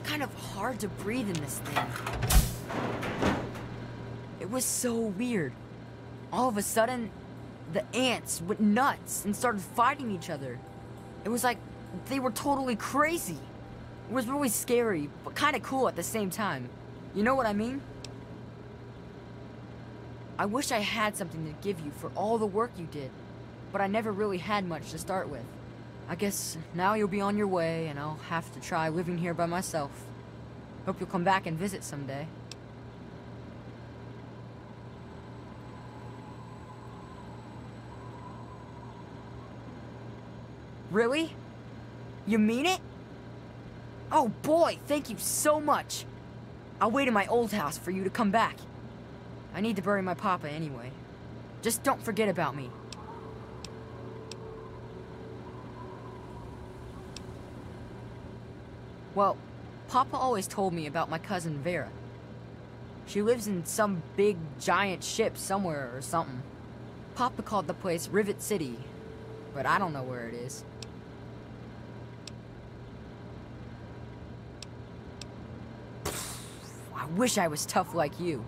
Kind of hard to breathe in this thing. It was so weird. All of a sudden, the ants went nuts and started fighting each other. It was like they were totally crazy. It was really scary, but kind of cool at the same time. You know what I mean? I wish I had something to give you for all the work you did, but I never really had much to start with. I guess now you'll be on your way, and I'll have to try living here by myself. Hope you'll come back and visit someday. Really? You mean it? Oh boy, thank you so much. I'll wait in my old house for you to come back. I need to bury my papa anyway. Just don't forget about me. Well, Papa always told me about my cousin Vera. She lives in some big, giant ship somewhere or something. Papa called the place Rivet City, but I don't know where it is. I wish I was tough like you.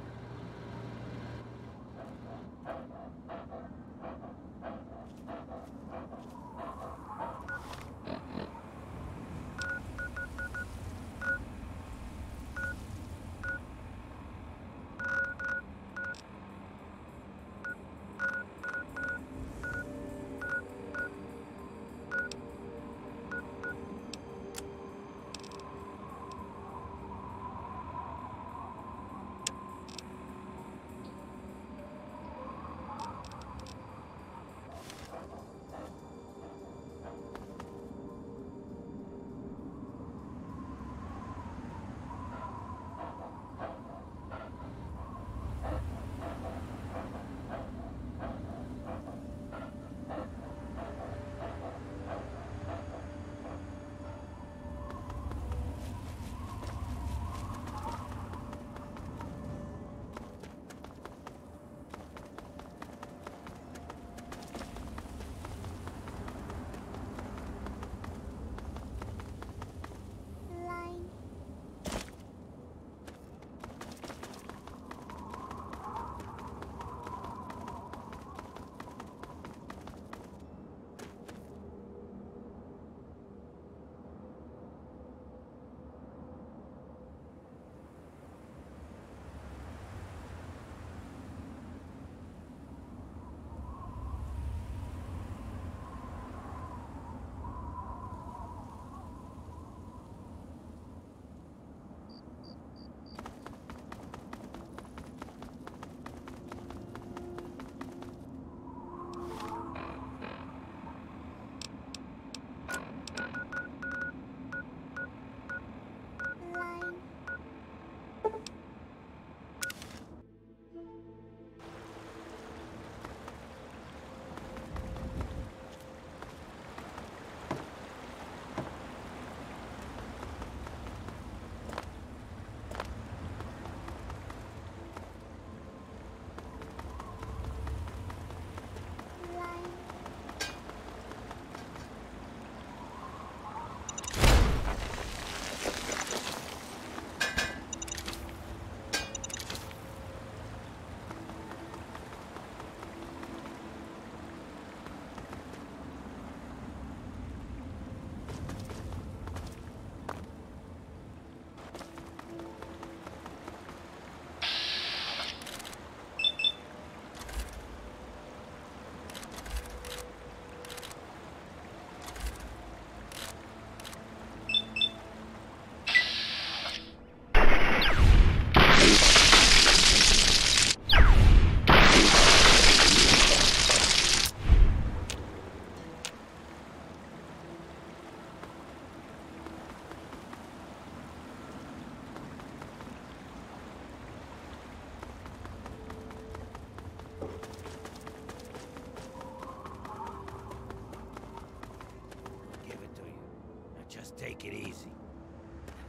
Take it easy.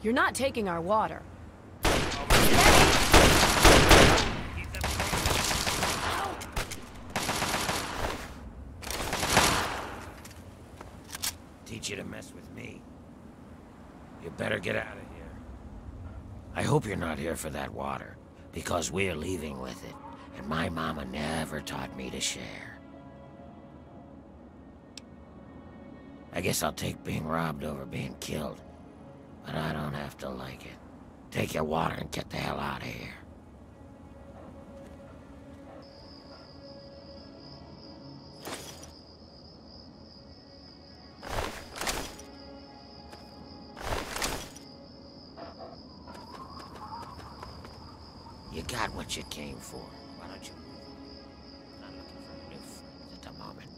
You're not taking our water. Teach you to mess with me. You better get out of here. I hope you're not here for that water, because we're leaving with it, and my mama never taught me to share. I guess I'll take being robbed over being killed, but I don't have to like it. Take your water and get the hell out of here. You got what you came for. Why don't you? I'm not looking for new friends at the moment.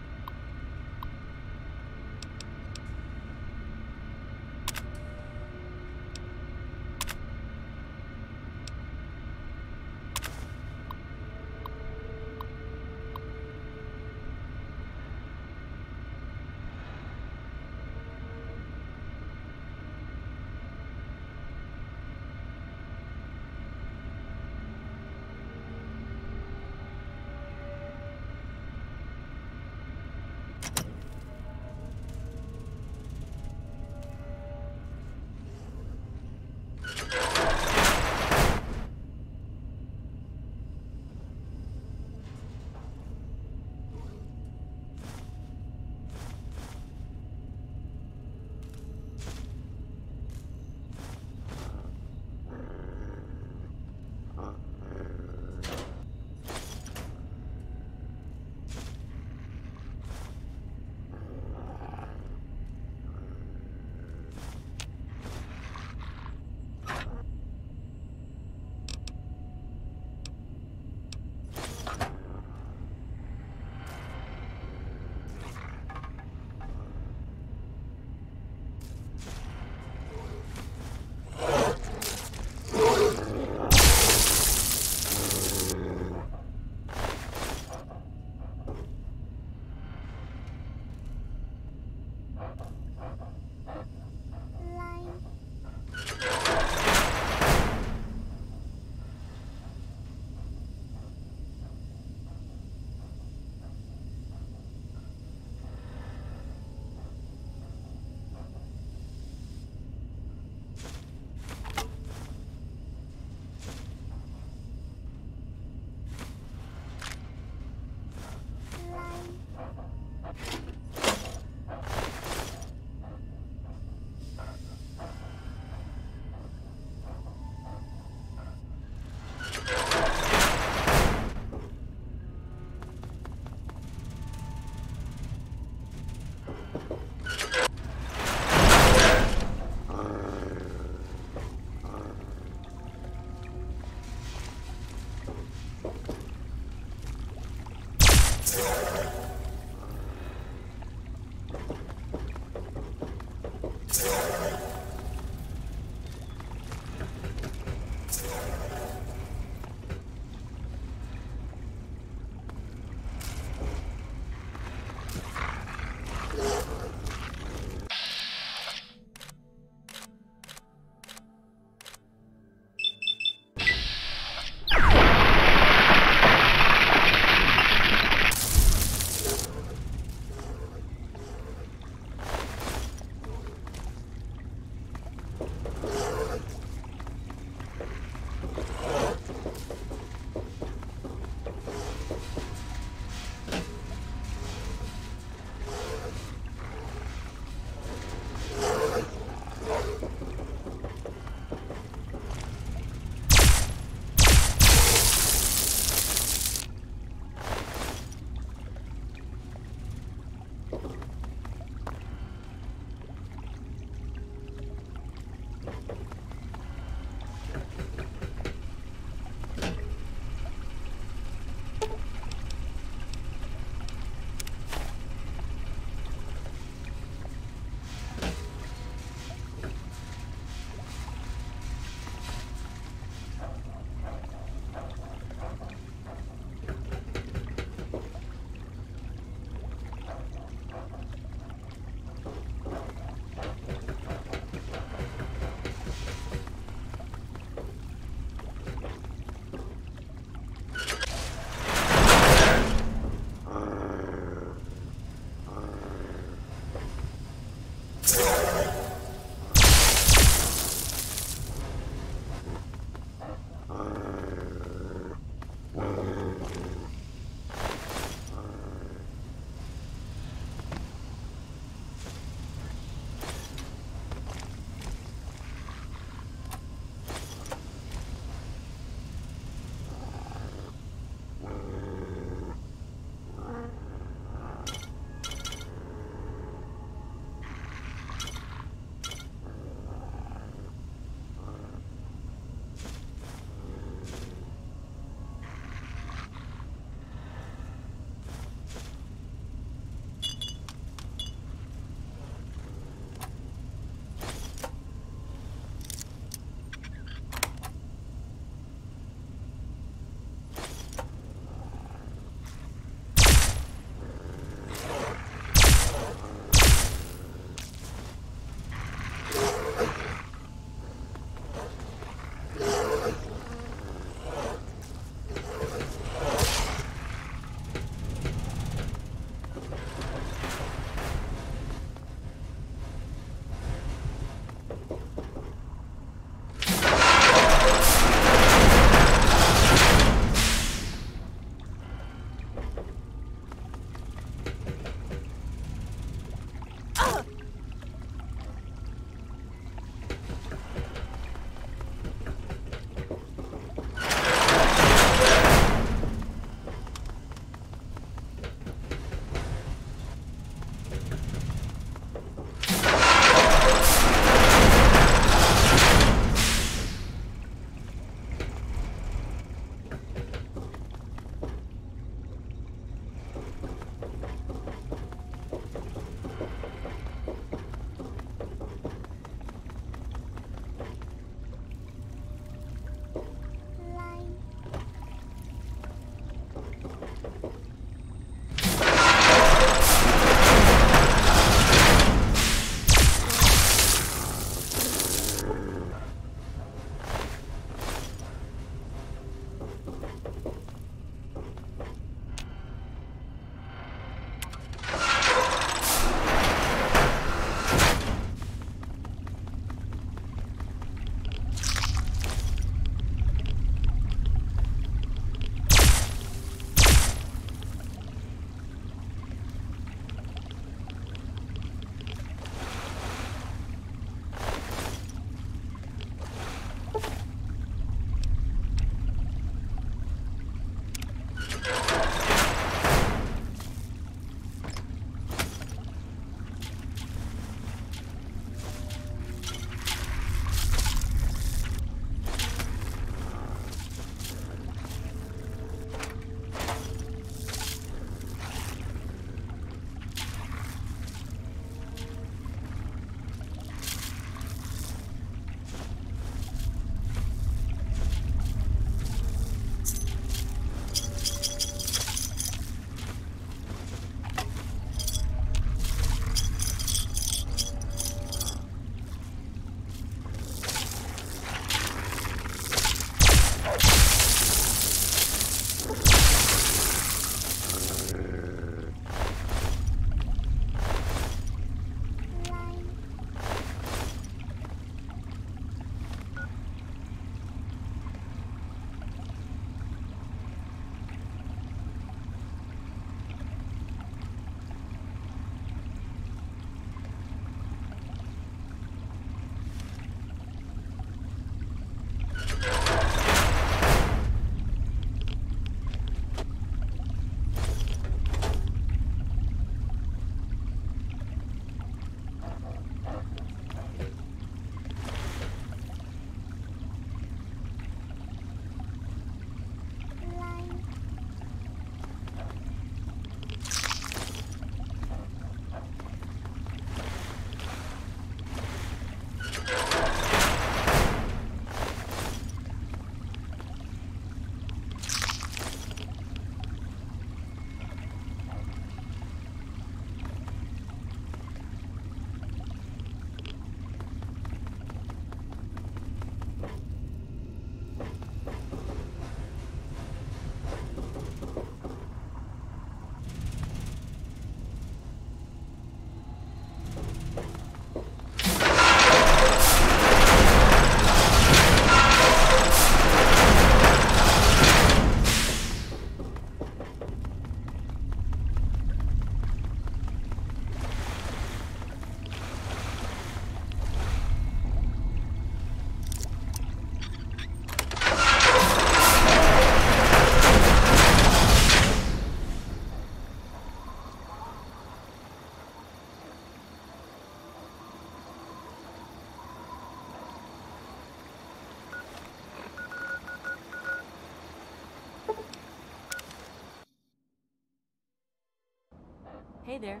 Hey there.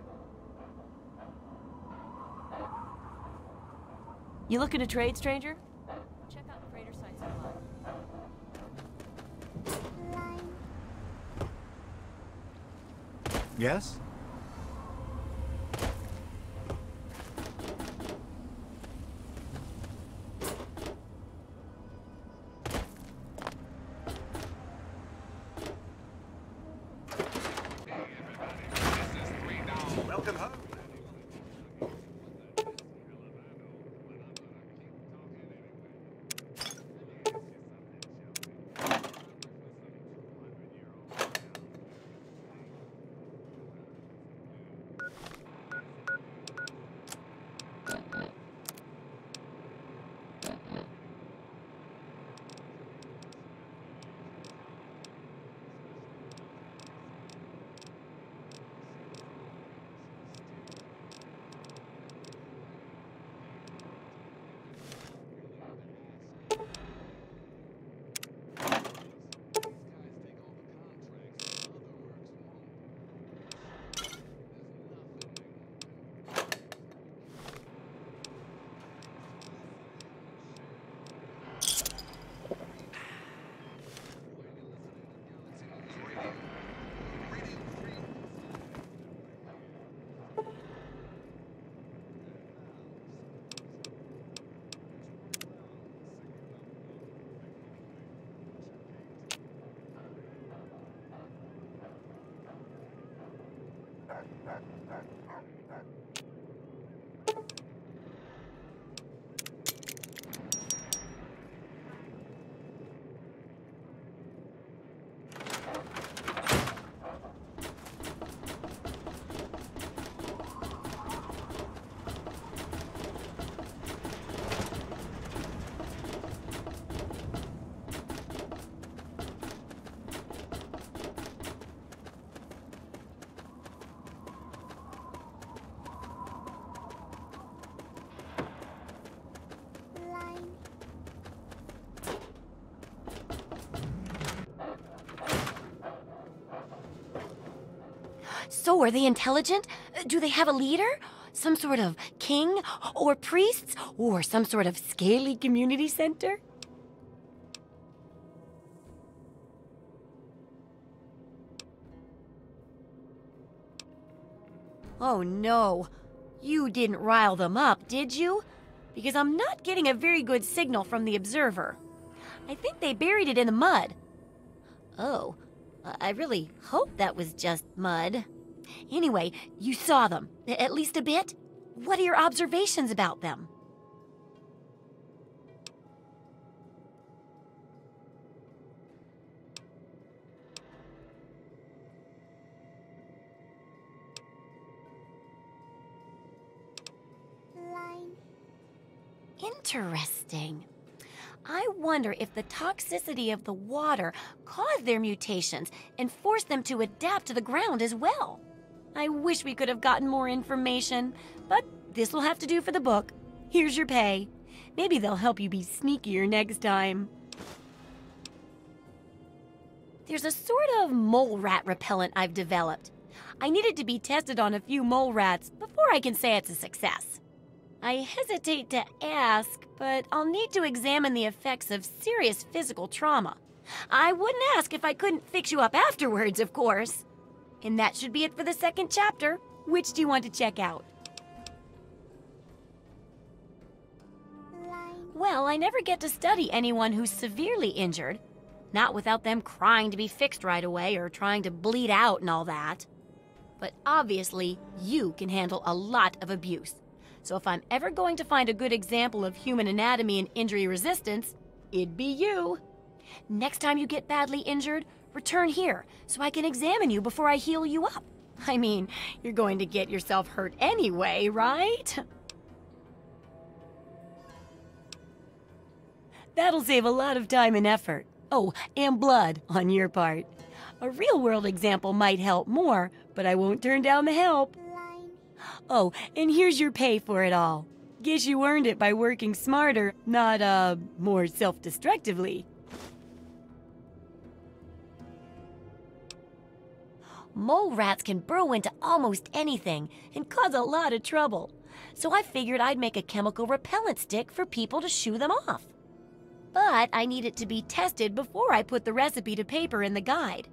You looking to trade, stranger? Check out freighter sites online. Yes? Welcome home. So, are they intelligent? Do they have a leader? Some sort of king? Or priests? Or some sort of scaly community center? Oh no. You didn't rile them up, did you? Because I'm not getting a very good signal from the observer. I think they buried it in the mud. Oh, I really hope that was just mud. Anyway, you saw them, at least a bit? What are your observations about them? Interesting. I wonder if the toxicity of the water caused their mutations and forced them to adapt to the ground as well. I wish we could have gotten more information, but this will have to do for the book. Here's your pay. Maybe they'll help you be sneakier next time. There's a sort of mole rat repellent I've developed. I need it to be tested on a few mole rats before I can say it's a success. I hesitate to ask, but I'll need to examine the effects of serious physical trauma. I wouldn't ask if I couldn't fix you up afterwards, of course. And that should be it for the second chapter. Which do you want to check out? Well, I never get to study anyone who's severely injured. Not without them crying to be fixed right away or trying to bleed out and all that. But obviously, you can handle a lot of abuse. So if I'm ever going to find a good example of human anatomy and injury resistance, it'd be you. Next time you get badly injured, return here so I can examine you before I heal you up. I mean, you're going to get yourself hurt anyway, right? That'll save a lot of time and effort. Oh, and blood on your part. A real-world example might help more, but I won't turn down the help. Oh, and here's your pay for it all. Guess you earned it by working smarter, not, more self-destructively. Mole rats can burrow into almost anything and cause a lot of trouble. So I figured I'd make a chemical repellent stick for people to shoo them off. But I need it to be tested before I put the recipe to paper in the guide.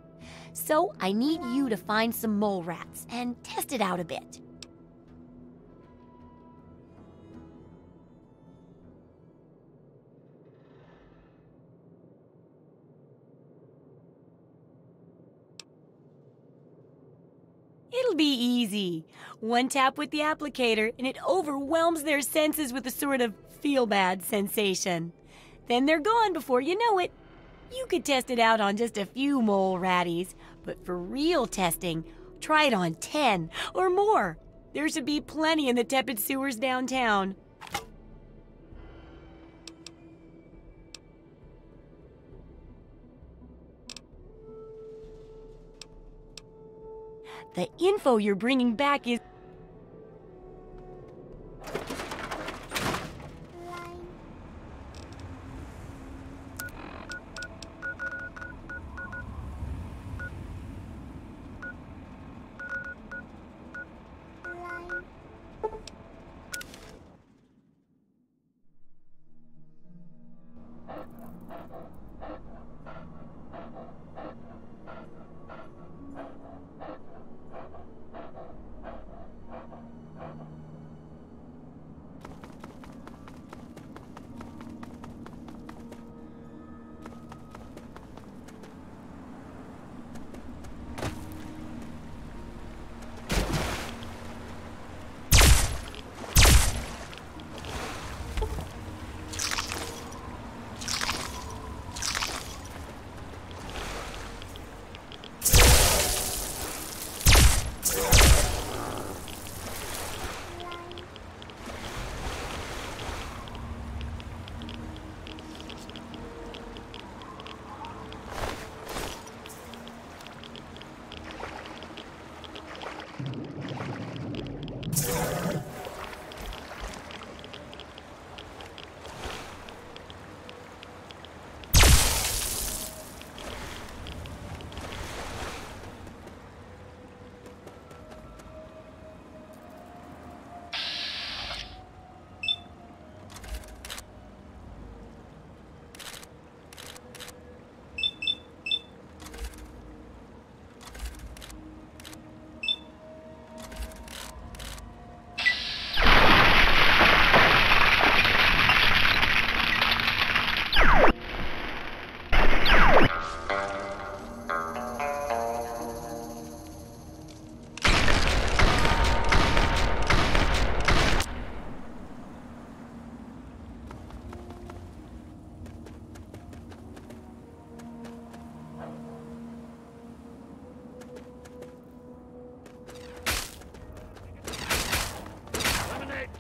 So I need you to find some mole rats and test it out a bit. It'll be easy. One tap with the applicator and it overwhelms their senses with a sort of feel-bad sensation. Then they're gone before you know it. You could test it out on just a few mole ratties, but for real testing, try it on 10 or more. There should be plenty in the tepid sewers downtown. The info you're bringing back is...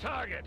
Target!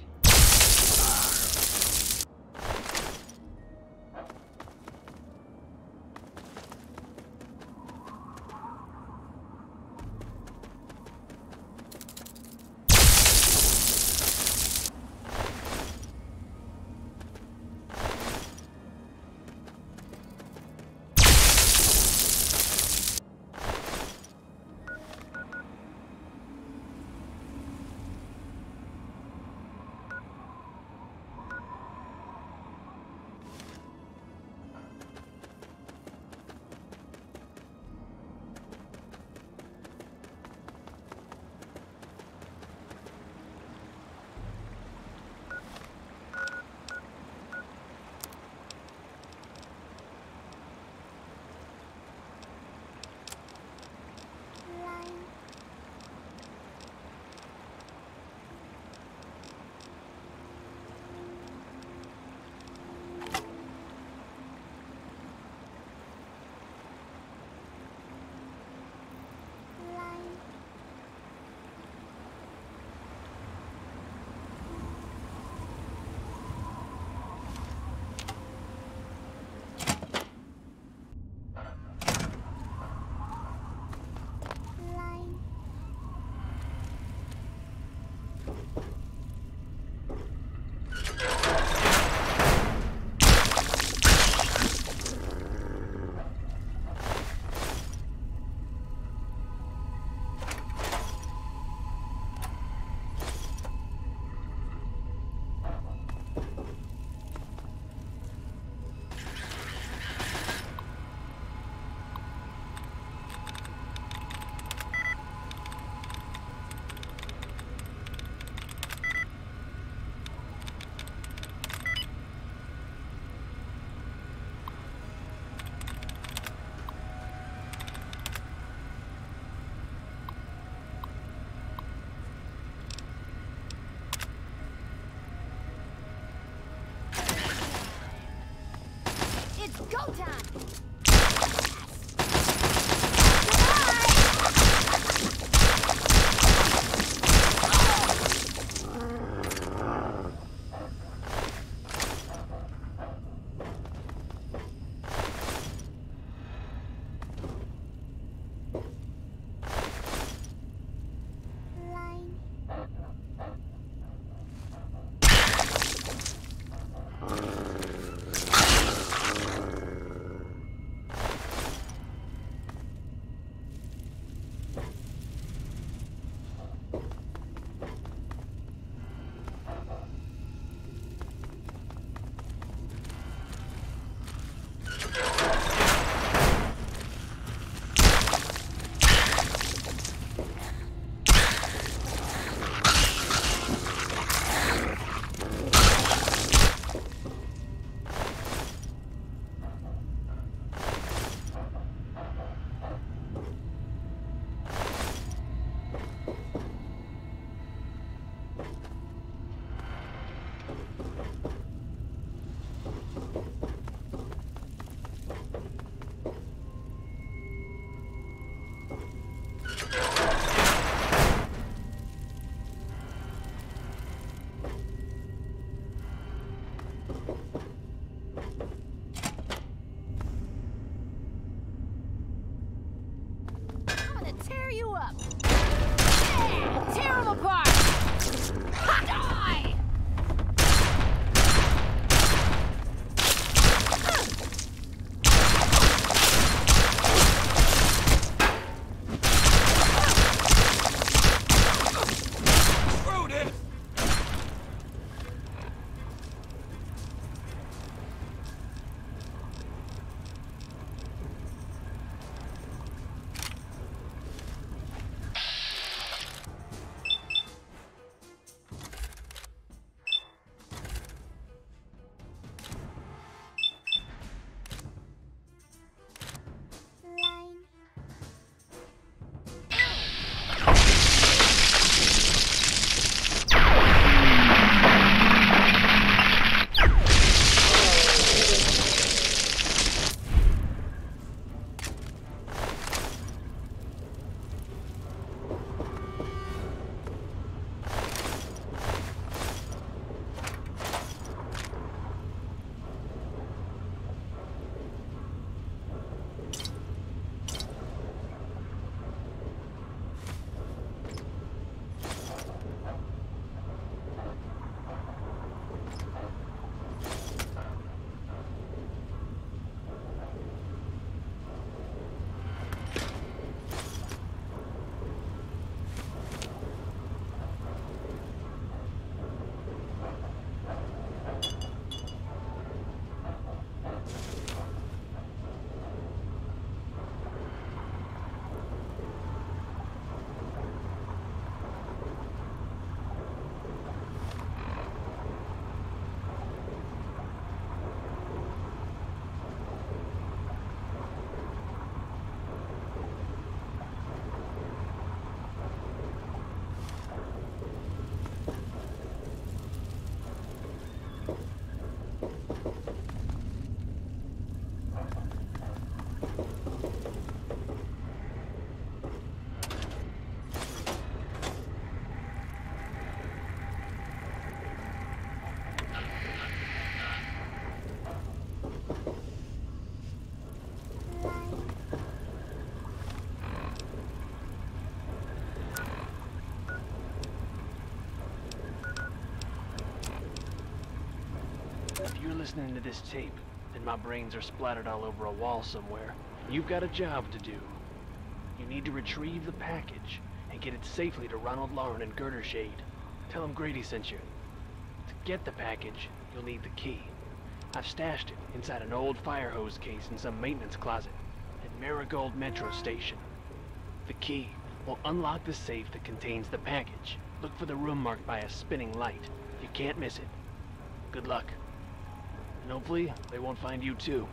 tear you up! Yeah! Tear them apart! Die! If you're listening to this tape, then my brains are splattered all over a wall somewhere. You've got a job to do. You need to retrieve the package and get it safely to Ronald Lauren and Girder Shade. Tell him Grady sent you. To get the package, you'll need the key. I've stashed it inside an old fire hose case in some maintenance closet at Marigold Metro Station. The key will unlock the safe that contains the package. Look for the room marked by a spinning light. You can't miss it. Good luck. And hopefully, they won't find you too.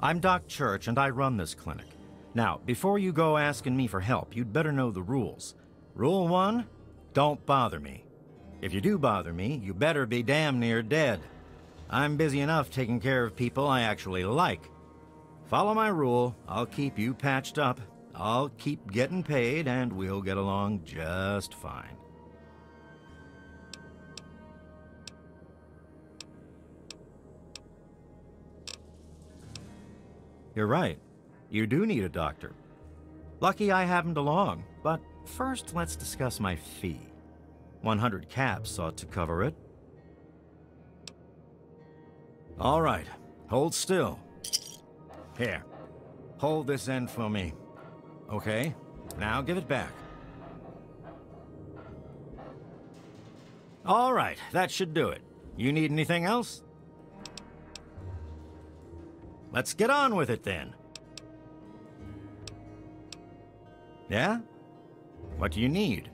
I'm Doc Church, and I run this clinic. Now, before you go asking me for help, you'd better know the rules. Rule 1, don't bother me. If you do bother me, you better be damn near dead. I'm busy enough taking care of people I actually like. Follow my rule, I'll keep you patched up, I'll keep getting paid, and we'll get along just fine. You're right. You do need a doctor. Lucky I happened along, but first let's discuss my fee. 100 caps ought to cover it. All right, hold still. Here, hold this end for me. Okay, now give it back. All right, that should do it. You need anything else? Let's get on with it then. Yeah? What do you need?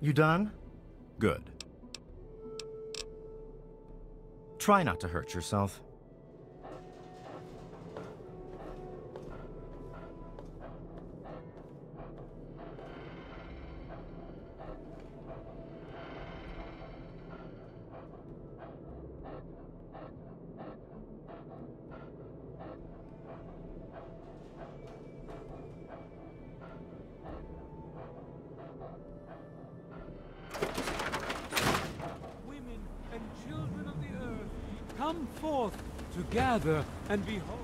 You done? Good. Try not to hurt yourself. Come forth to gather and behold.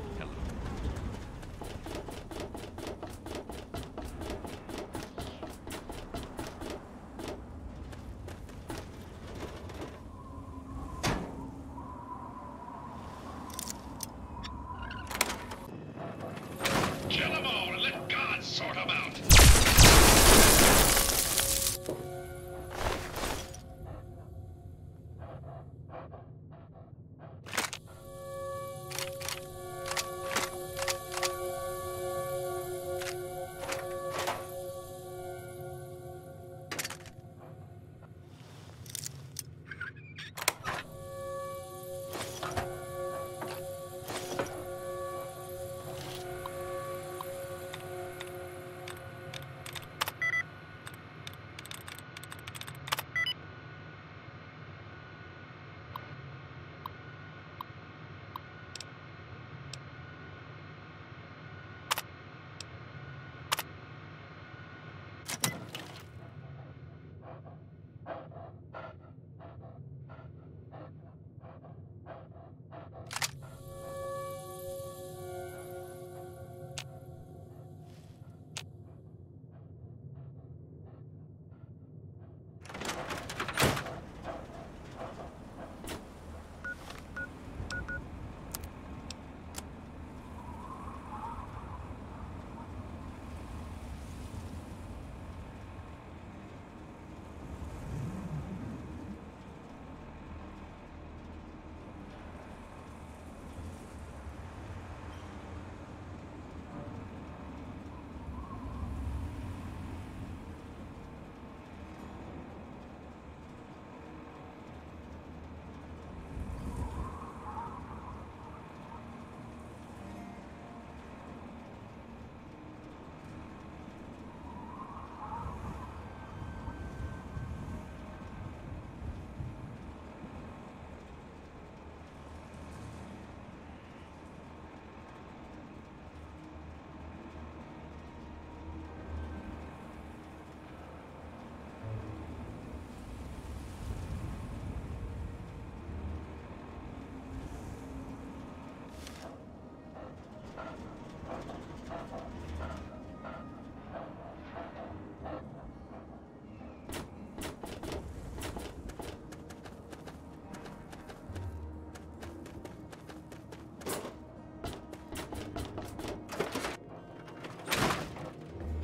Kill them all and let God sort them out.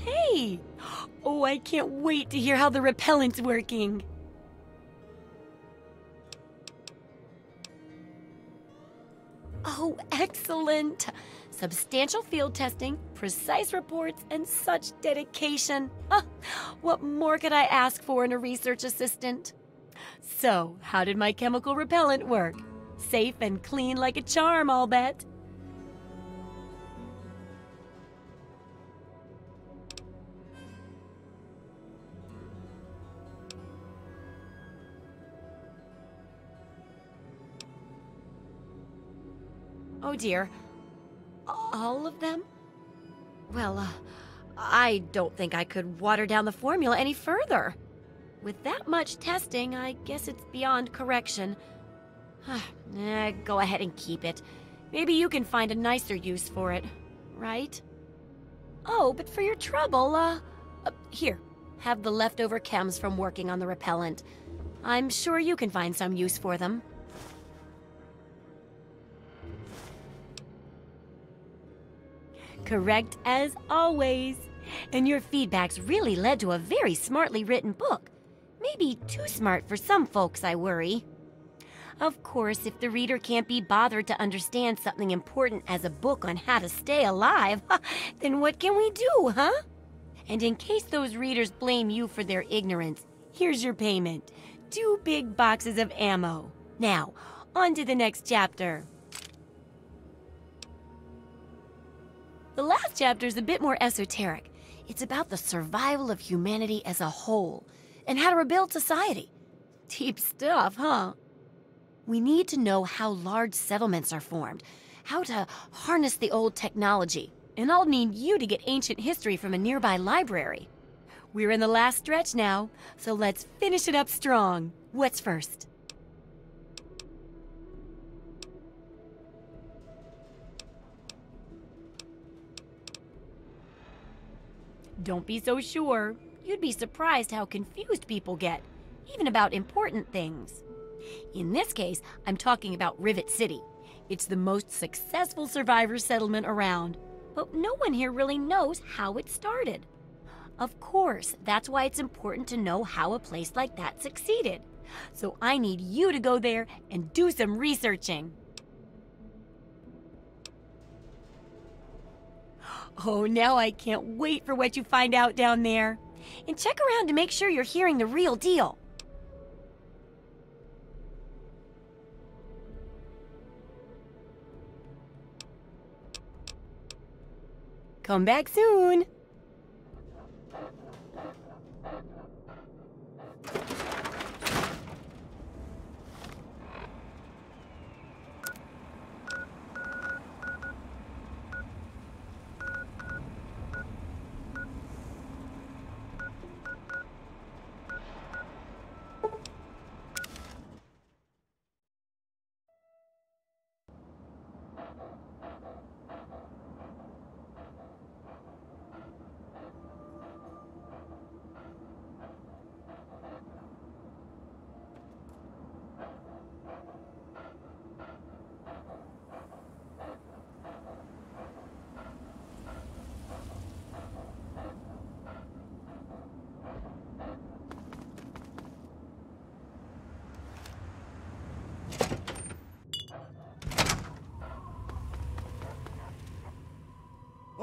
Hey! Oh, I can't wait to hear how the repellent's working. Oh, excellent! Substantial field testing, precise reports, and such dedication. What more could I ask for in a research assistant? So, how did my chemical repellent work? Safe and clean like a charm, I'll bet. Oh dear. All of them? Well, I don't think I could water down the formula any further. With that much testing, I guess it's beyond correction. Go ahead and keep it. Maybe you can find a nicer use for it, right? Oh, but for your trouble, here, have the leftover chems from working on the repellent. I'm sure you can find some use for them. Correct as always. And your feedback's really led to a very smartly written book. Maybe too smart for some folks, I worry. Of course, if the reader can't be bothered to understand something important as a book on how to stay alive, then what can we do, huh? And in case those readers blame you for their ignorance, here's your payment. 2 big boxes of ammo. Now, On to the next chapter. The last chapter is a bit more esoteric. It's about the survival of humanity as a whole and how to rebuild society. Deep stuff, huh? We need to know how large settlements are formed, how to harness the old technology, and I'll need you to get ancient history from a nearby library. We're in the last stretch now, so let's finish it up strong. What's first? Don't be so sure. You'd be surprised how confused people get, even about important things. In this case, I'm talking about Rivet City. It's the most successful survivor settlement around, but no one here really knows how it started. Of course, that's why it's important to know how a place like that succeeded. So I need you to go there and do some researching. Oh, now I can't wait for what you find out down there. And check around to make sure you're hearing the real deal. Come back soon.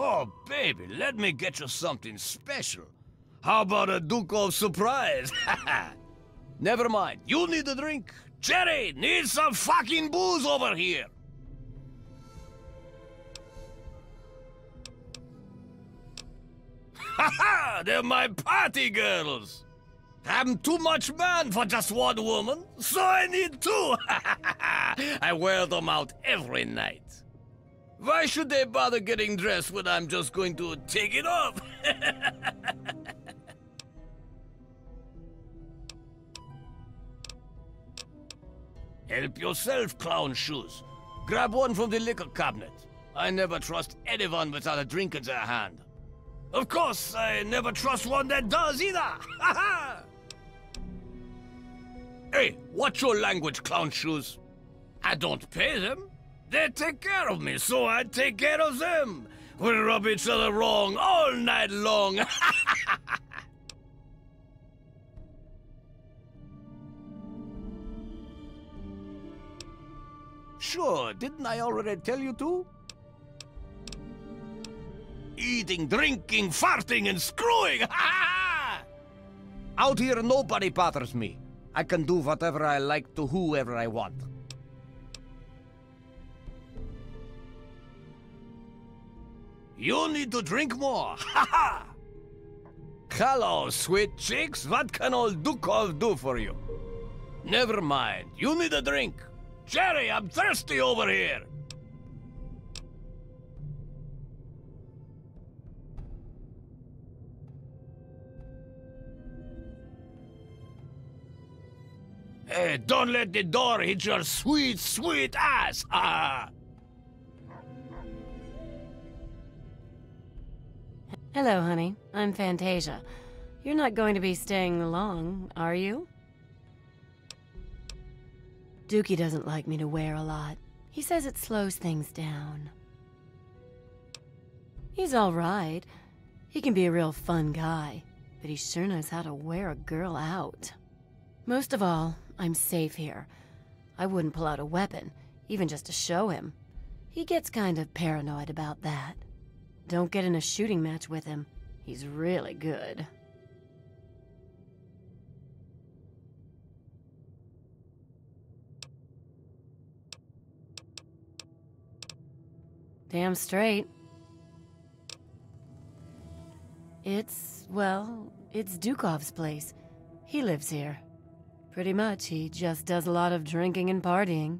Oh, baby, let me get you something special. How about a Duke of Surprise? Never mind, you need a drink. Jerry, need some fucking booze over here. Haha, they're my party girls. I'm too much man for just one woman, so I need two. I wear them out every night. Why should they bother getting dressed when I'm just going to take it off? Help yourself, clown shoes. Grab one from the liquor cabinet. I never trust anyone without a drink in their hand. Of course, I never trust one that does either. Hey, watch your language, clown shoes. I don't pay them. They take care of me, so I take care of them. We rub each other wrong all night long. Sure, didn't I already tell you to? Eating, drinking, farting, and screwing! Out here, nobody bothers me. I can do whatever I like to whoever I want. You need to drink more. Ha ha! Hello, sweet chicks. What can old Dukov do for you? Never mind. You need a drink. Jerry, I'm thirsty over here. Hey, don't let the door hit your sweet, sweet ass. Ah! Hello, honey. I'm Fantasia. You're not going to be staying long, are you? Dookie doesn't like me to wear a lot. He says it slows things down. He's all right. He can be a real fun guy, but he sure knows how to wear a girl out. Most of all, I'm safe here. I wouldn't pull out a weapon, even just to show him. He gets kind of paranoid about that. Don't get in a shooting match with him. He's really good. Damn straight. It's Dukov's place. He lives here. Pretty much, he just does a lot of drinking and partying.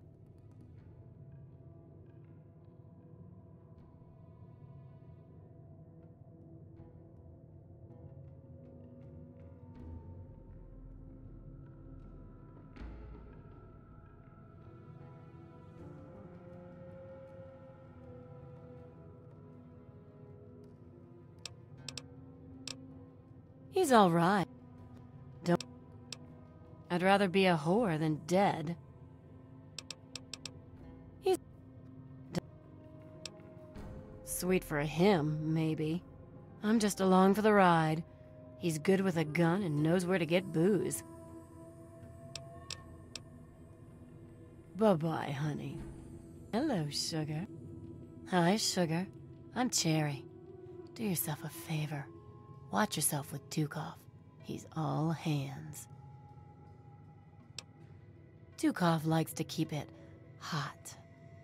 He's all right. I'd rather be a whore than dead. He's sweet for him, maybe. I'm just along for the ride. He's good with a gun and knows where to get booze. Bye-bye, honey. Hello, sugar. Hi, sugar. I'm Cherry. Do yourself a favor. Watch yourself with Dukov. He's all hands. Dukov likes to keep it hot.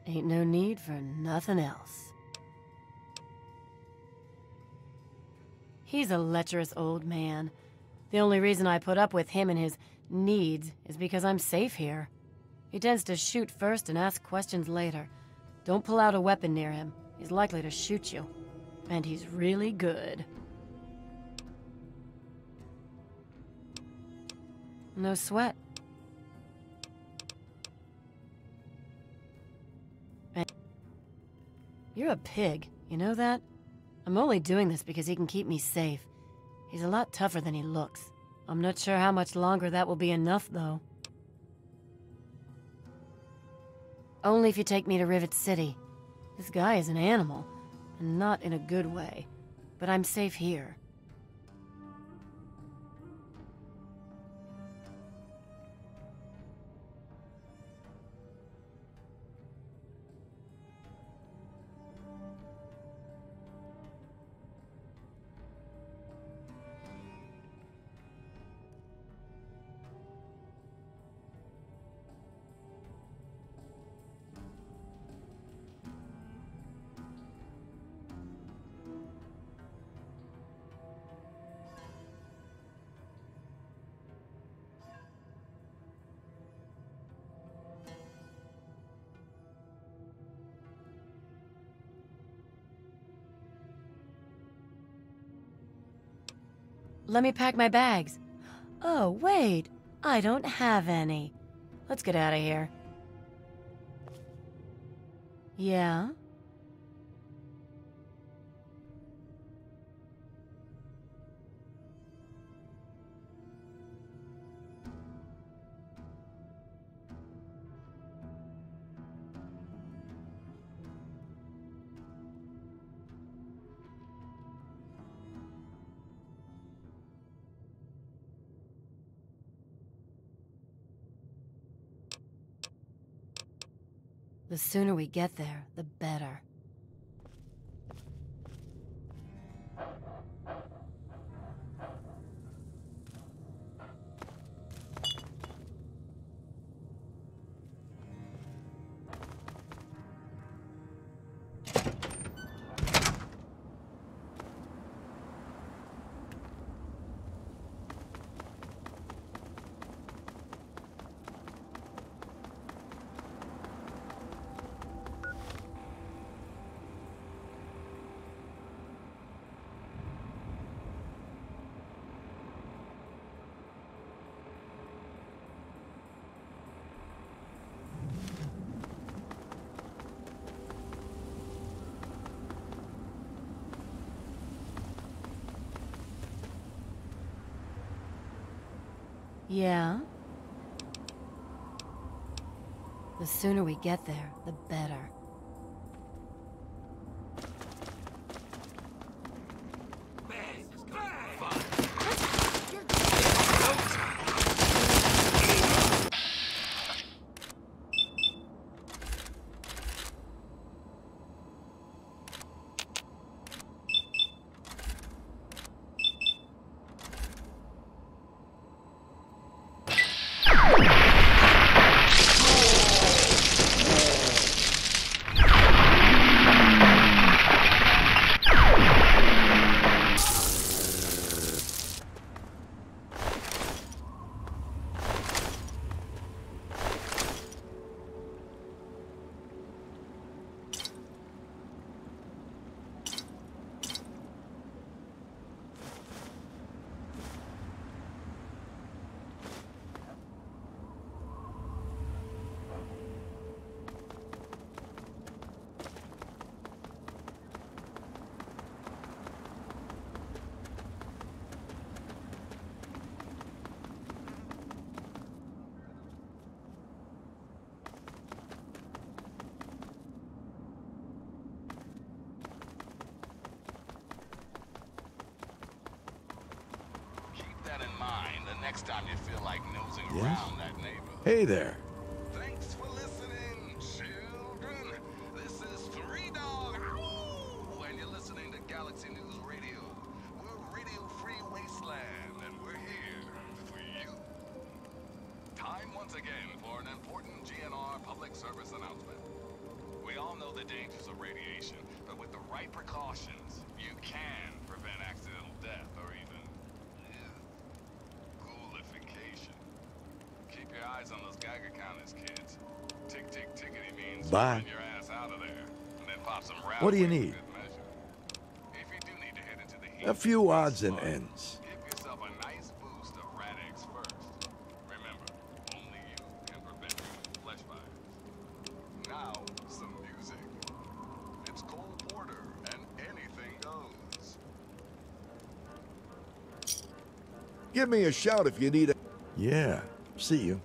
Ain't no need for nothing else. He's a lecherous old man. The only reason I put up with him and his needs is because I'm safe here. He tends to shoot first and ask questions later. Don't pull out a weapon near him. He's likely to shoot you. And he's really good. No sweat. You're a pig, you know that? I'm only doing this because he can keep me safe. He's a lot tougher than he looks. I'm not sure how much longer that will be enough, though. Only if you take me to Rivet City. This guy is an animal, and not in a good way. But I'm safe here. Let me pack my bags. Oh, wait. I don't have any. Let's get out of here. Yeah? The sooner we get there, the better. Yeah? The sooner we get there, the better. next time you feel like nosing Yes? around that neighborhood. Hey there. Thanks for listening, children. This is Three Dog, ow! And you're listening to Galaxy News Radio. We're Radio Free Wasteland, and we're here for you. Time once again for an important GNR public service announcement. We all know the dangers of radiation, but with the right precautions, you can prevent accidental death or even ghoulification. Keep your eyes on those Geiger counters, kids. Tick, tick, tickety means Bye. run your ass out of there, and then pop some round. What do you need? If you do need to head into the heat, A few odds and ends. give yourself a nice boost of Rad-X first. Remember, only you can prevent flesh fires. Now, some music. It's Cole Porter, and anything goes. Give me a shout if you need a... Yeah, see you.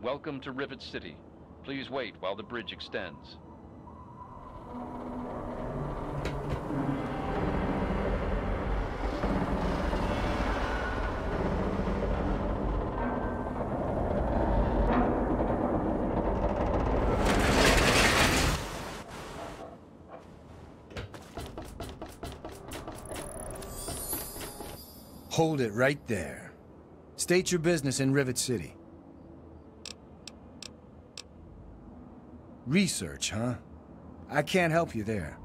Welcome to Rivet City. Please wait while the bridge extends. Hold it right there. State your business in Rivet City. Research, huh? I can't help you there,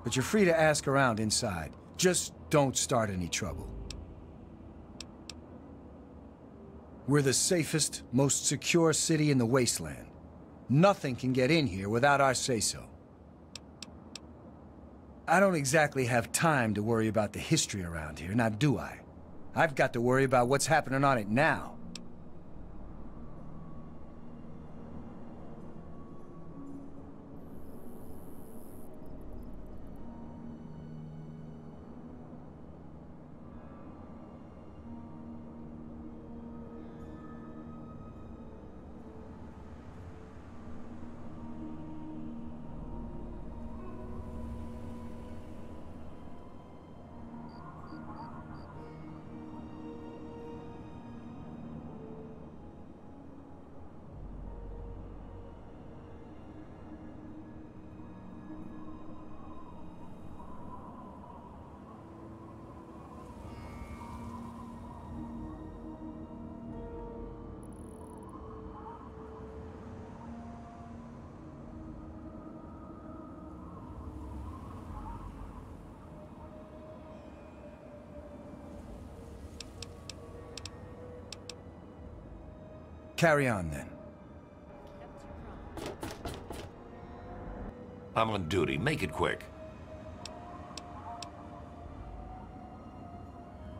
but you're free to ask around inside. Just don't start any trouble. We're the safest, most secure city in the Wasteland. Nothing can get in here without our say-so. I don't exactly have time to worry about the history around here, now do I? I've got to worry about what's happening on it now. Carry on, then. I'm on duty. Make it quick.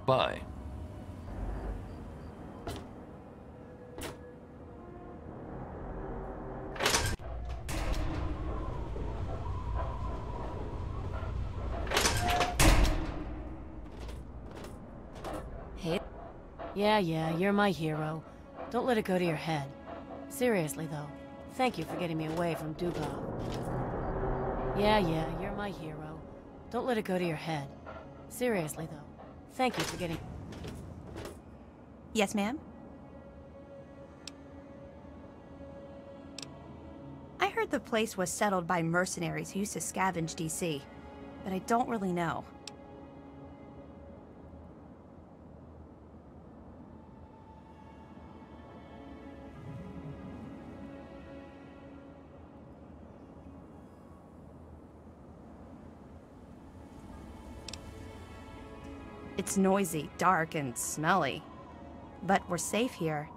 Bye. Hey. Yeah, you're my hero. Don't let it go to your head. Seriously, though, thank you for getting me away from Dugov. Yeah, you're my hero. Don't let it go to your head. Seriously, though, thank you for getting... Yes, ma'am? I heard the place was settled by mercenaries who used to scavenge DC, but I don't really know. It's noisy, dark, and smelly. But we're safe here.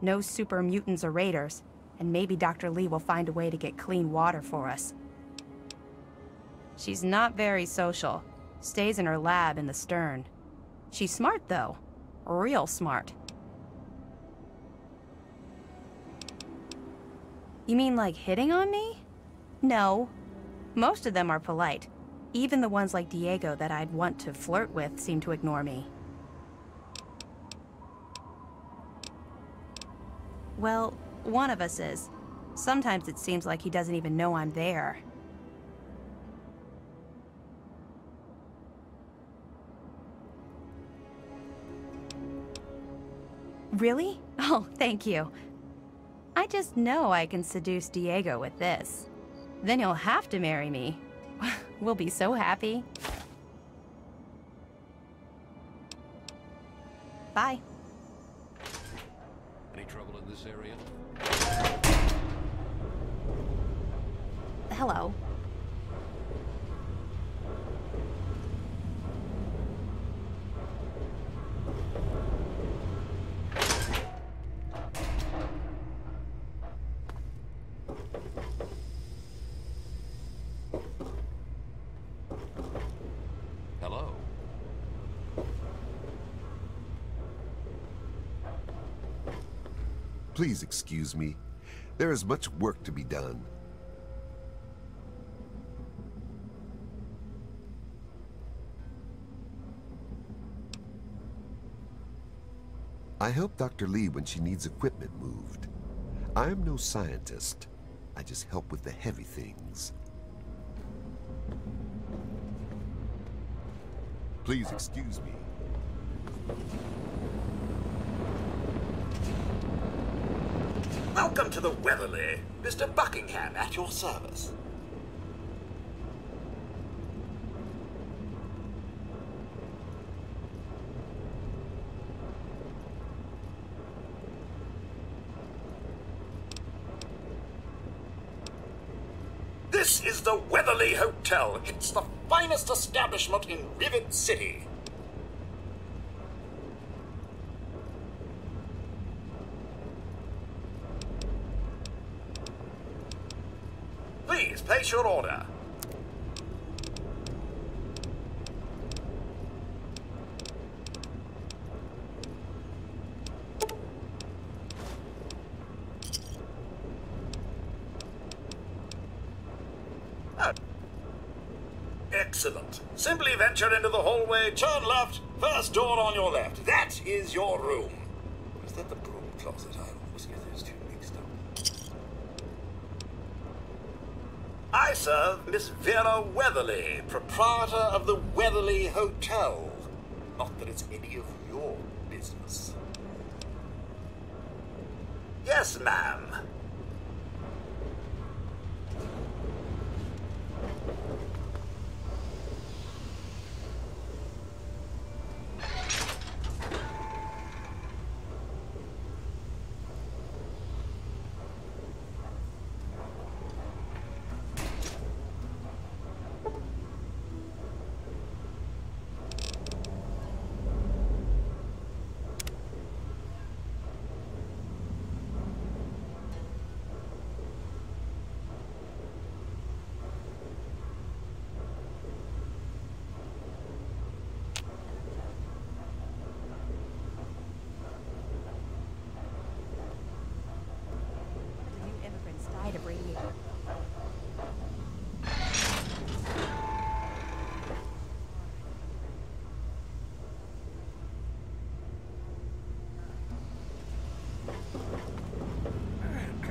No super mutants or raiders, and maybe Dr. Lee will find a way to get clean water for us. She's not very social. Stays in her lab in the stern. She's smart, though. Real smart. You mean like hitting on me? No. Most of them are polite. Even the ones like Diego that I'd want to flirt with seem to ignore me. Well, one of us is. Sometimes it seems like he doesn't even know I'm there. Really? Oh, thank you. I just know I can seduce Diego with this. Then you'll have to marry me. We'll be so happy. Bye. Any trouble in this area? Hello. Hello. Please excuse me. There is much work to be done. I help Dr. Lee when she needs equipment moved. I'm no scientist. I just help with the heavy things. Please excuse me. Welcome to the Weatherly. Mr. Buckingham at your service. This is the Weatherly Hotel. It's the finest establishment in Rivet City. Please place your order. Excellent. Simply venture into the hallway, turn left, first door on your left. That is your room. Or is that the broom closet? I always get those two mixed up. I serve Miss Vera Weatherly, proprietor of the Weatherly Hotel. Not that it's any of your business. Yes, ma'am.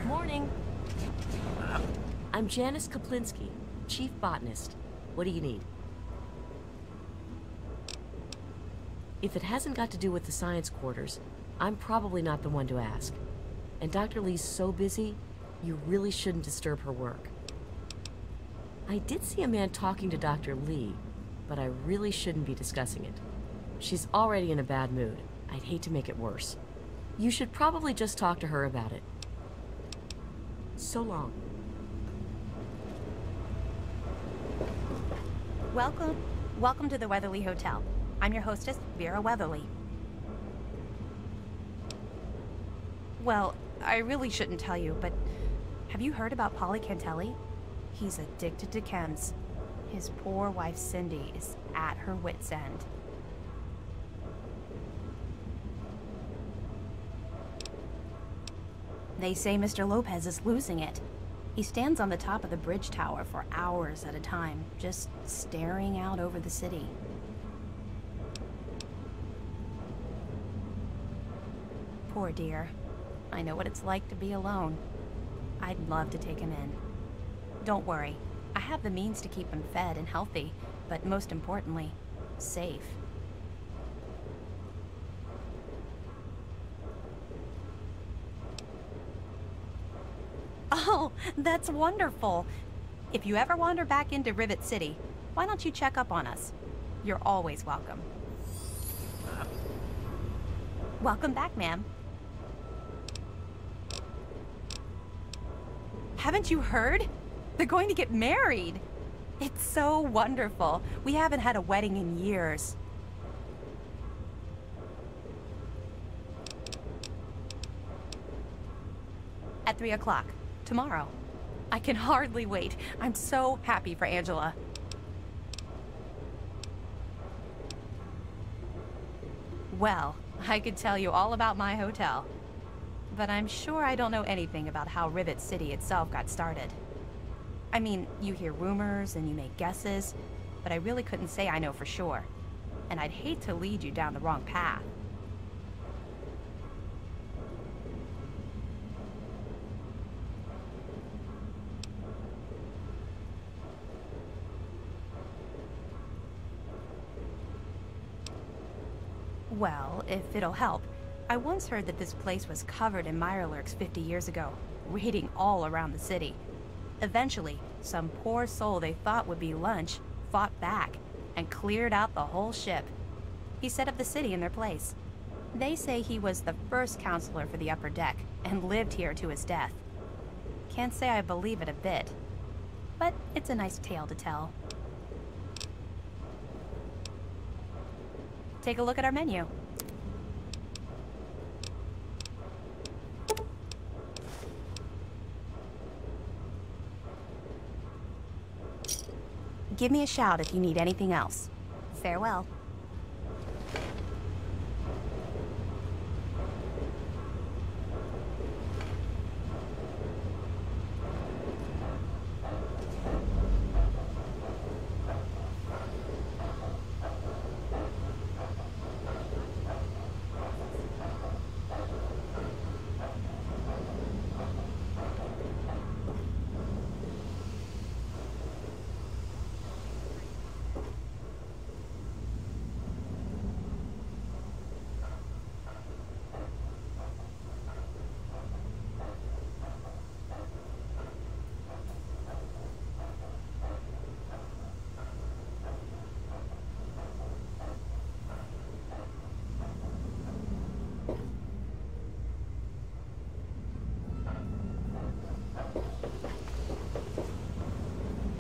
Morning. I'm Janice Kaplinski, Chief Botanist. What do you need? If it hasn't got to do with the science quarters, I'm probably not the one to ask. And Dr. Lee's so busy, you really shouldn't disturb her work. I did see a man talking to Dr. Lee, but I really shouldn't be discussing it. She's already in a bad mood. I'd hate to make it worse. You should probably just talk to her about it. So long. Welcome to the Weatherly Hotel. I'm your hostess, Vera Weatherly. Well, I really shouldn't tell you, but have you heard about Polly Cantelli? He's addicted to chems. His poor wife, Cindy, is at her wit's end. They say Mr. Lopez is losing it. He stands on the top of the bridge tower for hours at a time, just staring out over the city. Poor dear. I know what it's like to be alone. I'd love to take him in. Don't worry. I have the means to keep him fed and healthy, but most importantly, safe. Oh, that's wonderful. If you ever wander back into Rivet City, why don't you check up on us? You're always welcome. Welcome back, ma'am. Haven't you heard? They're going to get married. It's so wonderful. We haven't had a wedding in years. At 3 o'clock. Tomorrow. I can hardly wait. I'm so happy for Angela. Well, I could tell you all about my hotel. But I'm sure I don't know anything about how Rivet City itself got started. I mean, you hear rumors and you make guesses, but I really couldn't say I know for sure. And I'd hate to lead you down the wrong path. Well, if it'll help, I once heard that this place was covered in mirelurks 50 years ago, raiding all around the city. Eventually, some poor soul they thought would be lunch fought back and cleared out the whole ship. He set up the city in their place. They say he was the first counselor for the upper deck and lived here to his death. Can't say I believe it a bit, but it's a nice tale to tell. Take a look at our menu. Give me a shout if you need anything else. Farewell.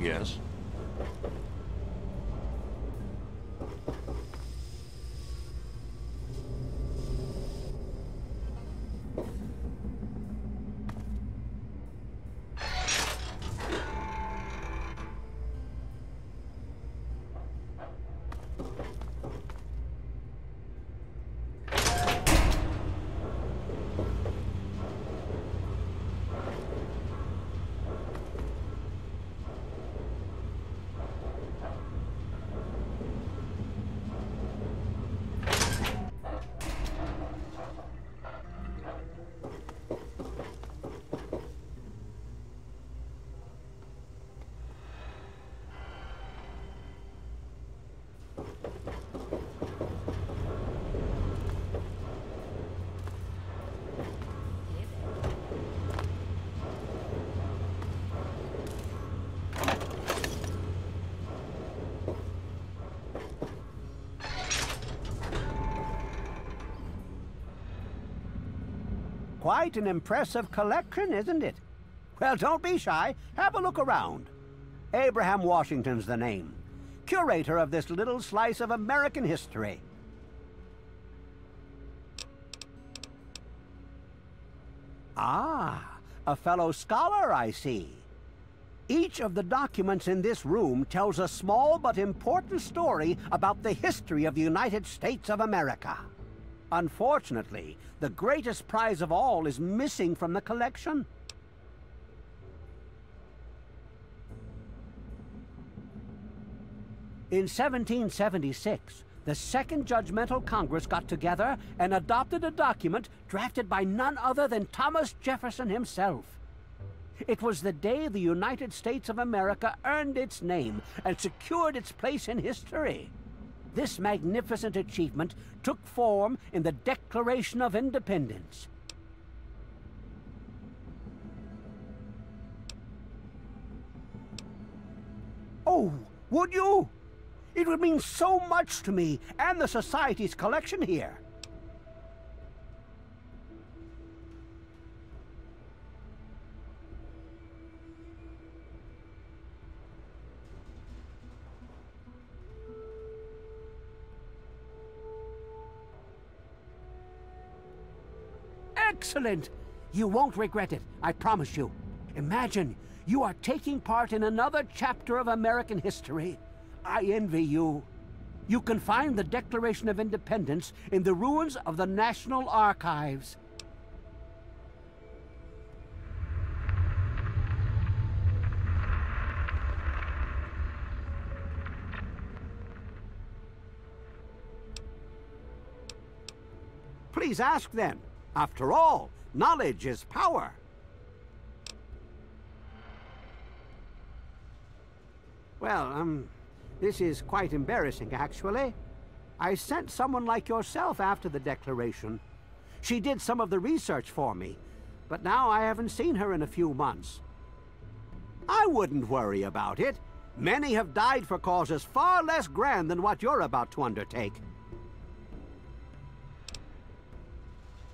Yes? Quite an impressive collection, isn't it? Well, don't be shy. Have a look around. Abraham Washington's the name. Curator of this little slice of American history. Ah, a fellow scholar, I see. Each of the documents in this room tells a small but important story about the history of the United States of America. Unfortunately, the greatest prize of all is missing from the collection. In 1776, the Second Judgmental Congress got together and adopted a document drafted by none other than Thomas Jefferson himself. It was the day the United States of America earned its name and secured its place in history. This magnificent achievement took form in the Declaration of Independence. Oh, would you? It would mean so much to me and the Society's collection here. Excellent! You won't regret it, I promise you. Imagine, you are taking part in another chapter of American history. I envy you. You can find the Declaration of Independence in the ruins of the National Archives. Please ask then. After all, knowledge is power. Well, this is quite embarrassing, actually. I sent someone like yourself after the declaration. She did some of the research for me, but now I haven't seen her in a few months. I wouldn't worry about it. Many have died for causes far less grand than what you're about to undertake.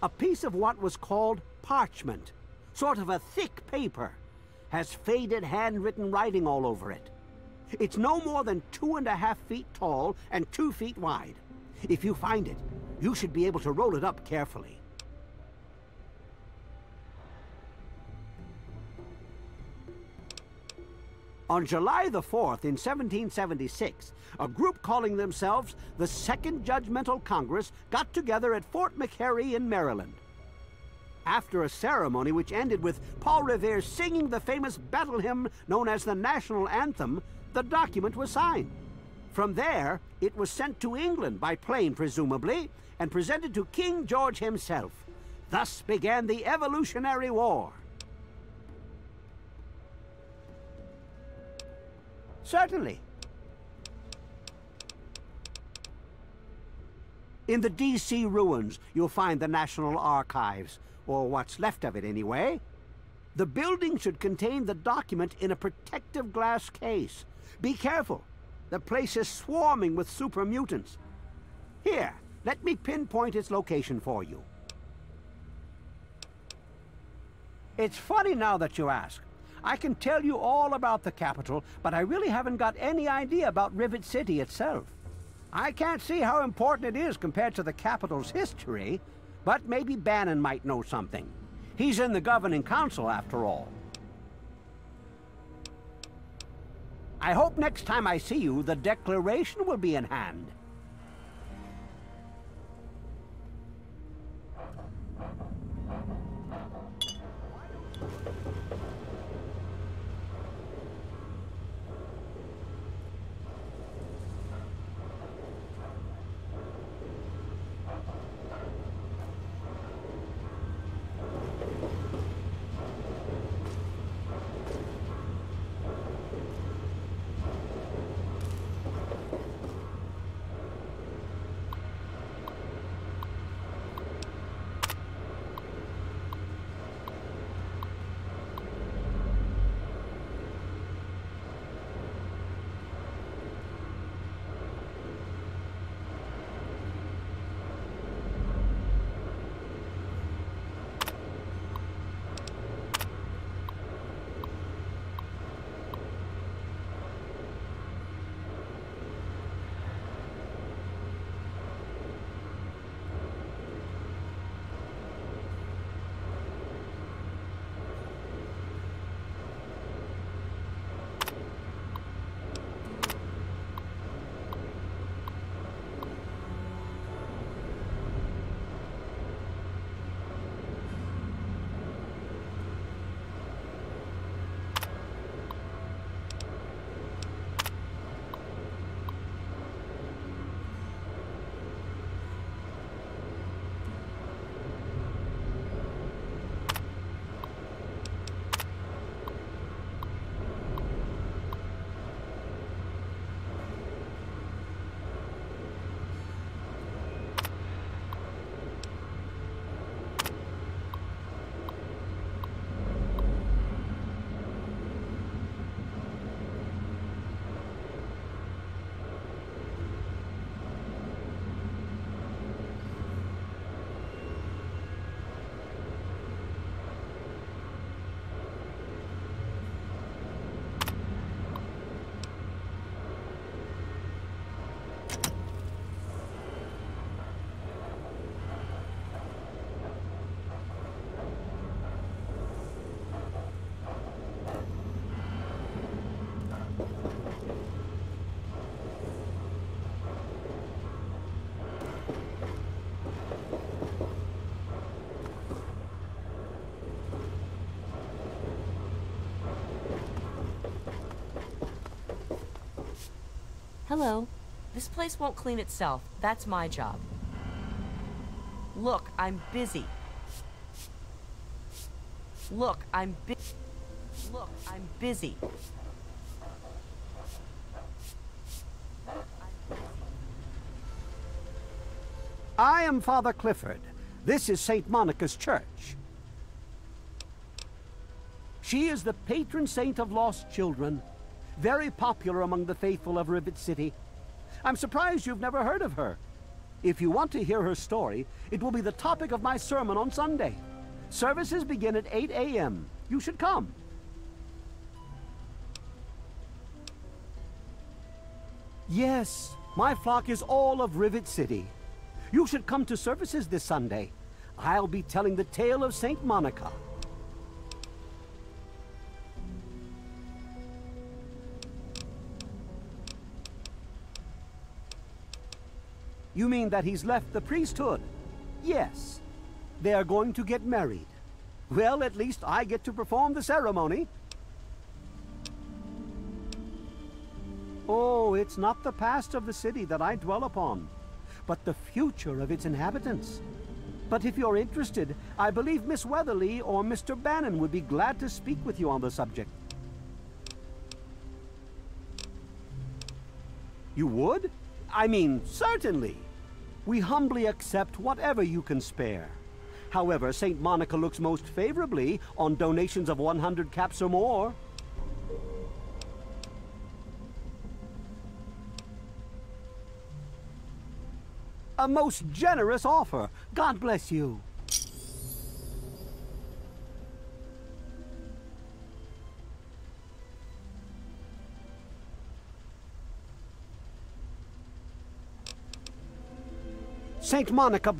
A piece of what was called parchment, sort of a thick paper, has faded handwritten writing all over it. It's no more than 2.5 feet tall and 2 feet wide. If you find it, you should be able to roll it up carefully. On July the 4th in 1776, a group calling themselves the Second Judgmental Congress got together at Fort McHenry in Maryland. After a ceremony which ended with Paul Revere singing the famous battle hymn known as the National Anthem, the document was signed. From there, it was sent to England by plane, presumably, and presented to King George himself. Thus began the Evolutionary War. Certainly. In the D.C. ruins, you'll find the National Archives, or what's left of it anyway. The building should contain the document in a protective glass case. Be careful. The place is swarming with super mutants. Here, let me pinpoint its location for you. It's funny now that you ask. I can tell you all about the Capitol, but I really haven't got any idea about Rivet City itself. I can't see how important it is compared to the Capitol's history, but maybe Bannon might know something. He's in the governing council, after all. I hope next time I see you, the Declaration will be in hand. Hello. This place won't clean itself. That's my job. Look, I'm busy. Look, I'm busy. Look, I'm busy. I am Father Clifford. This is St. Monica's church. She is the patron saint of lost children, very popular among the faithful of Rivet City. I'm surprised you've never heard of her. If you want to hear her story, it will be the topic of my sermon on Sunday. Services begin at 8 a.m. You should come. Yes, my flock is all of Rivet City. You should come to services this Sunday. I'll be telling the tale of St. Monica. You mean that he's left the priesthood? Yes. They are going to get married. Well, at least I get to perform the ceremony. Oh, it's not the past of the city that I dwell upon, but the future of its inhabitants. But if you're interested, I believe Miss Weatherly or Mr. Bannon would be glad to speak with you on the subject. You would? I mean, certainly. We humbly accept whatever you can spare. However, St. Monica looks most favorably on donations of 100 caps or more. A most generous offer. God bless you. St. Monica.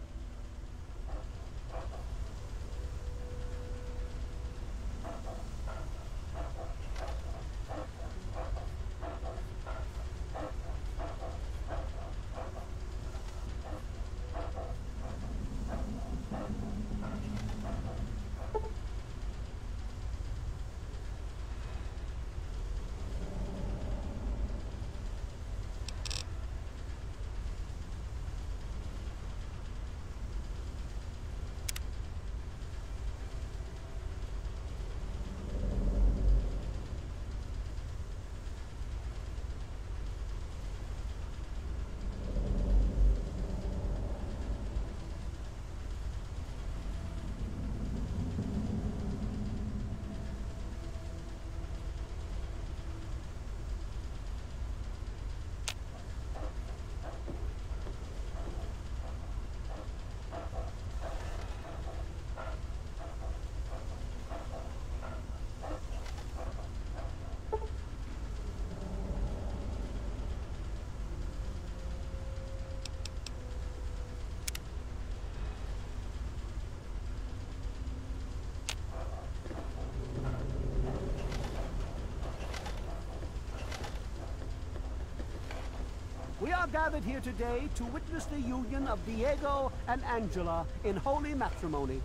We are gathered here today to witness the union of Diego and Angela in holy matrimony.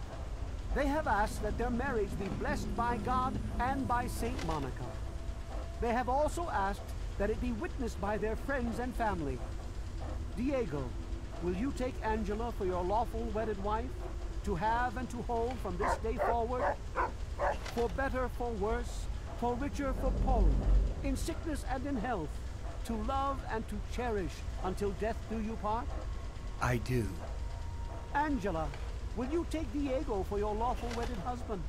They have asked that their marriage be blessed by God and by St. Monica. They have also asked that it be witnessed by their friends and family. Diego, will you take Angela for your lawful wedded wife, to have and to hold from this day forward? For better, for worse, for richer, for poorer, in sickness and in health, to love and to cherish until death do you part? I do. Angela, will you take Diego for your lawful wedded husband,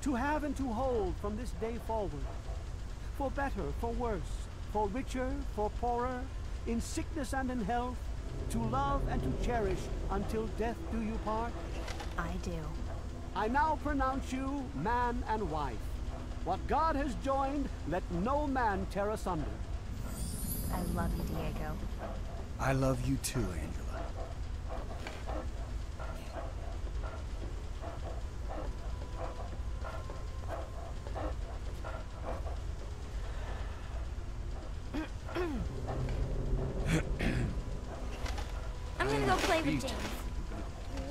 to have and to hold from this day forward? For better, for worse, for richer, for poorer, in sickness and in health, to love and to cherish until death do you part? I do. I now pronounce you man and wife. What God has joined, let no man tear asunder. I love you, Diego. I love you too, Angela. I'm gonna go play with James.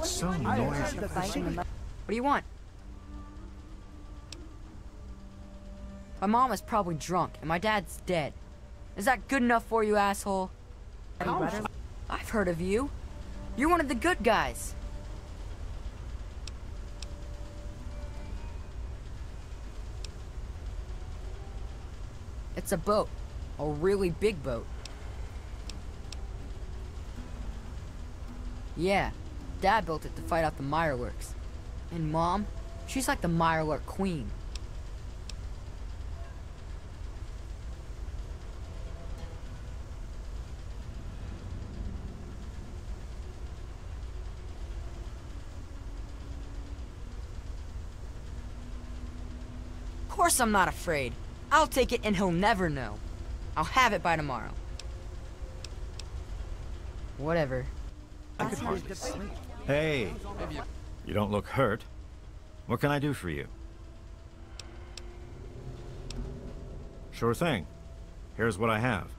So noisy. What do you want? My mom is probably drunk, and my dad's dead. Is that good enough for you, asshole? I've heard of you. You're one of the good guys. It's a boat. A really big boat. Yeah, Dad built it to fight off the Mirelurks. And Mom, she's like the Mirelurk queen. Of course I'm not afraid. I'll take it and he'll never know. I'll have it by tomorrow. Whatever. I could hardly sleep. Hey, you don't look hurt. What can I do for you? Sure thing. Here's what I have.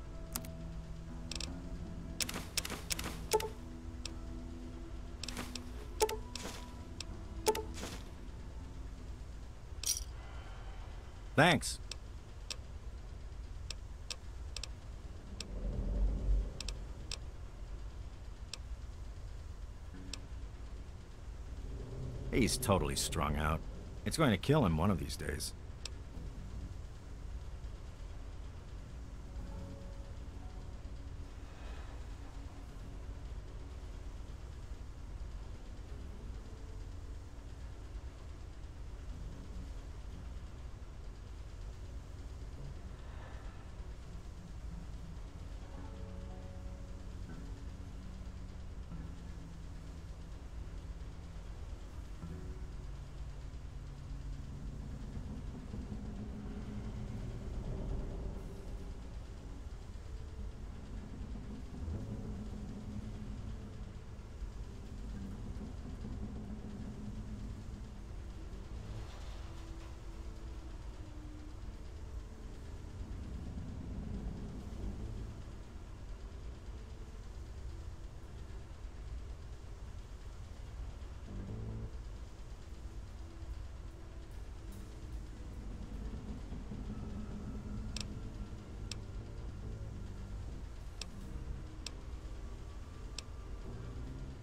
Thanks. He's totally strung out. It's going to kill him one of these days.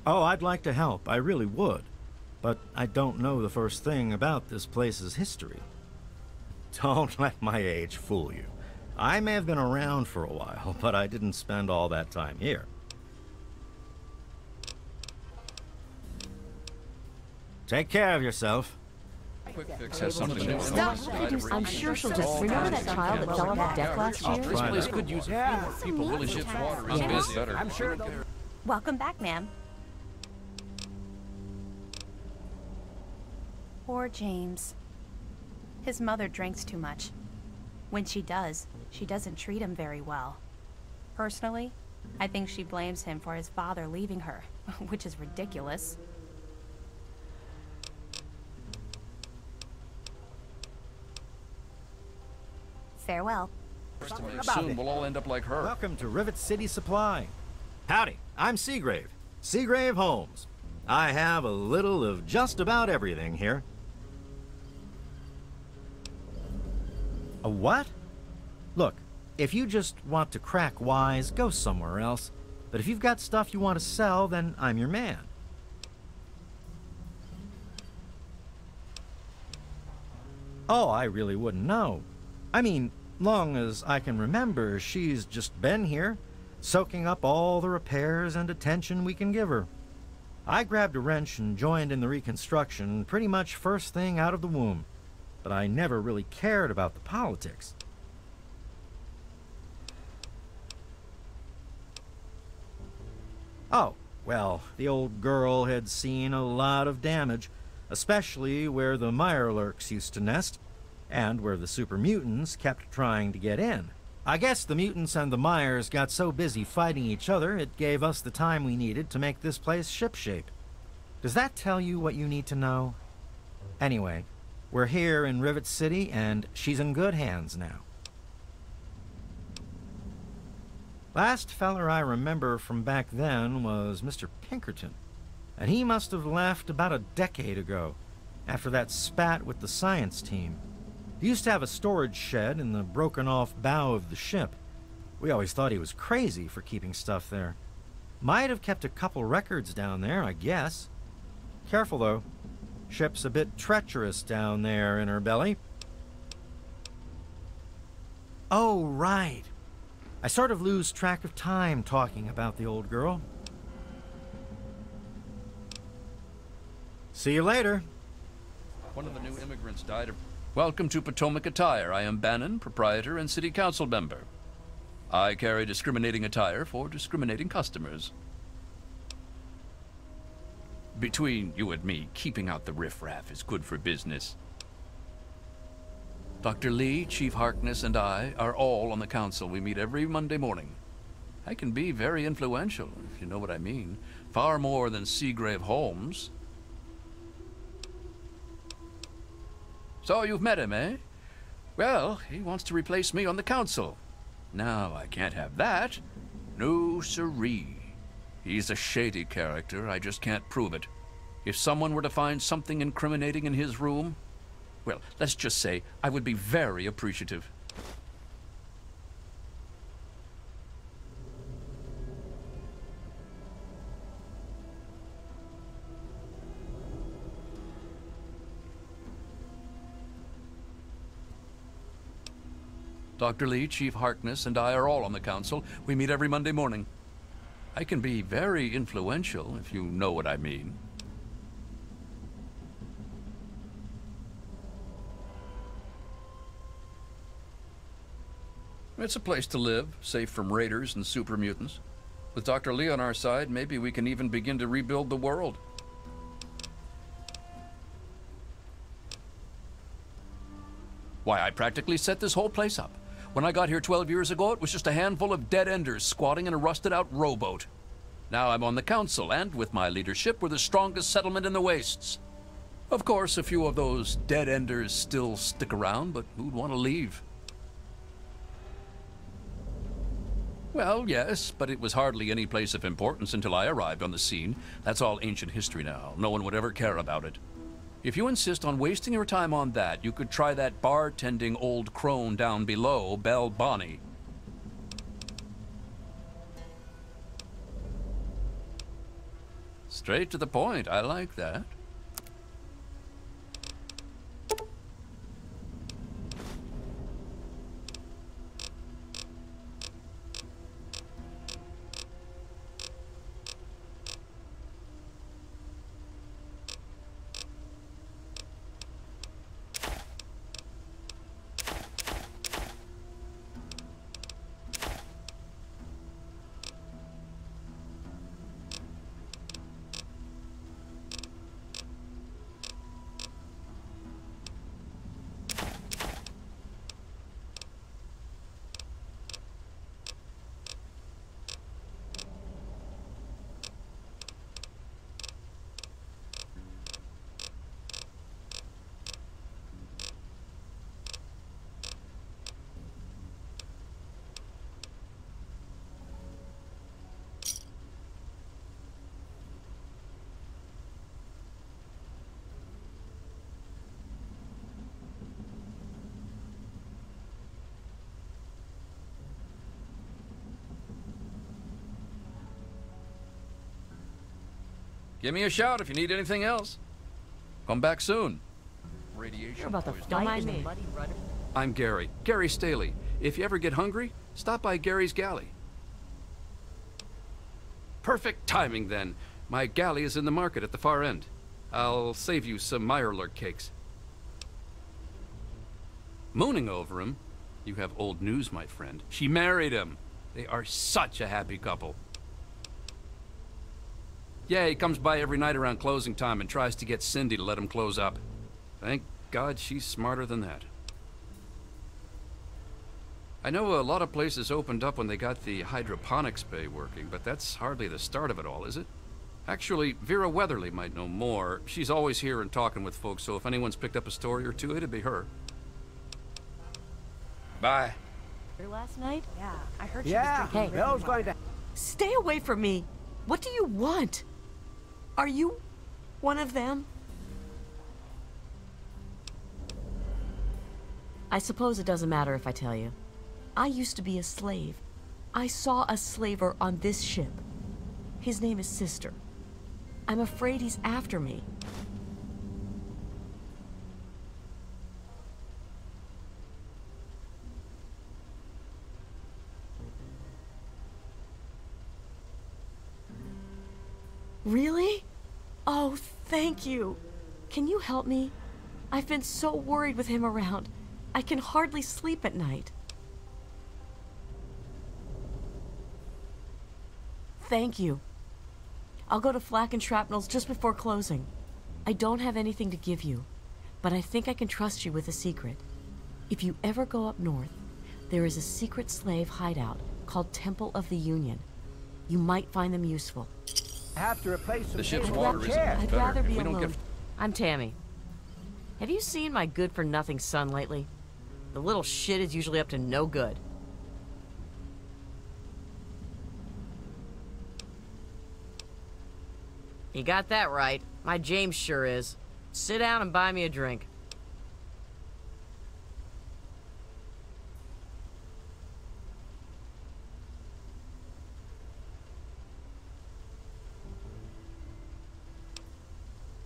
Oh, I'd like to help. I really would. But I don't know the first thing about this place's history. Don't let my age fool you. I may have been around for a while, but I didn't spend all that time here. Take care of yourself. Quick Fix has something new. I'm sure she'll just remember that child that fell off the deck last year. This place could use a few more people willing to shift water. I'm busy. Better. I'm sure. Welcome back, ma'am. Poor James. His mother drinks too much. When she does, she doesn't treat him very well. Personally, I think she blames him for his father leaving her, which is ridiculous. Farewell. Soon we'll all end up like her. Welcome to Rivet City Supply. Howdy, I'm Seagrave. Seagrave Holmes. I have a little of just about everything here. A what? Look, if you just want to crack wise, go somewhere else. But if you've got stuff you want to sell, then I'm your man. Oh, I really wouldn't know. I mean, long as I can remember, she's just been here, soaking up all the repairs and attention we can give her. I grabbed a wrench and joined in the reconstruction pretty much first thing out of the womb, but I never really cared about the politics. Oh, well, the old girl had seen a lot of damage, especially where the Mirelurks used to nest, and where the super mutants kept trying to get in. I guess the mutants and the Myers got so busy fighting each other, it gave us the time we needed to make this place shipshape. Does that tell you what you need to know? Anyway, we're here in Rivet City, and she's in good hands now. Last feller I remember from back then was Mr. Pinkerton, and he must have left about a decade ago, after that spat with the science team. He used to have a storage shed in the broken-off bow of the ship. We always thought he was crazy for keeping stuff there. Might have kept a couple records down there, I guess. Careful, though. Ship's a bit treacherous down there in her belly. Oh, right. I sort of lose track of time talking about the old girl. See you later. One of the new immigrants died of... Welcome to Potomac Attire. I am Bannon, proprietor and city council member. I carry discriminating attire for discriminating customers. Between you and me, keeping out the riffraff is good for business. Dr. Lee, Chief Harkness, and I are all on the council. We meet every Monday morning. I can be very influential, if you know what I mean. Far more than Seagrave Holmes. So you've met him, eh? Well, he wants to replace me on the council. Now, I can't have that. No siree. He's a shady character. I just can't prove it. If someone were to find something incriminating in his room, well, let's just say I would be very appreciative. Dr. Lee, Chief Harkness, and I are all on the council. We meet every Monday morning. I can be very influential, if you know what I mean. It's a place to live, safe from raiders and super mutants. With Dr. Lee on our side, maybe we can even begin to rebuild the world. Why, I practically set this whole place up. When I got here 12 years ago, it was just a handful of dead-enders squatting in a rusted-out rowboat. Now I'm on the council, and with my leadership, we're the strongest settlement in the wastes. Of course, a few of those dead-enders still stick around, but who'd want to leave? Well, yes, but it was hardly any place of importance until I arrived on the scene. That's all ancient history now. No one would ever care about it. If you insist on wasting your time on that, you could try that bartending old crone down below, Belle Bonnie. Straight to the point. I like that. Give me a shout if you need anything else. Come back soon. Radiation. You're about to poisoning. don't mind me. I'm Gary. Gary Staley. If you ever get hungry, stop by Gary's Galley. Perfect timing, then. My galley is in the market at the far end. I'll save you some Mirelurk cakes. Mooning over him? You have old news, my friend. She married him. They are such a happy couple. Yeah, he comes by every night around closing time and tries to get Cindy to let him close up. Thank God she's smarter than that. I know a lot of places opened up when they got the hydroponics bay working, but that's hardly the start of it all, is it? Actually, Vera Weatherly might know more. She's always here and talking with folks, so if anyone's picked up a story or two, it'd be her. Bye. Last night? Yeah, I heard she Yeah, was drinking. Bill's going to... Stay away from me. What do you want? Are you one of them? I suppose it doesn't matter if I tell you. I used to be a slave. I saw a slaver on this ship. His name is Sister. I'm afraid he's after me. Really? Oh, thank you. Can you help me? I've been so worried with him around. I can hardly sleep at night. Thank you. I'll go to Flak and Shrapnel's just before closing. I don't have anything to give you, but I think I can trust you with a secret. If you ever go up north, there is a secret slave hideout called Temple of the Union. You might find them useful. I have to replace The ship's water isn't much I'd better rather if be we don't alone. get... I'm Tammy. Have you seen my good-for-nothing son lately? The little shit is usually up to no good. You got that right. My James sure is. Sit down and buy me a drink.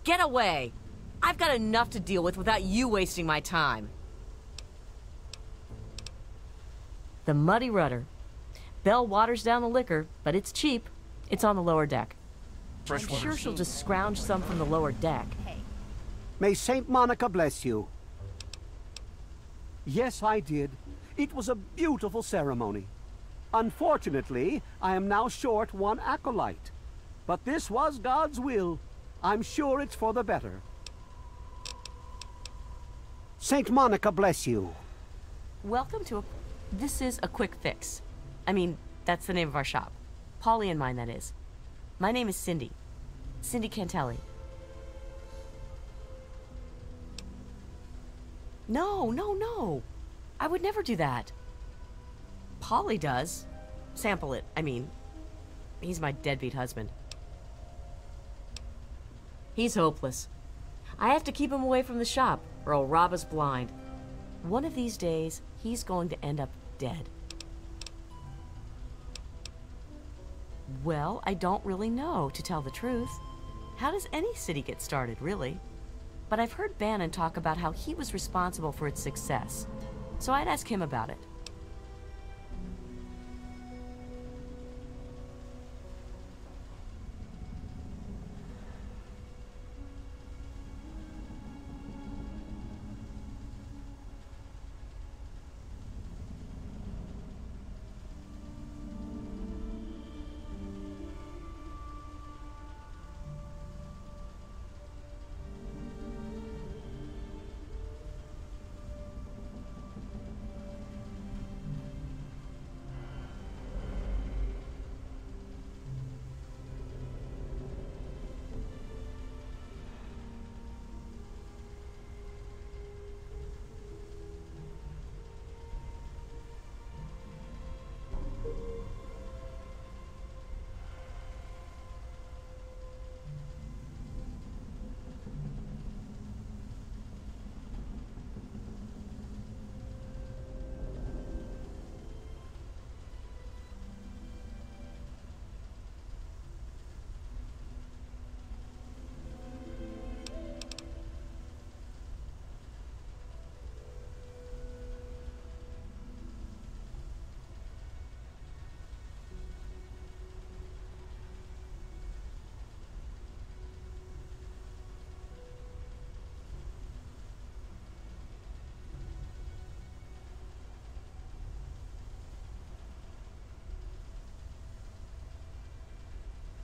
Get away! I've got enough to deal with without you wasting my time. The Muddy Rudder. Belle waters down the liquor, but it's cheap. It's on the lower deck. I'm sure she'll just scrounge some from the lower deck. May Saint Monica bless you. Yes, I did. It was a beautiful ceremony. Unfortunately, I am now short one acolyte. But this was God's will. I'm sure it's for the better. Saint Monica bless you. Welcome to a... This is a quick fix. I mean, that's the name of our shop. Polly and mine, that is. My name is Cindy. Cindy Cantelli. No, no, no. I would never do that. Polly does. Sample it, I mean. He's my deadbeat husband. He's hopeless. I have to keep him away from the shop, or he'll rob us blind. One of these days, he's going to end up dead. Well, I don't really know, to tell the truth. How does any city get started, really? But I've heard Bannon talk about how he was responsible for its success, so I'd ask him about it.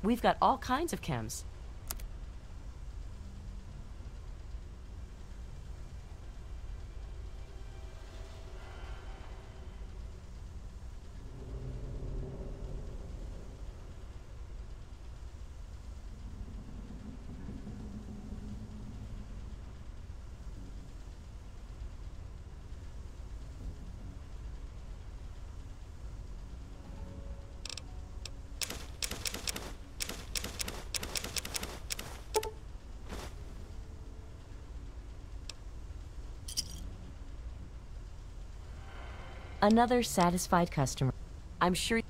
We've got all kinds of chems. Another satisfied customer. I'm sure...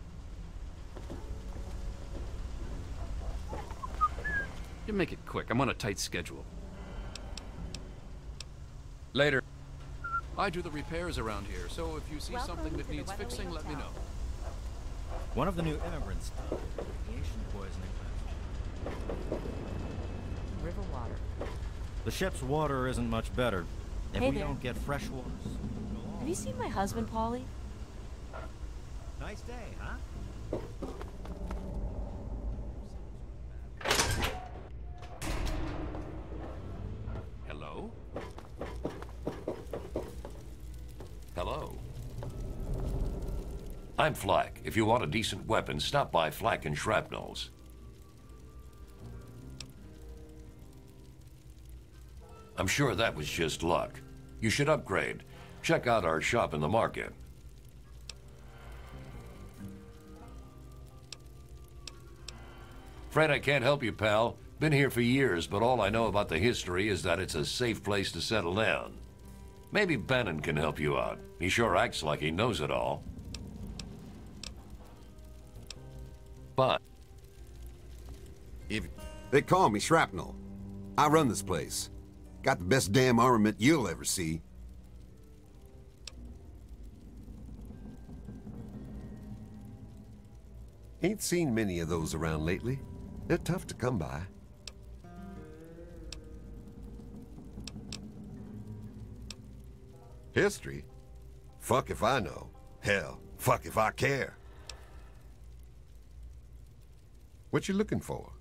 You make it quick. I'm on a tight schedule. Later. I do the repairs around here, so if you see something that needs fixing, let me know. One of the new immigrants. Radiation poisoning. River water. The ship's water isn't much better. If Hey we there. don't get fresh water... Have you seen my husband, Polly? Nice day, huh? Hello? Hello? I'm Flack. If you want a decent weapon, stop by Flack and Shrapnel's. I'm sure that was just luck. You should upgrade. Check out our shop in the market. Afraid I can't help you, pal. Been here for years, but all I know about the history is that it's a safe place to settle down. Maybe Bannon can help you out. He sure acts like he knows it all. But... If they call me Shrapnel. I run this place. Got the best damn armament you'll ever see. Ain't seen many of those around lately. They're tough to come by. History? Fuck if I know. Hell, fuck if I care. What you looking for?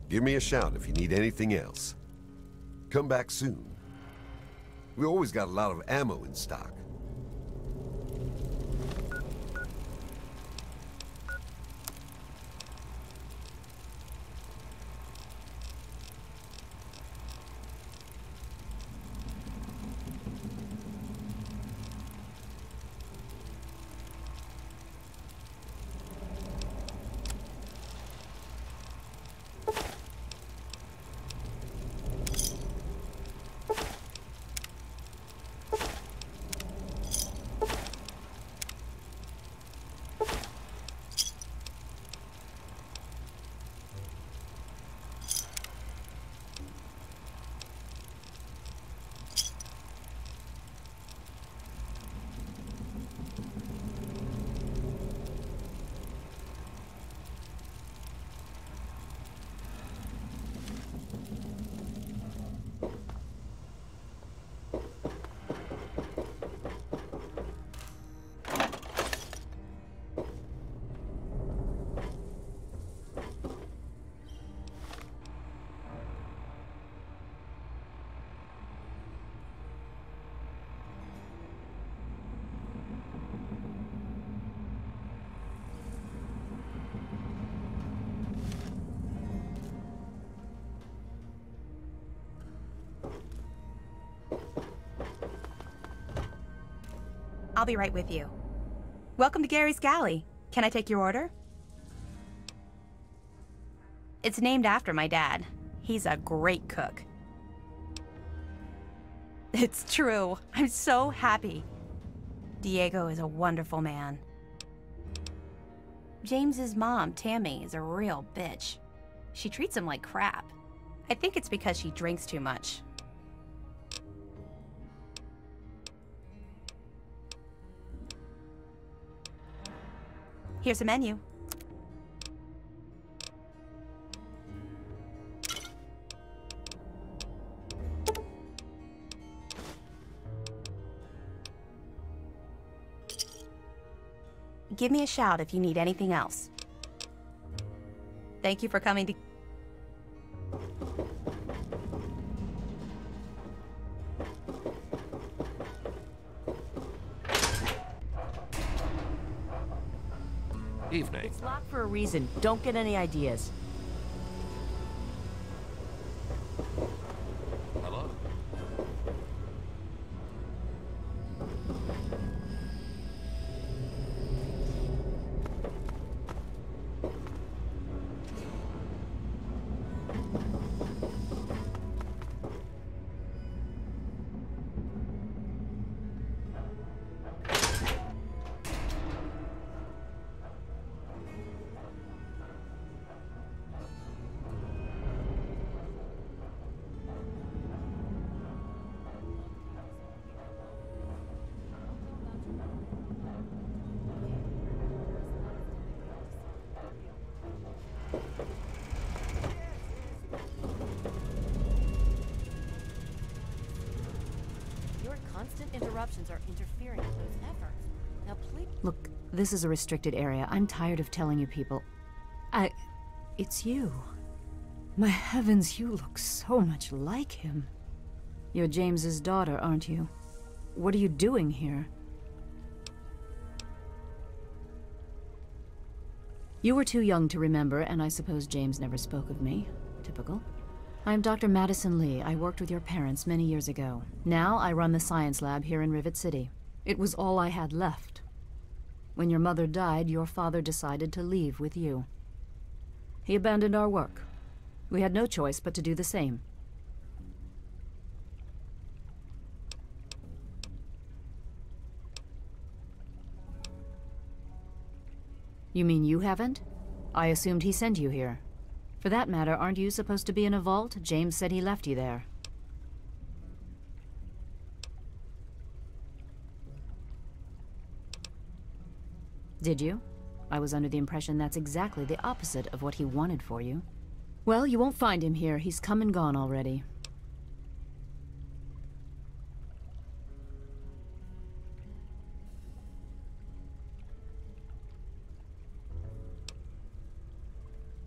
Give me a shout if you need anything else. Come back soon. We always got a lot of ammo in stock. I'll be right with you. Welcome to Gary's Galley. Can I take your order? It's named after my dad. He's a great cook. It's true. I'm so happy. Diego is a wonderful man. James's mom, Tammy, is a real bitch. She treats him like crap. I think it's because she drinks too much. Here's a menu. Give me a shout if you need anything else. Thank you for coming to... Evening. It's locked for a reason. Don't get any ideas. Hello? options are interfering with those efforts. Now please... Look, this is a restricted area. I'm tired of telling you people. It's you. My heavens, you look so much like him. You're James's daughter, aren't you? What are you doing here? You were too young to remember, and I suppose James never spoke of me. Typical. I'm Dr. Madison Lee. I worked with your parents many years ago. Now I run the science lab here in Rivet City. It was all I had left. When your mother died, your father decided to leave with you. He abandoned our work. We had no choice but to do the same. You mean you haven't? I assumed he sent you here. For that matter, aren't you supposed to be in a vault? James said he left you there. Did you? I was under the impression that's exactly the opposite of what he wanted for you. Well, you won't find him here. He's come and gone already.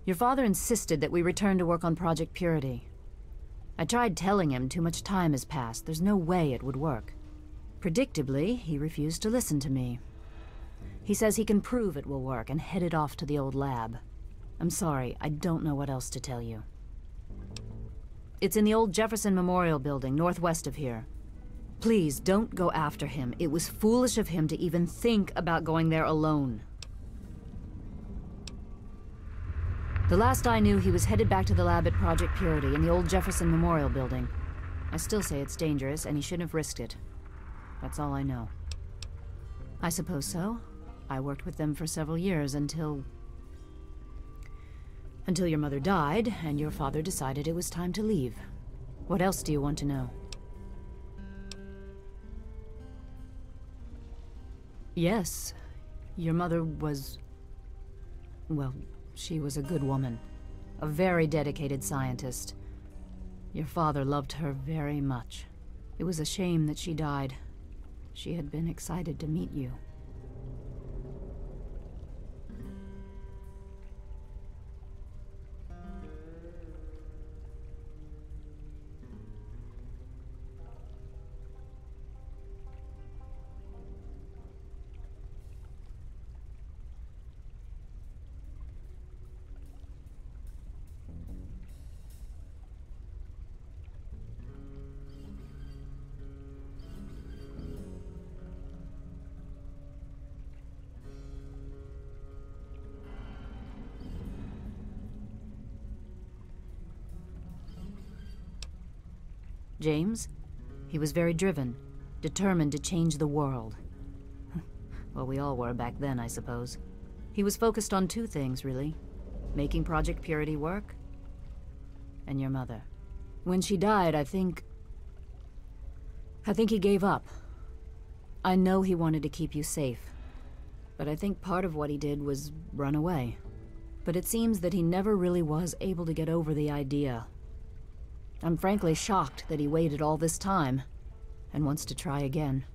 Your father insisted that we return to work on Project Purity. I tried telling him too much time has passed. There's no way it would work. Predictably, he refused to listen to me. He says he can prove it will work and headed off to the old lab. I'm sorry, I don't know what else to tell you. It's in the old Jefferson Memorial Building, northwest of here. Please, don't go after him. It was foolish of him to even think about going there alone. The last I knew, he was headed back to the lab at Project Purity in the old Jefferson Memorial Building. I still say it's dangerous, and he shouldn't have risked it. That's all I know. I suppose so. I worked with them for several years until your mother died, and your father decided it was time to leave. What else do you want to know? Yes, your mother was... well, she was a good woman. A very dedicated scientist. Your father loved her very much. It was a shame that she died. She had been excited to meet you. James? He was very driven, determined to change the world. Well, we all were back then, I suppose. He was focused on two things, really. Making Project Purity work, and your mother. When she died, I think he gave up. I know he wanted to keep you safe, but I think part of what he did was run away. But it seems that he never really was able to get over the idea. I'm frankly shocked that he waited all this time, and wants to try again.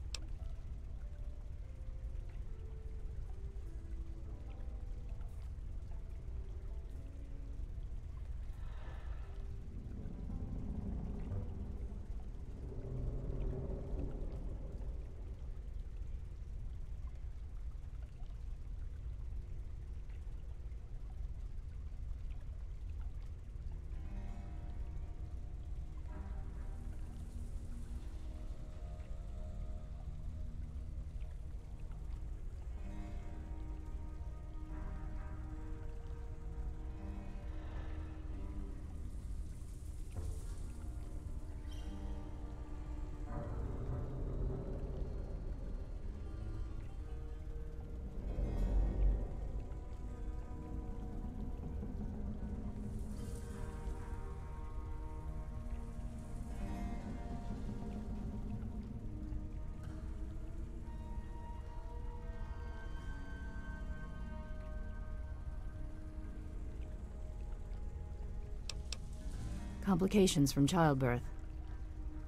Complications from childbirth.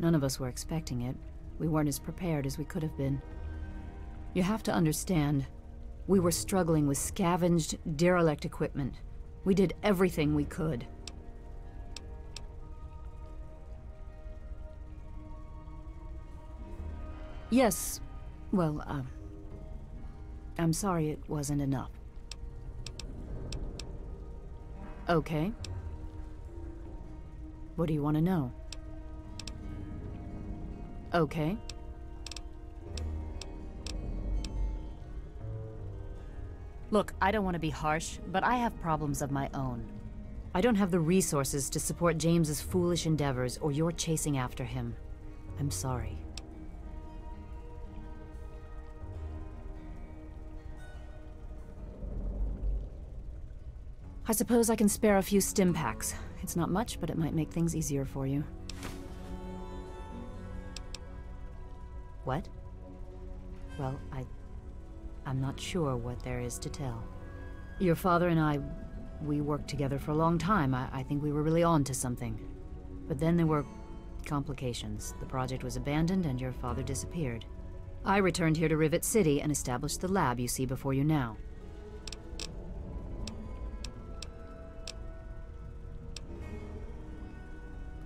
None of us were expecting it. We weren't as prepared as we could have been. You have to understand, we were struggling with scavenged, derelict equipment. We did everything we could. Yes, well, I'm sorry it wasn't enough. Okay. What do you want to know? Okay. Look, I don't want to be harsh, but I have problems of my own. I don't have the resources to support James's foolish endeavors, or you're chasing after him. I'm sorry. I suppose I can spare a few stim packs. It's not much, but it might make things easier for you. What? Well, I'm not sure what there is to tell. Your father and we worked together for a long time. I think we were really on to something. But then there were complications. The project was abandoned and your father disappeared. I returned here to Rivet City and established the lab you see before you now.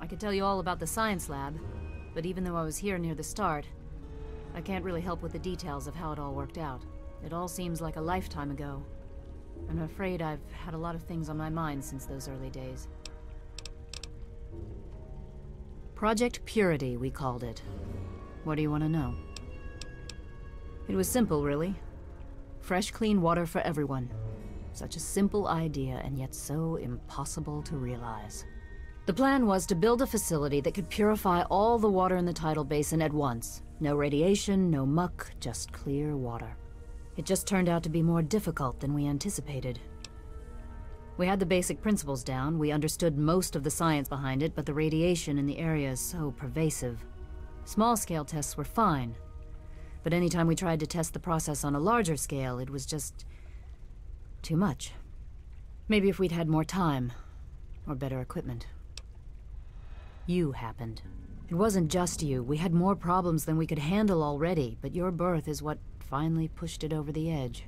I could tell you all about the science lab, but even though I was here near the start, I can't really help with the details of how it all worked out. It all seems like a lifetime ago. I'm afraid I've had a lot of things on my mind since those early days. Project Purity, we called it. What do you want to know? It was simple, really. Fresh, clean water for everyone. Such a simple idea, and yet so impossible to realize. The plan was to build a facility that could purify all the water in the tidal basin at once. No radiation, no muck, just clear water. It just turned out to be more difficult than we anticipated. We had the basic principles down, we understood most of the science behind it, but the radiation in the area is so pervasive. Small-scale tests were fine, but anytime we tried to test the process on a larger scale, it was just too much. Maybe if we'd had more time, or better equipment. You happened. It wasn't just you. We had more problems than we could handle already, but your birth is what finally pushed it over the edge.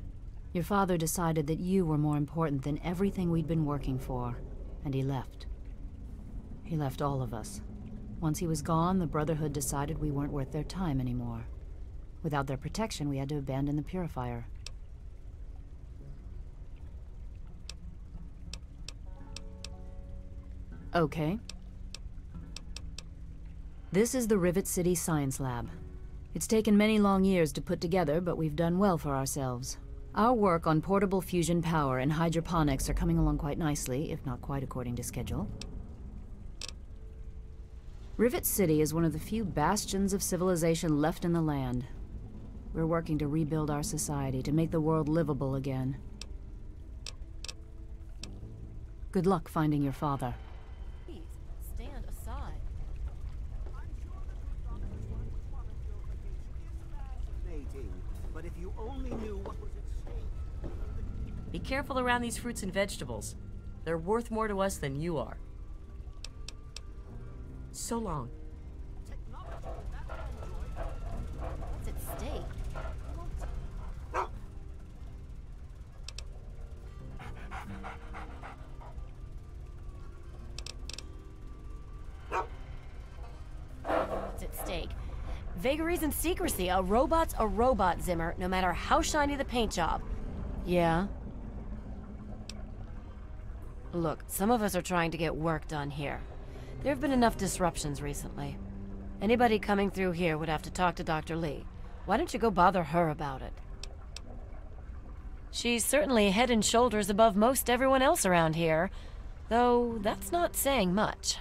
Your father decided that you were more important than everything we'd been working for, and he left. He left all of us. Once he was gone, the Brotherhood decided we weren't worth their time anymore. Without their protection, we had to abandon the purifier. Okay. This is the Rivet City Science Lab. It's taken many long years to put together, but we've done well for ourselves. Our work on portable fusion power and hydroponics are coming along quite nicely, if not quite according to schedule. Rivet City is one of the few bastions of civilization left in the land. We're working to rebuild our society, to make the world livable again. Good luck finding your father. Stand aside. But if you only knew what was at stake. Be careful around these fruits and vegetables. They're worth more to us than you are. So long. What's at stake? What's at stake? Vagaries and secrecy. A robot's a robot, Zimmer, no matter how shiny the paint job. Yeah? Look, some of us are trying to get work done here. There have been enough disruptions recently. Anybody coming through here would have to talk to Dr. Lee. Why don't you go bother her about it? She's certainly head and shoulders above most everyone else around here, though that's not saying much.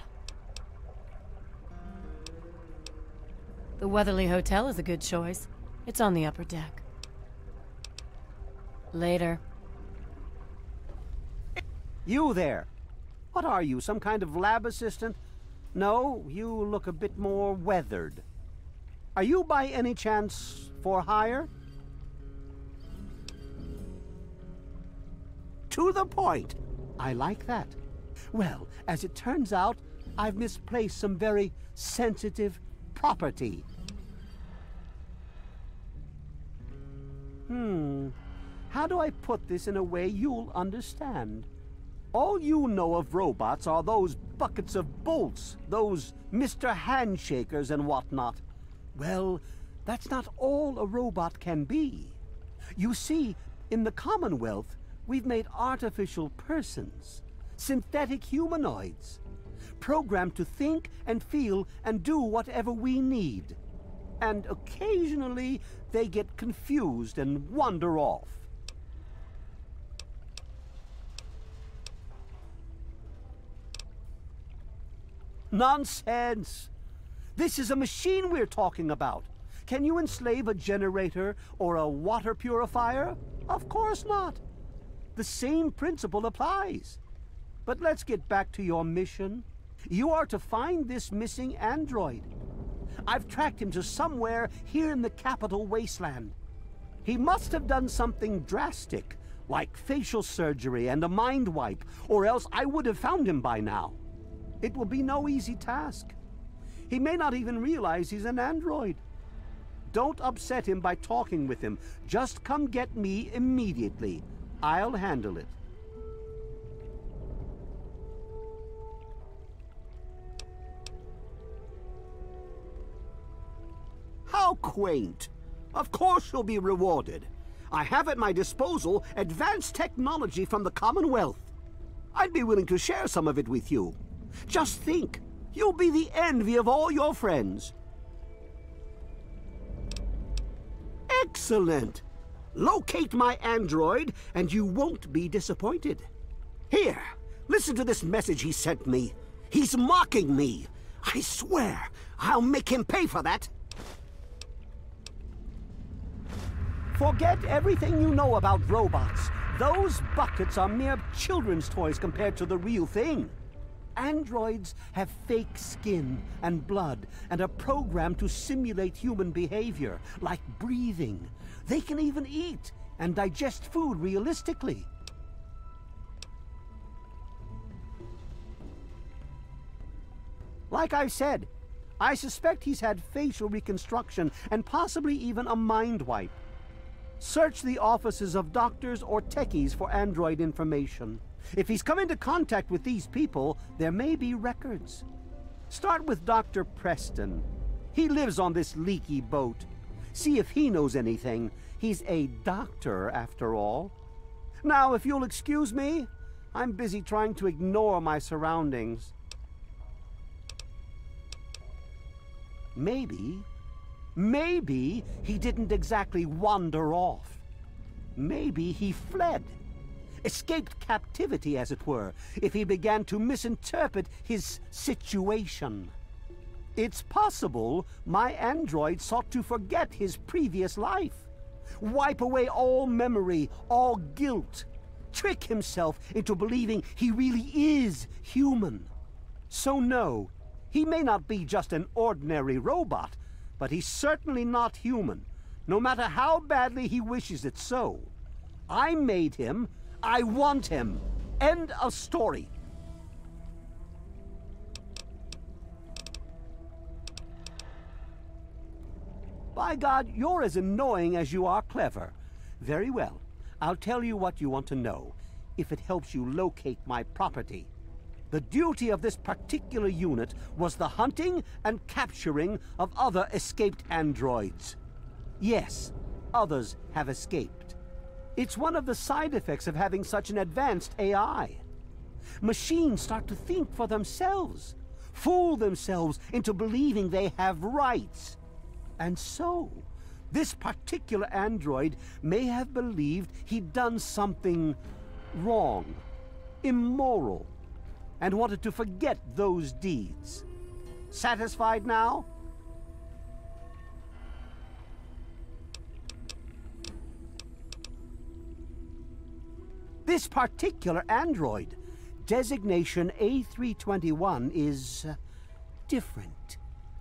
The Weatherly Hotel is a good choice. It's on the upper deck. Later. You there. What are you, some kind of lab assistant? No, you look a bit more weathered. Are you by any chance for hire? To the point. I like that. Well, as it turns out, I've misplaced some very sensitive property. How do I put this in a way you'll understand? All you know of robots are those buckets of bolts, those Mr. Handshakers and whatnot. Well, that's not all a robot can be. You see, in the Commonwealth, we've made artificial persons, synthetic humanoids, programmed to think and feel and do whatever we need. And occasionally, they get confused and wander off. Nonsense! This is a machine we're talking about. Can you enslave a generator or a water purifier? Of course not. The same principle applies. But let's get back to your mission. You are to find this missing android. I've tracked him to somewhere here in the Capital Wasteland. He must have done something drastic, like facial surgery and a mind wipe, or else I would have found him by now. It will be no easy task. He may not even realize he's an android. Don't upset him by talking with him. Just come get me immediately. I'll handle it. How quaint! Of course you'll be rewarded. I have at my disposal advanced technology from the Commonwealth. I'd be willing to share some of it with you. Just think, you'll be the envy of all your friends. Excellent! Locate my android, and you won't be disappointed. Here, listen to this message he sent me. He's mocking me. I swear, I'll make him pay for that. Forget everything you know about robots. Those buckets are mere children's toys compared to the real thing. Androids have fake skin and blood and are programmed to simulate human behavior, like breathing. They can even eat and digest food realistically. Like I've said, I suspect he's had facial reconstruction and possibly even a mind wipe. Search the offices of doctors or techies for android information. If he's come into contact with these people, there may be records. Start with Dr. Preston. He lives on this leaky boat. See if he knows anything. He's a doctor, after all. Now, if you'll excuse me, I'm busy trying to ignore my surroundings. Maybe he didn't exactly wander off. Maybe he fled. Escaped captivity, as it were, if he began to misinterpret his situation. It's possible my android sought to forget his previous life, wipe away all memory, all guilt, trick himself into believing he really is human. So no, he may not be just an ordinary robot, but he's certainly not human, no matter how badly he wishes it so. I made him. I want him. End of story. By God, you're as annoying as you are clever. Very well. I'll tell you what you want to know, if it helps you locate my property. The duty of this particular unit was the hunting and capturing of other escaped androids. Yes, others have escaped. It's one of the side effects of having such an advanced AI. Machines start to think for themselves, fool themselves into believing they have rights. And so, this particular android may have believed he'd done something wrong, immoral, and wanted to forget those deeds. Satisfied now? This particular android, designation A321, is different,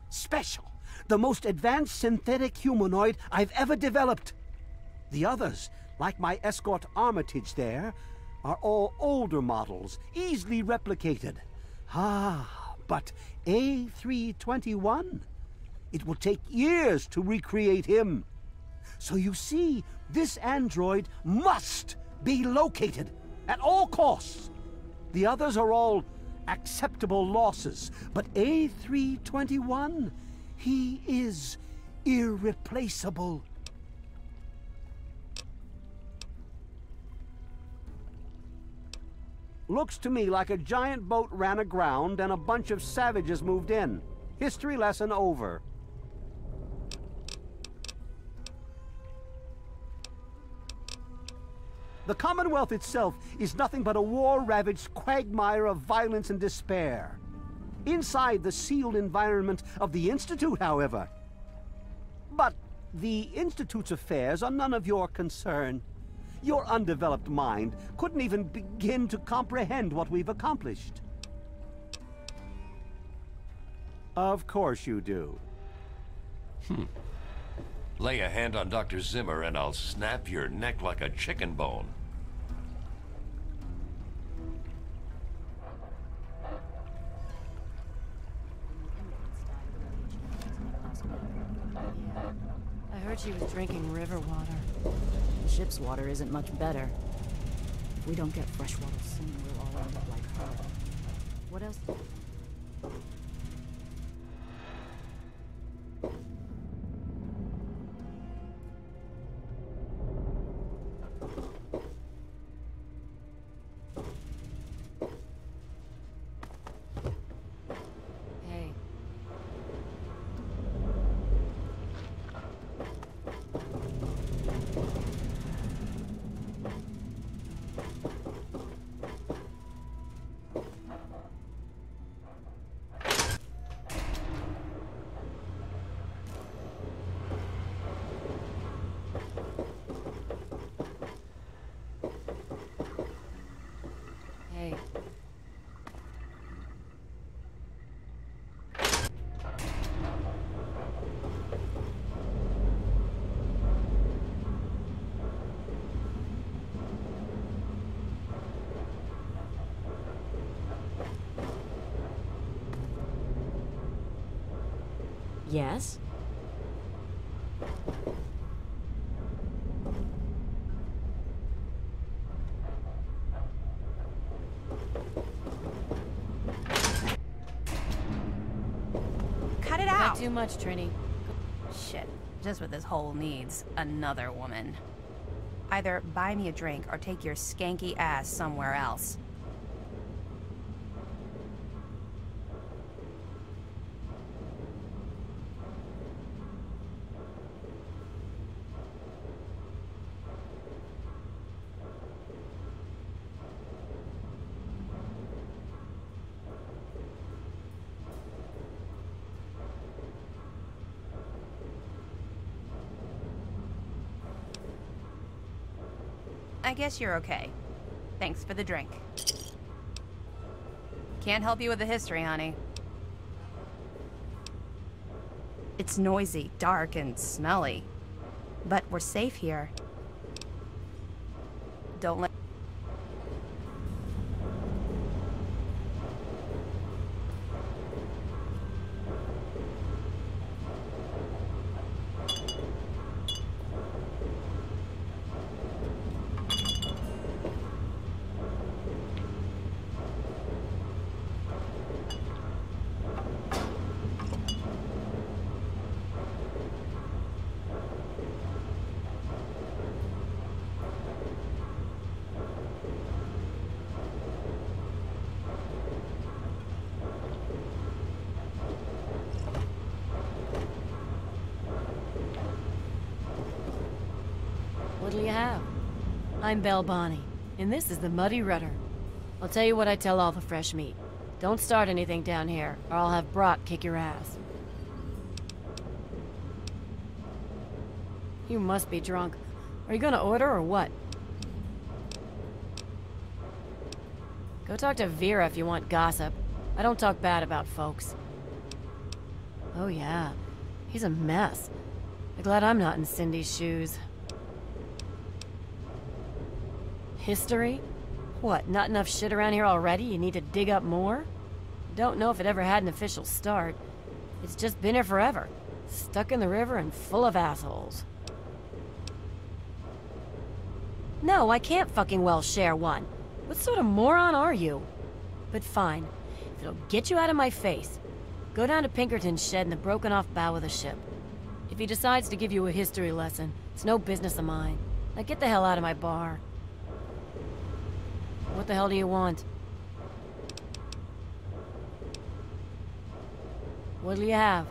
special, the most advanced synthetic humanoid I've ever developed. The others, like my escort Armitage there, are all older models, easily replicated. But A321? It will take years to recreate him. So you see, this android must be located at all costs. The others are all acceptable losses, but A321, he is irreplaceable. Looks to me like a giant boat ran aground and a bunch of savages moved in. History lesson over. The Commonwealth itself is nothing but a war-ravaged quagmire of violence and despair. Inside the sealed environment of the Institute, however. But the Institute's affairs are none of your concern. Your undeveloped mind couldn't even begin to comprehend what we've accomplished. Of course you do. Lay a hand on Dr. Zimmer and I'll snap your neck like a chicken bone. I heard she was drinking river water. The ship's water isn't much better. If we don't get fresh water soon, we'll all end up like her. What else? Yes? Cut it out! Not too much, Trini. Shit. Just what this hole needs. Another woman. Either buy me a drink or take your skanky ass somewhere else. I guess you're okay. Thanks for the drink. Can't help you with the history, honey. It's noisy, dark, and smelly. But we're safe here. Don't let... What'll you have? I'm Belle Bonnie, and this is the Muddy Rudder. I'll tell you what I tell all the fresh meat. Don't start anything down here, or I'll have Brock kick your ass. You must be drunk. Are you gonna order or what? Go talk to Vera if you want gossip. I don't talk bad about folks. Oh yeah, he's a mess. I'm glad I'm not in Cindy's shoes. History? What, not enough shit around here already? You need to dig up more? Don't know if it ever had an official start. It's just been here forever. Stuck in the river and full of assholes. No, I can't fucking well share one. What sort of moron are you? But fine. If it'll get you out of my face, go down to Pinkerton's shed in the broken-off bow of the ship. If he decides to give you a history lesson, it's no business of mine. Now get the hell out of my bar. What the hell do you want? What'll you have?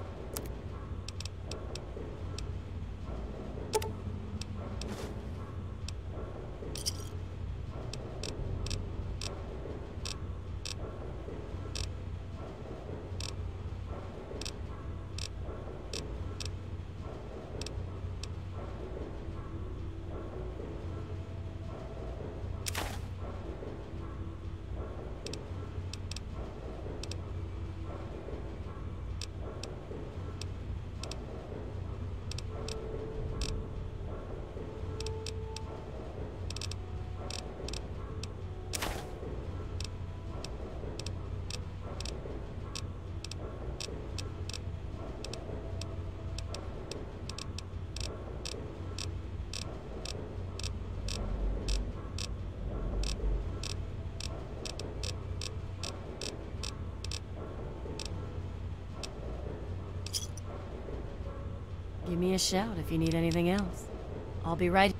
Give me a shout if you need anything else. I'll be right.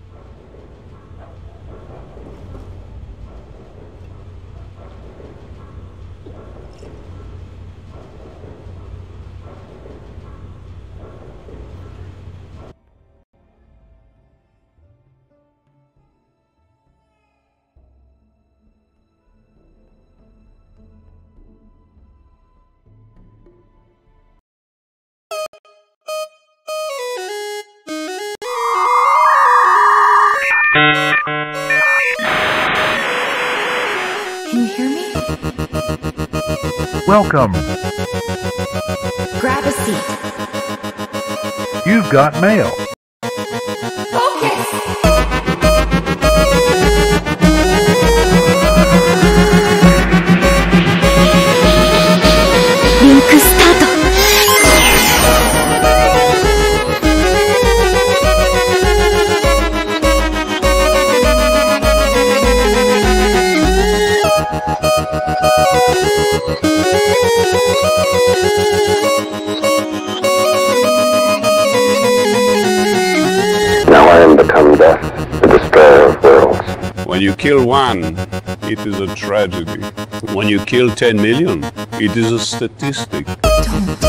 Can you hear me? Welcome. Grab a seat. You've got mail. Focus! Link start. Now I am become death, the destroyer of worlds. When you kill one, it is a tragedy. When you kill 10 million, it is a statistic. Don't.